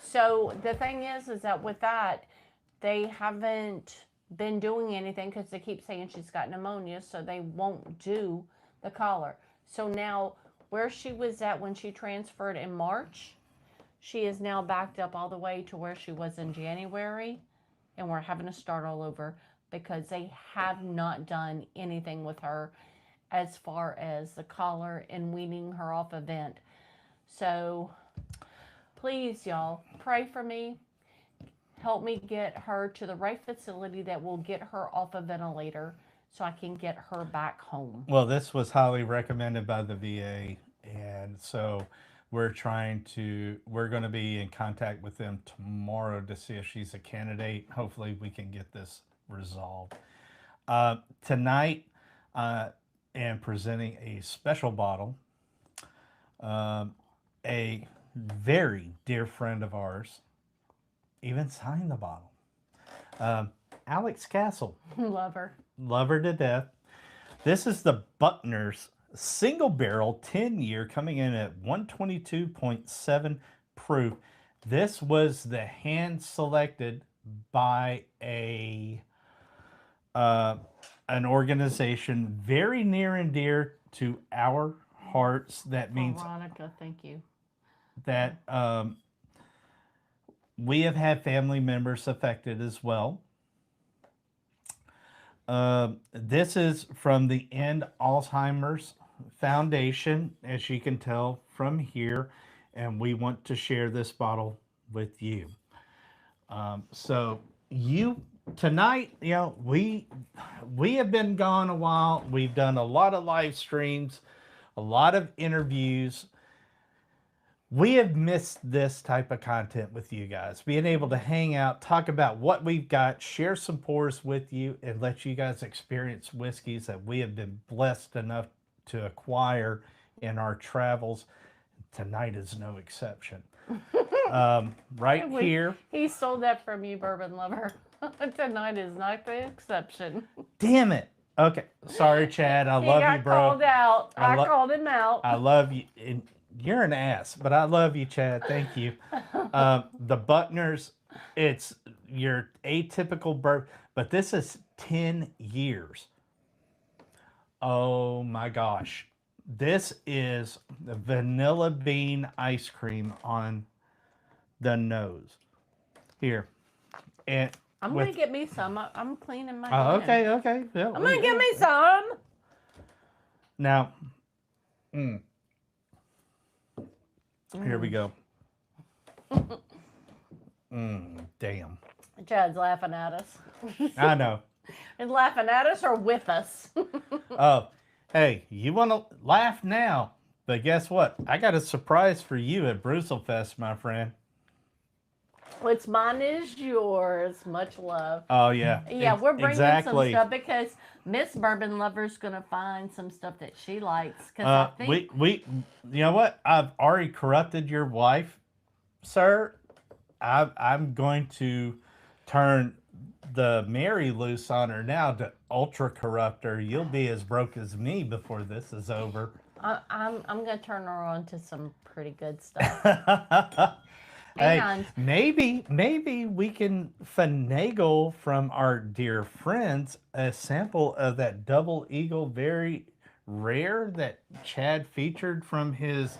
So the thing is that with that, they haven't been doing anything because they keep saying she's got pneumonia, so they won't do the collar. So now, where she was at when she transferred in March, she is now backed up all the way to where she was in January, and we're having to start all over because they have not done anything with her as far as the collar and weaning her off a vent. So please, y'all, pray for me. Help me get her to the right facility that will get her off a ventilator so I can get her back home. Well, this was highly recommended by the VA, and and so we're going to be in contact with them tomorrow to see if she's a candidate. Hopefully we can get this resolved. Tonight, and presenting a special bottle, a very dear friend of ours even signed the bottle. Alex Castle. Love her. Love her to death. This is the Buckner's single barrel 10-year coming in at 122.7 proof. This was the hand selected by an organization very near and dear to our hearts. That means Veronica, thank you. that we have had family members affected as well. This is from the End Alzheimer's Foundation, as you can tell from here, and we want to share this bottle with you. So tonight, we have been gone a while. We've done a lot of live streams, a lot of interviews. We have missed this type of content with you guys, being able to hang out, talk about what we've got, share some pours with you, and let you guys experience whiskeys that we have been blessed enough to acquire in our travels. Tonight is no exception. Right here. He stole that from you, bourbon lover. Tonight is not the exception. Damn it. Okay. Sorry, Chad. I love you, bro. Called out. I called him out. I love you. And you're an ass, but I love you, Chad. Thank you. The Buckner's, it's your atypical bourbon, but this is 10 years. Oh my gosh. This is the vanilla bean ice cream on the nose. Here. And I'm going to get me some. I'm cleaning my hand. Okay. Yeah, I'm going to get me some. Now, here we go. Damn. Chad's laughing at us. I know. And laughing at us or with us? Oh, hey, you want to laugh now, but guess what? I got a surprise for you at Bruselfest, my friend. What's mine is yours. Much love. Oh, yeah. Yeah, we're bringing exactly. some stuff because Miss Bourbon Lover's going to find some stuff that she likes. Cause I think we, you know what? I've already corrupted your wife, sir. I'm going to turn the Mary loose on her now to ultra corrupt her. You'll be as broke as me before this is over. I'm going to turn her on to some pretty good stuff. Hey, maybe we can finagle from our dear friends a sample of that Double Eagle very rare that Chad featured from his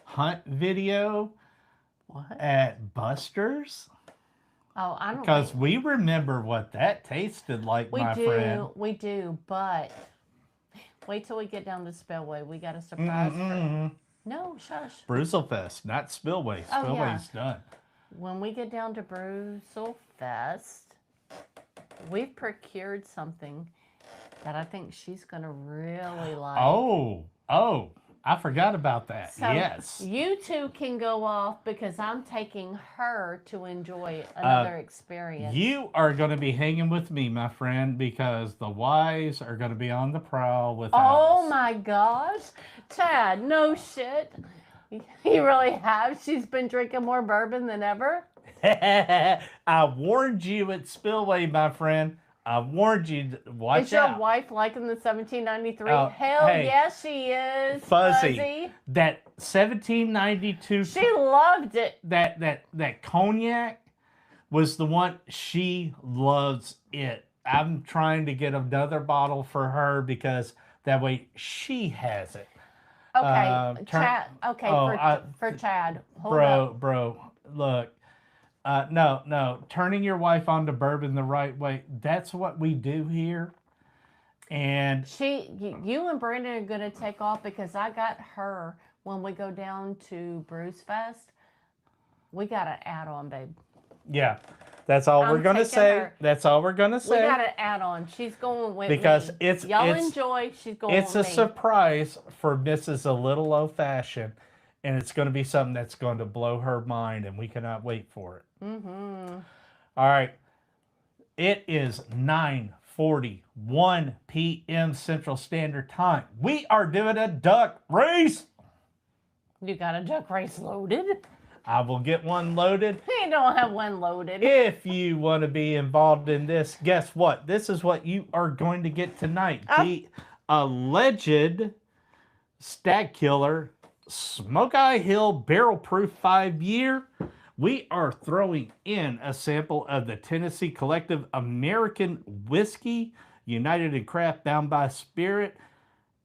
hunt video at Buster's. Oh, I don't. Because we remember what that tasted like, my friend. We do, but wait till we get down to Spillway. We got a surprise for No, shush. Bruselfest, not Spillway. Spillway's done. When we get down to Bruselfest, we've procured something that I think she's going to really like. Oh, I forgot about that. So yes. You two can go off because I'm taking her to enjoy another experience. You are going to be hanging with me, my friend, because the Wise are going to be on the prowl with us. Oh my gosh. Chad, no shit. You really have? She's been drinking more bourbon than ever? I warned you at Spillway, my friend. I warned you. Watch Is out. your wife liking the 1793? Oh, Hell hey, yes, she is. Fuzzy. That 1792. She loved it. That cognac was the one. She loves it. I'm trying to get another bottle for her because that way she has it. Okay, Chad. Okay, for Chad. Hold up. Bro, look. No. Turning your wife on to bourbon the right way. That's what we do here. And you and Brandon are going to take off because I got her when we go down to Bruce Fest. We got an add-on, babe. Yeah. That's all we're going to say. That's all we're going to say. We got an add-on. She's going with because me. Y'all enjoy. She's going with me. It's a surprise for Mrs. A Little Old Fashioned. and it's going to be something that's going to blow her mind, and we cannot wait for it. Mm-hmm. All right. It is 9:41 p.m. Central Standard Time. We are doing a duck race. You got a duck race loaded? I will get one loaded. You don't have one loaded. If you want to be involved in this, guess what? This is what you are going to get tonight. The alleged stag killer, Smoke Eye Hill Barrel Proof 5-year. We are throwing in a sample of the Tennessee Collective American Whiskey, United in Craft, Bound by Spirit,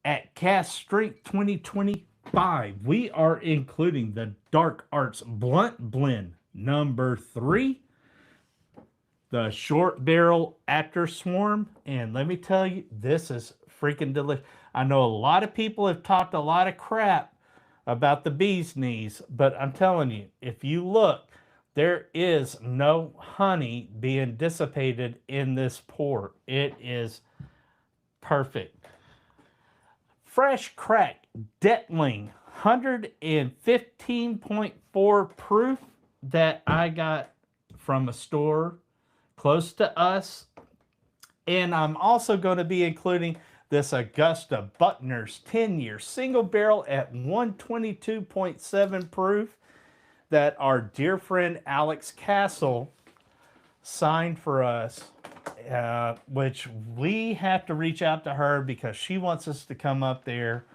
at Cast Strength 2025. We are including the Dark Arts Blunt Blend number 3, the Short Barrel Actor Swarm, and let me tell you, this is freaking delicious. I know a lot of people have talked a lot of crap about the bee's knees, but I'm telling you, if you look, there is no honey being dissipated in this port. It is perfect. Fresh cracked Detling 115.4 proof that I got from a store close to us. And I'm also going to be including this Augusta Buckner's 10-year single barrel at 122.7 proof that our dear friend Alex Castle signed for us, which we have to reach out to her because she wants us to come up there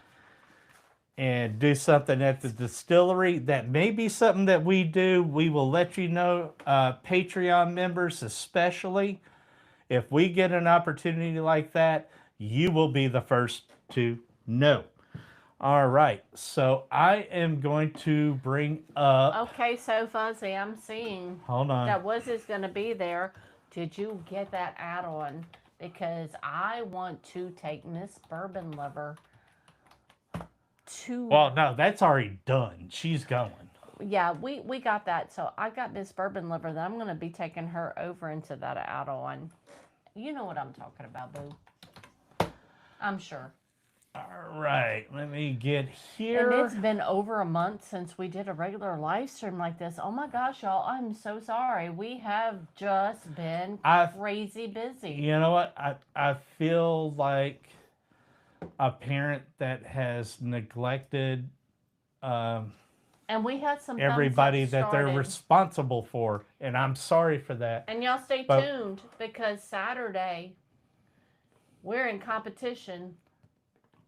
and do something at the distillery. That may be something that we do. We will let you know, Patreon members especially. If we get an opportunity like that, you will be the first to know. All right, so I am going to bring up... Okay, so Fuzzy, I'm seeing Hold on. that was going to be there. Did you get that add-on? Because I want to take Miss Bourbon Lover to... Well, no, that's already done. She's going. Yeah, we got that. So I got Miss Bourbon Lover that I'm going to be taking her over into that add-on. You know what I'm talking about, boo. I'm sure. All right, let me get here. And it's been over a month since we did a regular live stream like this. Oh my gosh, y'all, I'm so sorry. We have just been crazy busy. You know what? I feel like a parent that has neglected and we had some everybody that they're responsible for, and I'm sorry for that. And y'all stay tuned because Saturday we're in competition.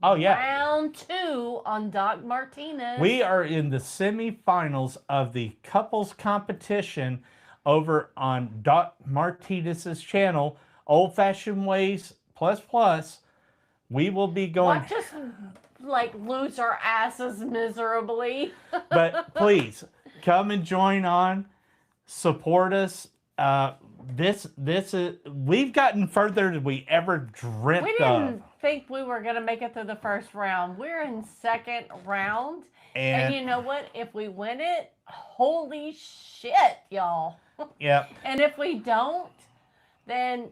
Oh, yeah. Round 2 on Doc Martinez. We are in the semifinals of the couples competition over on Doc Martinez's channel, Old Fashioned Ways Plus Plus. We will be going... Watch us, like, lose our asses miserably. But please, come and join on. Support us. This is... We've gotten further than we ever dreamt We of. didn't think we were going to make it through the first round. We're in second round. And you know what? If we win it, holy shit, y'all. Yep. And if we don't, then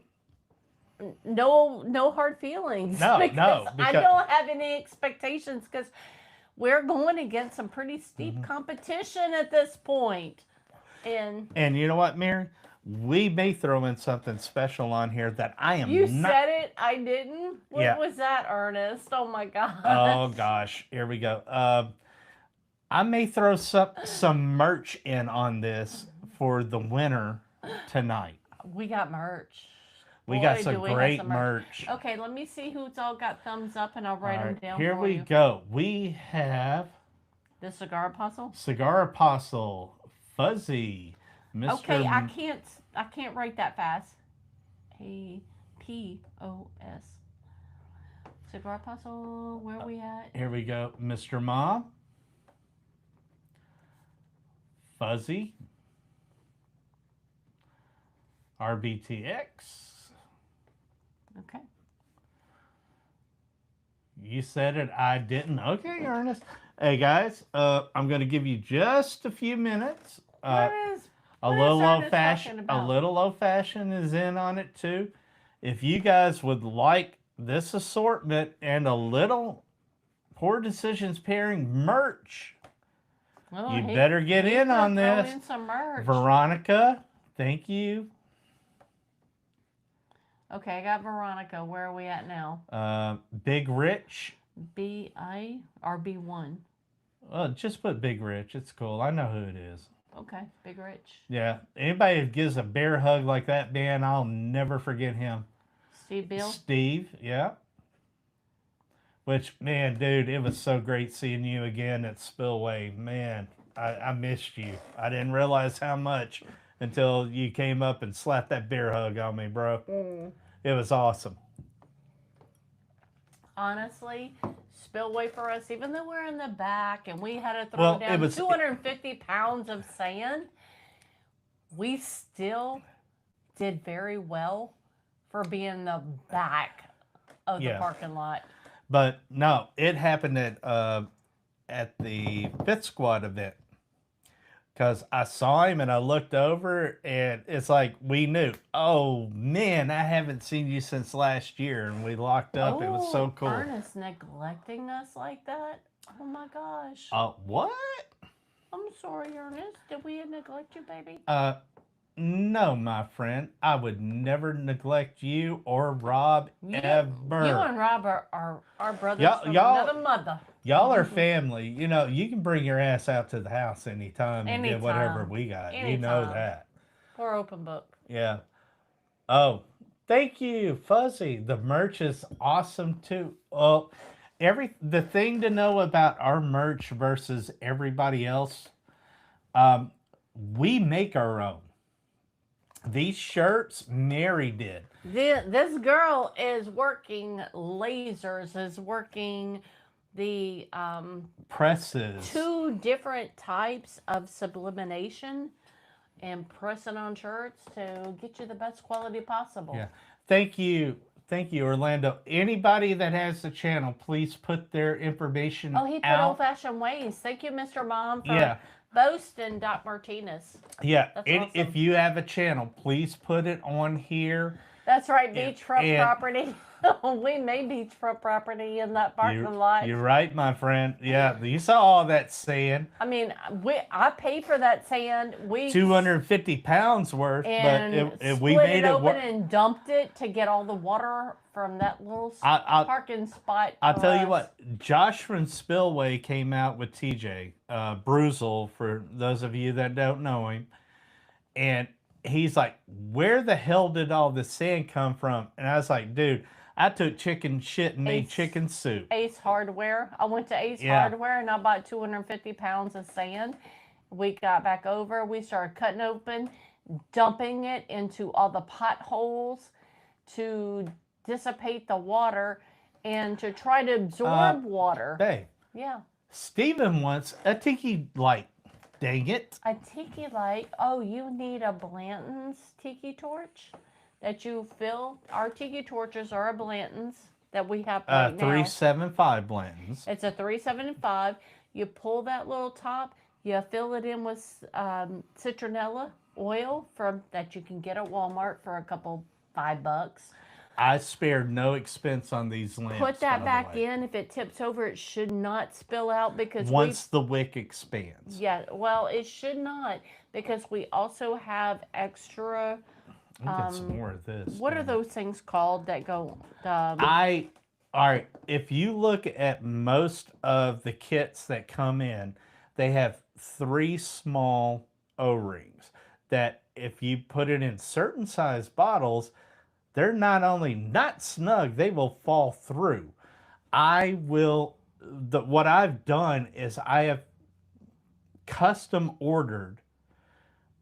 no hard feelings. No, because no. I don't have any expectations because we're going against some pretty steep competition at this point. And you know what, Mary? We may throw in something special on here that I am you not... said it, I didn't? What was that, Ernest? Oh, my God. Oh, gosh. Here we go. I may throw some merch in on this for the winner tonight. We got merch. We got some great merch. Okay, let me see who's all got thumbs up, and I'll write them down here for we you. go. We have... The Cigar Apostle? Cigar Apostle, Fuzzy, Mr. Okay, I can't write that fast. A-P-O-S. Cigar Apostle, where are we at? Here we go. Mr. Mom. Fuzzy. RBTX. Okay. You said it, I didn't. Okay, Ernest. Hey, guys, I'm going to give you just a few minutes. A little old-fashioned is in on it, too. If you guys would like this assortment and a little Poor Decisions Pairing merch, Oh, You better get in on throw this. in some merch. Veronica, thank you. Okay, I got Veronica. Where are we at now? Big Rich. B-I or B1? Just put Big Rich. It's cool. I know who it is. Okay, Big Rich. Yeah. Anybody who gives a bear hug like that, man, I'll never forget him. Steve Bill? Steve, yeah. Which, man, dude, it was so great seeing you again at Spillway. Man, I missed you. I didn't realize how much until you came up and slapped that bear hug on me, bro. It was awesome. Honestly, Spillway for us, even though we're in the back and we had to throw down 250 pounds of sand, we still did very well for being the back of the parking lot. But no, it happened at the Fifth Squad event. Because I saw him and I looked over and it's like we knew, oh man, I haven't seen you since last year, and we locked up. It was so cool. Ernest neglecting us like that? Oh my gosh. What? I'm sorry, Ernest. Did we neglect you, baby? No, my friend. I would never neglect you or Rob ever. You and Rob are our brothers from another mother. Y'all are family. You know, you can bring your ass out to the house anytime and get whatever we got. You know that. We're open book. Yeah. Oh, thank you, Fuzzy. The merch is awesome too. Well, the thing to know about our merch versus everybody else, we make our own. These shirts, Mary did. This girl is working lasers, is working the presses. 2 different types of sublimation and pressing on shirts to get you the best quality possible. Yeah. Thank you, Orlando. Anybody that has the channel, please put their information out. Oh, he put Old Fashioned Ways. Thank you, Mr. Mom, for boasting Doc Martinez. Yeah. That's awesome. If you have a channel, please put it on here. That's right, beachfront property. We made beachfront property in that parking lot. You're right, my friend. Yeah, you saw all that sand. I mean, I paid for that sand. 250 pounds worth, and but we made it open and dumped it to get all the water from that little parking spot. I'll tell you what, Josh from Spillway came out with TJ Bruzel, for those of you that don't know him, and he's like, "Where the hell did all this sand come from?" And I was like, "Dude, I took chicken shit and made chicken soup." Ace Hardware. I went to Ace Hardware and I bought 250 pounds of sand. We got back over. We started cutting open, dumping it into all the potholes to dissipate the water and to try to absorb water. Hey. Yeah. Steven wants a tiki light. Dang it. A tiki light? Oh, you need a Blanton's tiki torch that you fill. Our tiki torches are a Blanton's that we have right now. 375 Blanton's. It's a 375. You pull that little top, you fill it in with citronella oil that you can get at Walmart for $5. I spared no expense on these lamps. Put that back in. If it tips over, it should not spill out because once the wick expands. Yeah, well, it should not, because we also have extra. Get some more of this. What are those things called that go? All right. If you look at most of the kits that come in, they have 3 small O-rings that, if you put it in certain size bottles, they're not only not snug, they will fall through. What I've done is I have custom ordered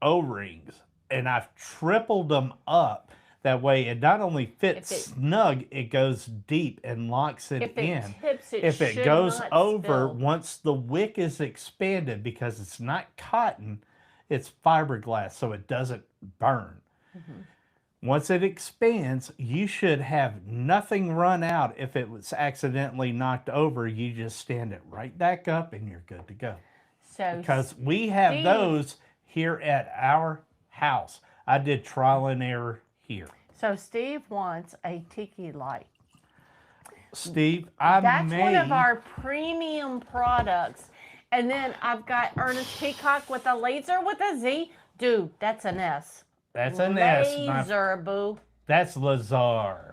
O-rings, and I've tripled them up. That way it not only fits snug, it goes deep and locks it in. If it goes over, once the wick is expanded, because it's not cotton, it's fiberglass, so it doesn't burn. Mm-hmm. Once it expands, you should have nothing run out. If it was accidentally knocked over, you just stand it right back up and you're good to go. So, because we have those here at our house. I did trial and error here. So Steve wants a tiki light. Steve, That's one of our premium products. And then I've got Ernest Peacock with a laser with a Z. Dude, that's an S. That's an S. Laser, boo. That's Lazar.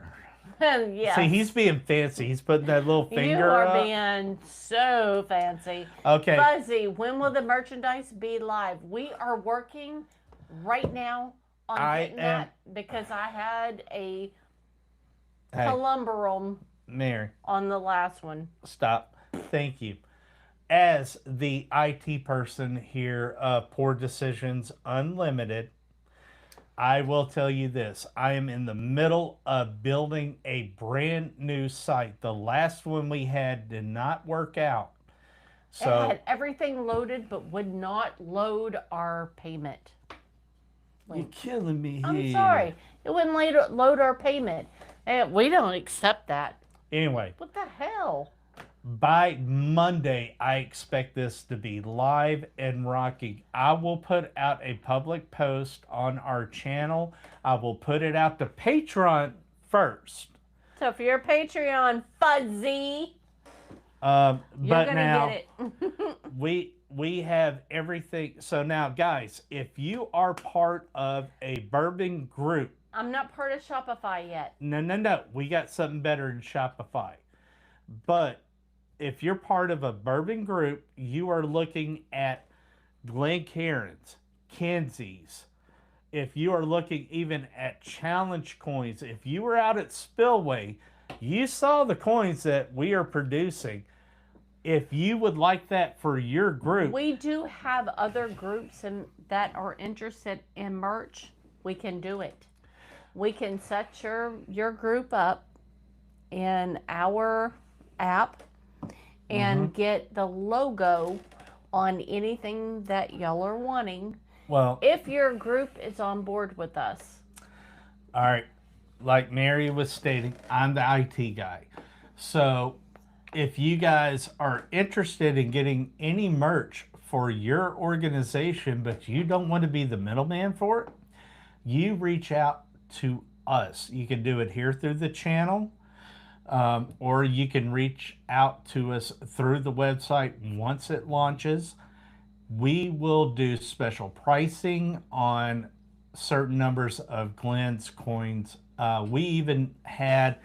Yes. See, he's being fancy. He's putting that little finger You are up. being so fancy. Okay. Fuzzy, when will the merchandise be live? We are working right now on getting that because I had a palumbarum Mary, on the last one. Stop. Thank you. As the IT person here, Poor Decisions Unlimited, I will tell you this. I am in the middle of building a brand new site. The last one we had did not work out. So it had everything loaded but would not load our payment link. You're killing me here. I'm sorry. It wouldn't load our payment. And we don't accept that. Anyway. What the hell? By Monday, I expect this to be live and rocking. I will put out a public post on our channel. I will put it out to Patreon first. So if you're a Patreon fuzzy, you're gonna now, get it. we have everything. So now, guys, if you are part of a bourbon group, I'm not part of Shopify yet. No. We got something better than Shopify. But if you're part of a bourbon group, you are looking at Glencairns, Kenzie's. If you are looking even at challenge coins, if you were out at Spillway, you saw the coins that we are producing. If you would like that for your group. We do have other groups that are interested in merch. We can do it. We can set your group up in our app and get the logo on anything that y'all are wanting. Well, if your group is on board with us. All right. Like Mary was stating, I'm the IT guy. So if you guys are interested in getting any merch for your organization, but you don't want to be the middleman for it, you reach out to us. You can do it here through the channel, or you can reach out to us through the website once it launches. We will do special pricing on certain numbers of Glenn's coins. We even had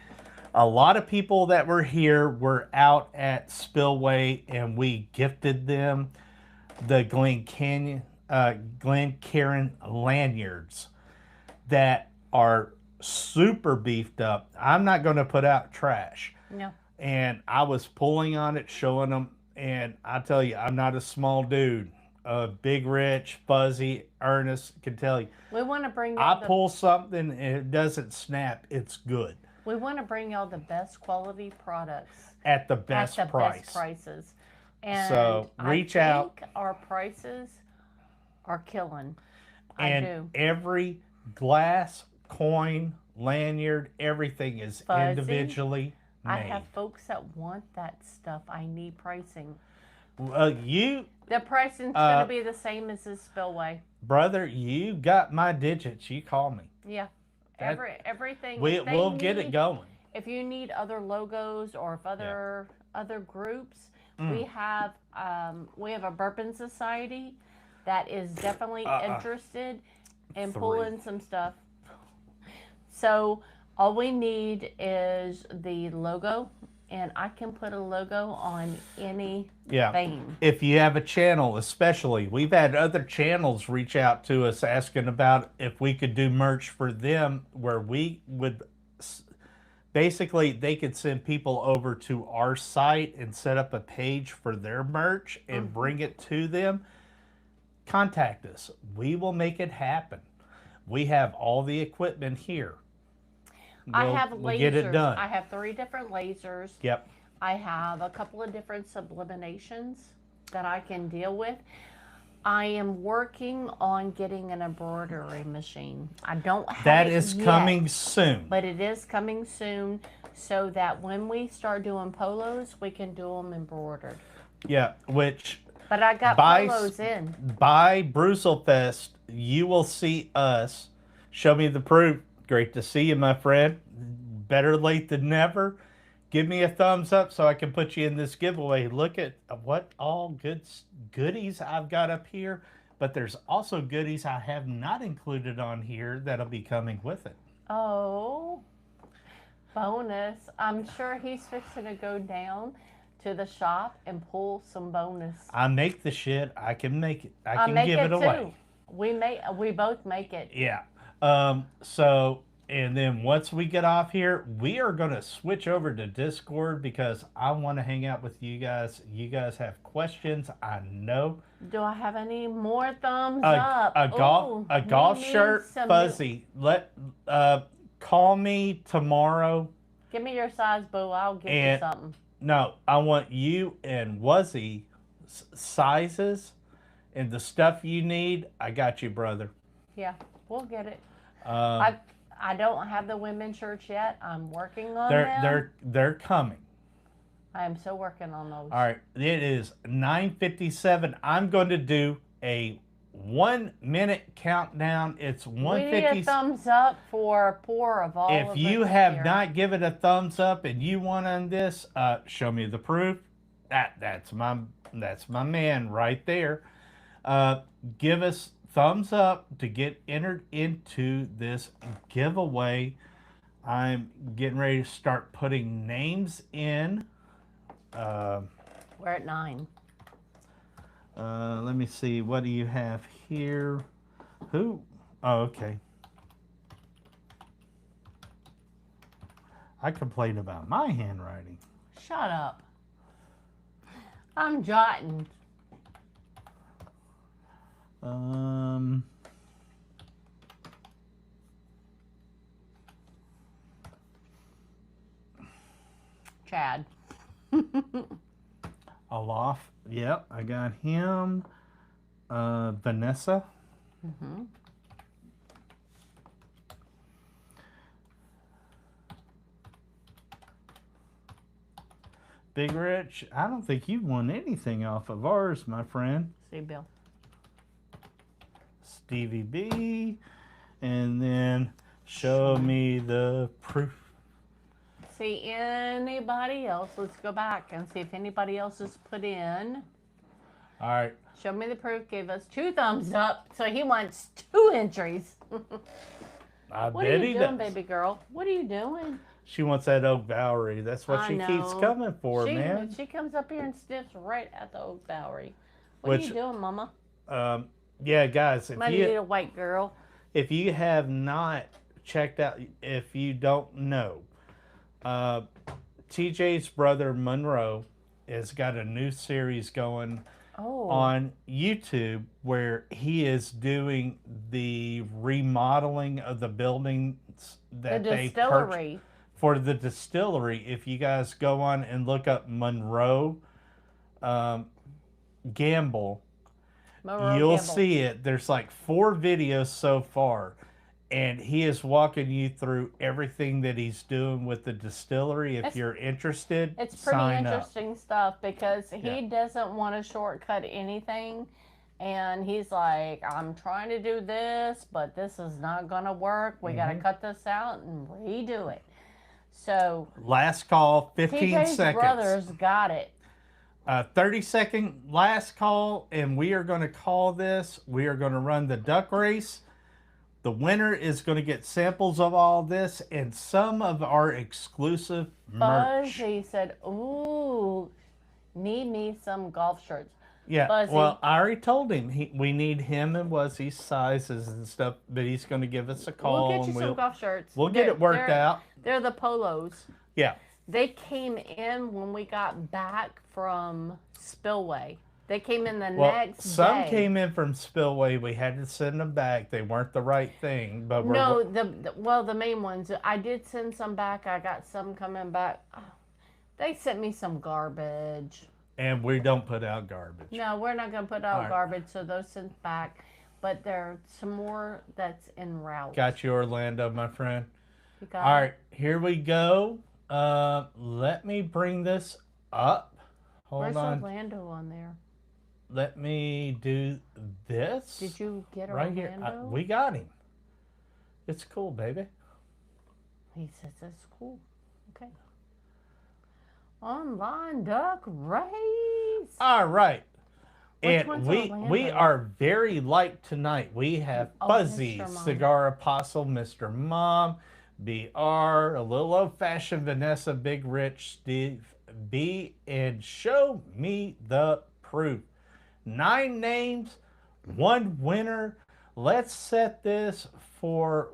a lot of people that were here were out at Spillway, and we gifted them the Glencairn lanyards that are super beefed up. I'm not going to put out trash. No. And I was pulling on it, showing them, and I tell you, I'm not a small dude. Big Rich, Fuzzy, Ernest can tell you. We want to bring. I pull something and it doesn't snap. It's good. We want to bring y'all the best quality products at the best price. Best prices. And so reach out. Our prices are killing. And I do. Every glass, coin, lanyard, everything is Fuzzy, individually made. I have folks that want that stuff. I need pricing. The pricing's going to be the same as this Spillway. Brother, you got my digits. You call me. Yeah. Everything. We'll get it going. If you need other logos or if other groups, we have a Bourbon Society that is definitely interested in pulling some stuff. So all we need is the logo, and I can put a logo on anything. Yeah. If you have a channel, especially, we've had other channels reach out to us asking about if we could do merch for them, where we would basically, they could send people over to our site and set up a page for their merch and bring it to them. Contact us. We will make it happen. We have all the equipment here. I have lasers. We'll get it done. I have 3 different lasers. Yep. I have a couple of different sublimations that I can deal with. I am working on getting an embroidery machine. I don't have that it is yet, coming soon. But it is coming soon, so that when we start doing polos, we can do them embroidered. Yeah, which... But I got polos in. By Bruselfest, you will see us. Show me the proof. Great to see you, my friend. Better late than never. give me a thumbs up so I can put you in this giveaway. Look at what all goodies I've got up here, but there's also goodies I have not included on here that'll be coming with it. Oh, bonus. I'm sure he's fixing to go down to the shop and pull some bonus. I make the shit. I can make it. I can make give it away. Too. We both make it. Yeah. So, and then once we get off here, we are going to switch over to Discord because I want to hang out with you guys. You guys have questions, I know. Do I have any more thumbs up? A golf shirt, Fuzzy. Call me tomorrow. Give me your size, boo. I'll get you something. No, I want you and Wuzzy sizes and the stuff you need. I got you, brother. Yeah, we'll get it. I don't have the women's shirts yet. I'm working on them. They're coming. I am still working on those. All right, it is 9:57. I'm going to do a 1 minute countdown. It's 1:50. We need a thumbs up for poor of all. If you have not given a thumbs up and you want on this, show me the proof. That's my man right there. Give us thumbs up to get entered into this giveaway. I'm getting ready to start putting names in. We're at 9. Let me see. What do you have here? Who? Oh, okay. I complain about my handwriting. Shut up. I'm jotting. Chad. Alof. Yep, I got him. Vanessa. Mm-hmm. Big Rich, I don't think you won anything off of ours, my friend. See, Bill. Stevie B. And then show me the proof. See anybody else? Let's go back and see if anybody else has put in. All right. Show me the proof. Gave us 2 thumbs up. So he wants 2 entries. What are you doing, baby girl? What are you doing? She wants that Oak Bowery. That's what she keeps coming for, man. She comes up here and sniffs right at the Oak Bowery. What are you doing, Mama? Yeah, guys. Might need a white girl. If you have not checked out, if you don't know, TJ's brother Monroe has got a new series going on YouTube where he is doing the remodeling of the buildings that they purchased for the distillery. If you guys go on and look up Monroe Gamble, you'll see it. There's like 4 videos so far. And he is walking you through everything that he's doing with the distillery. If you're interested, it's pretty interesting stuff because he doesn't want to shortcut anything. And he's like, I'm trying to do this, but this is not going to work. We got to cut this out and redo it. So, last call, 15 TJ's seconds. brothers got it. 30-second last call, and we are going to call this. We are going to run the duck race. The winner is going to get samples of all this and some of our exclusive merch. Fuzzy said, ooh, need me some golf shirts. Yeah, Fuzzy. Well, I already told him we need him and Wuzzy's sizes and stuff, but he's going to give us a call. We'll get you some golf shirts. We'll get it worked out. They're the polos. Yeah. They came in when we got back from Spillway. They came in the next day. Some came in from Spillway. We had to send them back. They weren't the right thing. But the main ones. I did send some back. I got some coming back. Oh, they sent me some garbage. And we don't put out garbage. No, we're not going to put out garbage, so those sent back. But there's some more that's en route. Got you, Orlando, my friend. All right, here we go. Let me bring this up. Hold on. Where's Orlando on there? Let me do this. Did you get right Orlando? Here? We got him. It's cool, baby. He says it's cool. Okay. Online duck race. All right. Which And one's we Orlando? are very light tonight. We have Oh, Fuzzy, Mr. Mom. Cigar Apostle, Mr. Mom, BR, a little old fashioned Vanessa, Big Rich, Steve B, and Show Me the Proof. 9 names, 1 winner. Let's set this for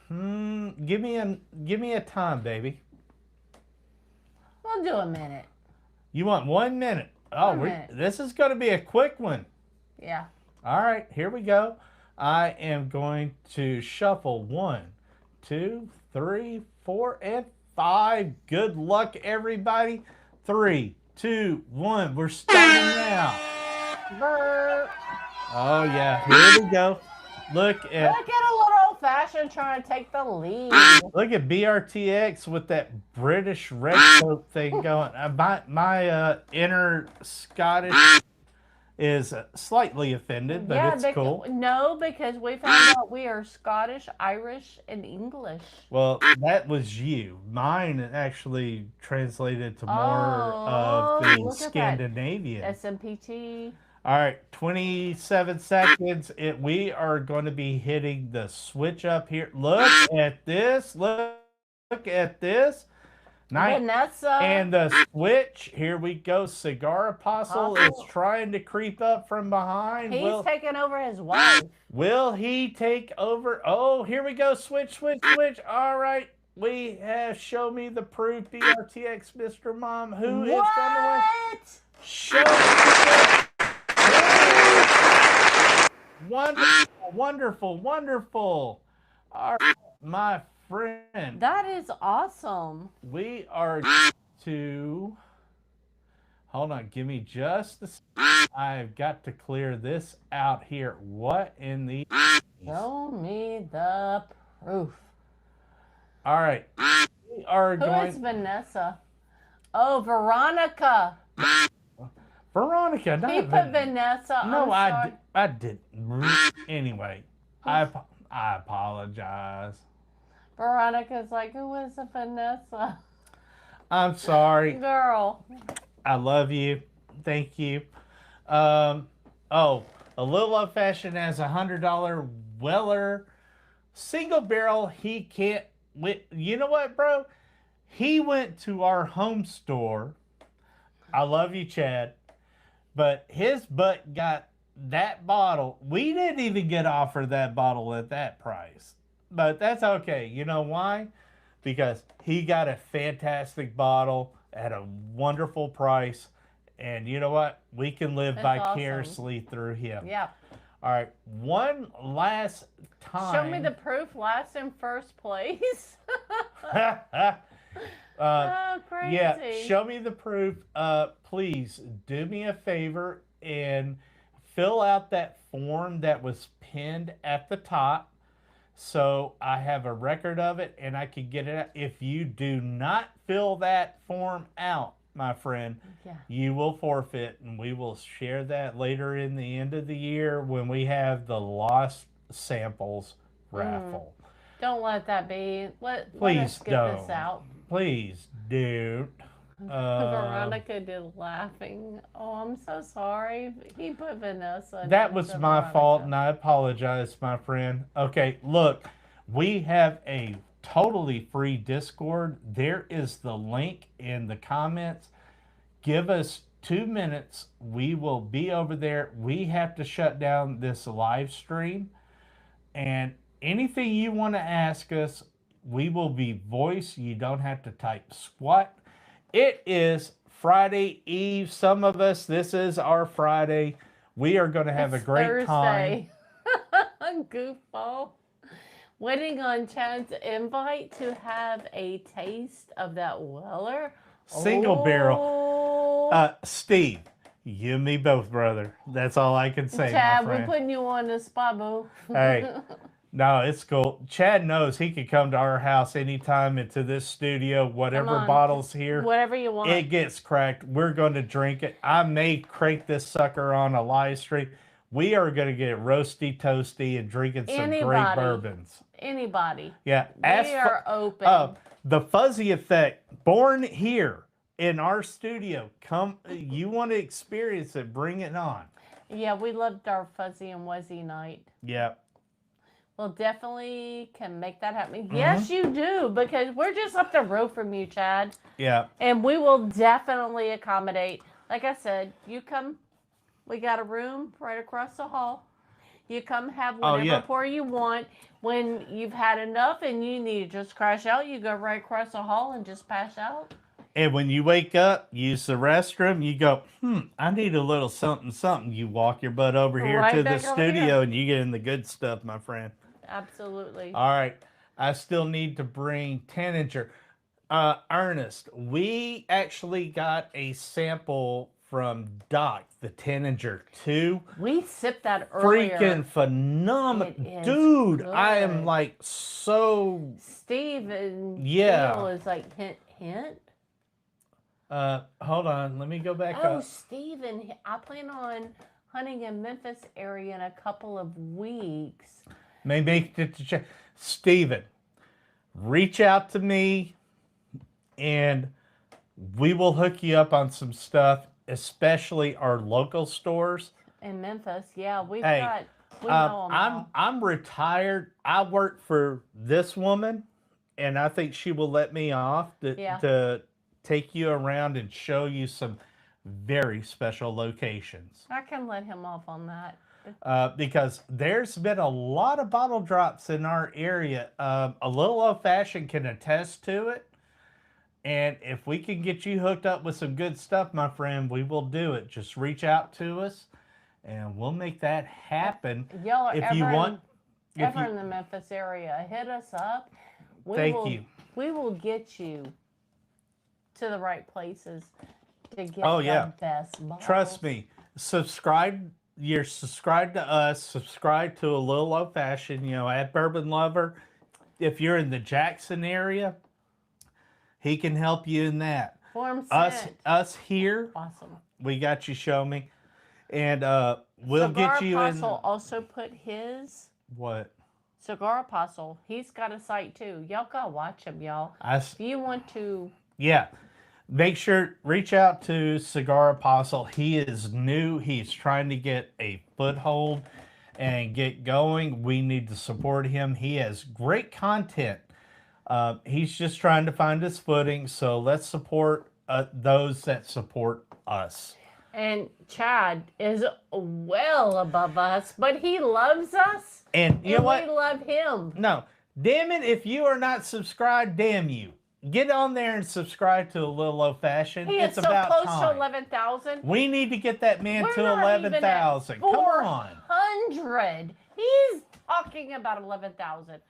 give me a time, baby. We'll do a minute. You want 1 minute? Oh, 1 minute. This is going to be a quick one. Yeah. All right, here we go. I am going to shuffle 1, 2, 3, 4, and 5. Good luck, everybody. 3, 2, 1. We're starting now. Burp. Oh yeah, here we go. Look at a little old fashioned trying to take the lead. Look at BRTX with that British red coat thing going. My inner Scottish is slightly offended, but it's cool. No, because we found out we are Scottish, Irish, and English. Well, that was you. Mine actually translated to more of the Scandinavian. SMPT. All right, 27 seconds. We are going to be hitting the switch up here. Look at this. Look at this. Vanessa. And the switch. Here we go. Cigar Apostle is trying to creep up from behind. He's taking over his wife. Will he take over? Oh, here we go. Switch, switch, switch. All right. We have Show Me the Proof. BRTX, Mr. Mom. Who is going to win? Show me the Wonderful, wonderful, wonderful. All right, my friend. That is awesome. We are to... Hold on, give me just a second. I've got to clear this out here. What in the... Show me the proof. All right. We are Who is Vanessa? Oh, Veronica. Veronica, not He put Vanessa. No, I didn't. Anyway, I apologize. Veronica's like, who is a Vanessa? I'm sorry. Girl. I love you. Thank you. Oh, a little old fashioned has $100 Weller single barrel. He can't. You know what, bro? He went to our home store. I love you, Chad. But his butt got that bottle. We didn't even get offered that bottle at that price. But that's okay. You know why? Because he got a fantastic bottle at a wonderful price. And you know what? We can live vicariously through him. Yeah. All right. One last time. Show me the proof. Last in first place. Oh, crazy. Yeah, show me the proof. Please do me a favor and fill out that form that was pinned at the top so I have a record of it and I can get it out. If you do not fill that form out, my friend, you will forfeit, and we will share that later in the end of the year when we have the lost samples raffle. Don't let that be. Let us get this out. Please don't. Veronica did laughing. Oh, I'm so sorry. He put Vanessa. That was my fault, and I apologize, my friend. Okay, look, we have a totally free Discord. There is the link in the comments. Give us 2 minutes. We will be over there. We have to shut down this live stream. And anything you want to ask us, we will be voice. You don't have to type squat. It is Friday Eve. Some of us, this is our Friday. We are going to have a great time. Goofball. Waiting on Chad's invite to have a taste of that Weller. Single barrel. Steve, you and me both, brother. That's all I can say, Chad, my friend. we're putting you on the spot, boo. Hey. No, it's cool. Chad knows he could come to our house anytime into this studio, whatever bottle's here. Whatever you want. It gets cracked. We're going to drink it. I may crank this sucker on a live stream. We are going to get roasty toasty and drinking some great bourbons. Anybody. Yeah. We are open. The Fuzzy Effect, born here. in our studio. Come, you want to experience it, bring it on. Yeah, we loved our fuzzy and wuzzy night. Yeah. Well, definitely can make that happen. Yes, you do, because we're just up the road from you, Chad. Yeah. And we will definitely accommodate. Like I said, you come, we got a room right across the hall. You come have whatever pour you want. When you've had enough and you need to just crash out, you go right across the hall and just pass out. And when you wake up, use the restroom, you go, I need a little something, something. You walk your butt over here Right to back the over studio here. and you get in the good stuff, my friend. Absolutely. All right. I still need to bring Tanager. Ernest, we actually got a sample from Doc, the Tanager 2. We sipped that earlier. Freaking phenomenal. It is Dude, good. I am like so... Steve and Yeah. is like hint, hint. Hold on. Let me go back Oh, up. Steven, I plan on hunting in Memphis area in a couple of weeks. Maybe to check. Steven, reach out to me and we will hook you up on some stuff, especially our local stores. In Memphis, yeah, we Hey, know them all. I'm retired. I work for this woman, and I think she will let me off to take you around and show you some very special locations. I can let him off on that. Because there's been a lot of bottle drops in our area. A little old fashioned can attest to it. And if we can get you hooked up with some good stuff, my friend, we will do it. Just reach out to us and we'll make that happen. Y'all are if ever, you want, in the Memphis area, hit us up. Thank you. We will get you to the right places to get the best bottles. Trust me. Subscribe. You're subscribed to us. Subscribe to a little old fashioned, at Bourbon Lover. If you're in the Jackson area, he can help you in that. Us here. Awesome. We got you, show me. And we'll Cigar get you Apostle also put his. What? Cigar Apostle. He's got a site too. Y'all go watch him, y'all. If you want to. Yeah. Make sure, reach out to Cigar Apostle. He is new. He's trying to get a foothold and get going. We need to support him. He has great content. He's just trying to find his footing. So let's support those that support us. And Chad is well above us, but he loves us. And you know what? We love him. No. Damn it, if you are not subscribed, damn you. Get on there and subscribe to a little old fashioned. He is so close to 11,000. We need to get that man to 11,000. Come on. 400. He's talking about 11,000.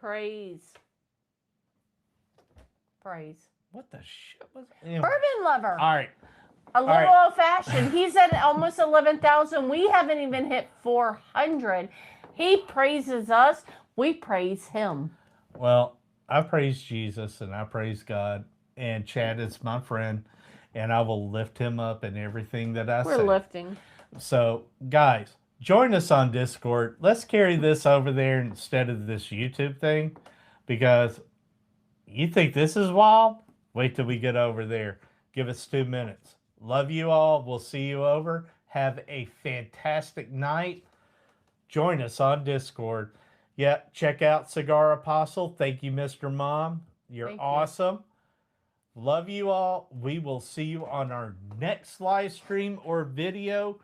Praise. What the shit was that? Bourbon Lover. All right. A little old fashioned. He's at almost 11,000. We haven't even hit 400. He praises us. We praise him. Well, I praise Jesus and I praise God. And Chad is my friend. And I will lift him up in everything that I say. We're lifting. So, guys, join us on Discord. Let's carry this over there instead of this YouTube thing. Because you think this is wild? Wait till we get over there. Give us 2 minutes. Love you all. We'll see you over. Have a fantastic night. Join us on Discord. Yeah, check out Cigar Apostle. Thank you, Mr. Mom. You're awesome. Love you all. We will see you on our next live stream or video.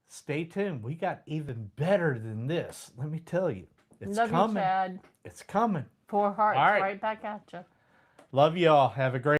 Stay tuned. We got even better than this. Let me tell you. It's coming. You, Chad. It's coming. 4 hearts right back at you. Love you all. Have a great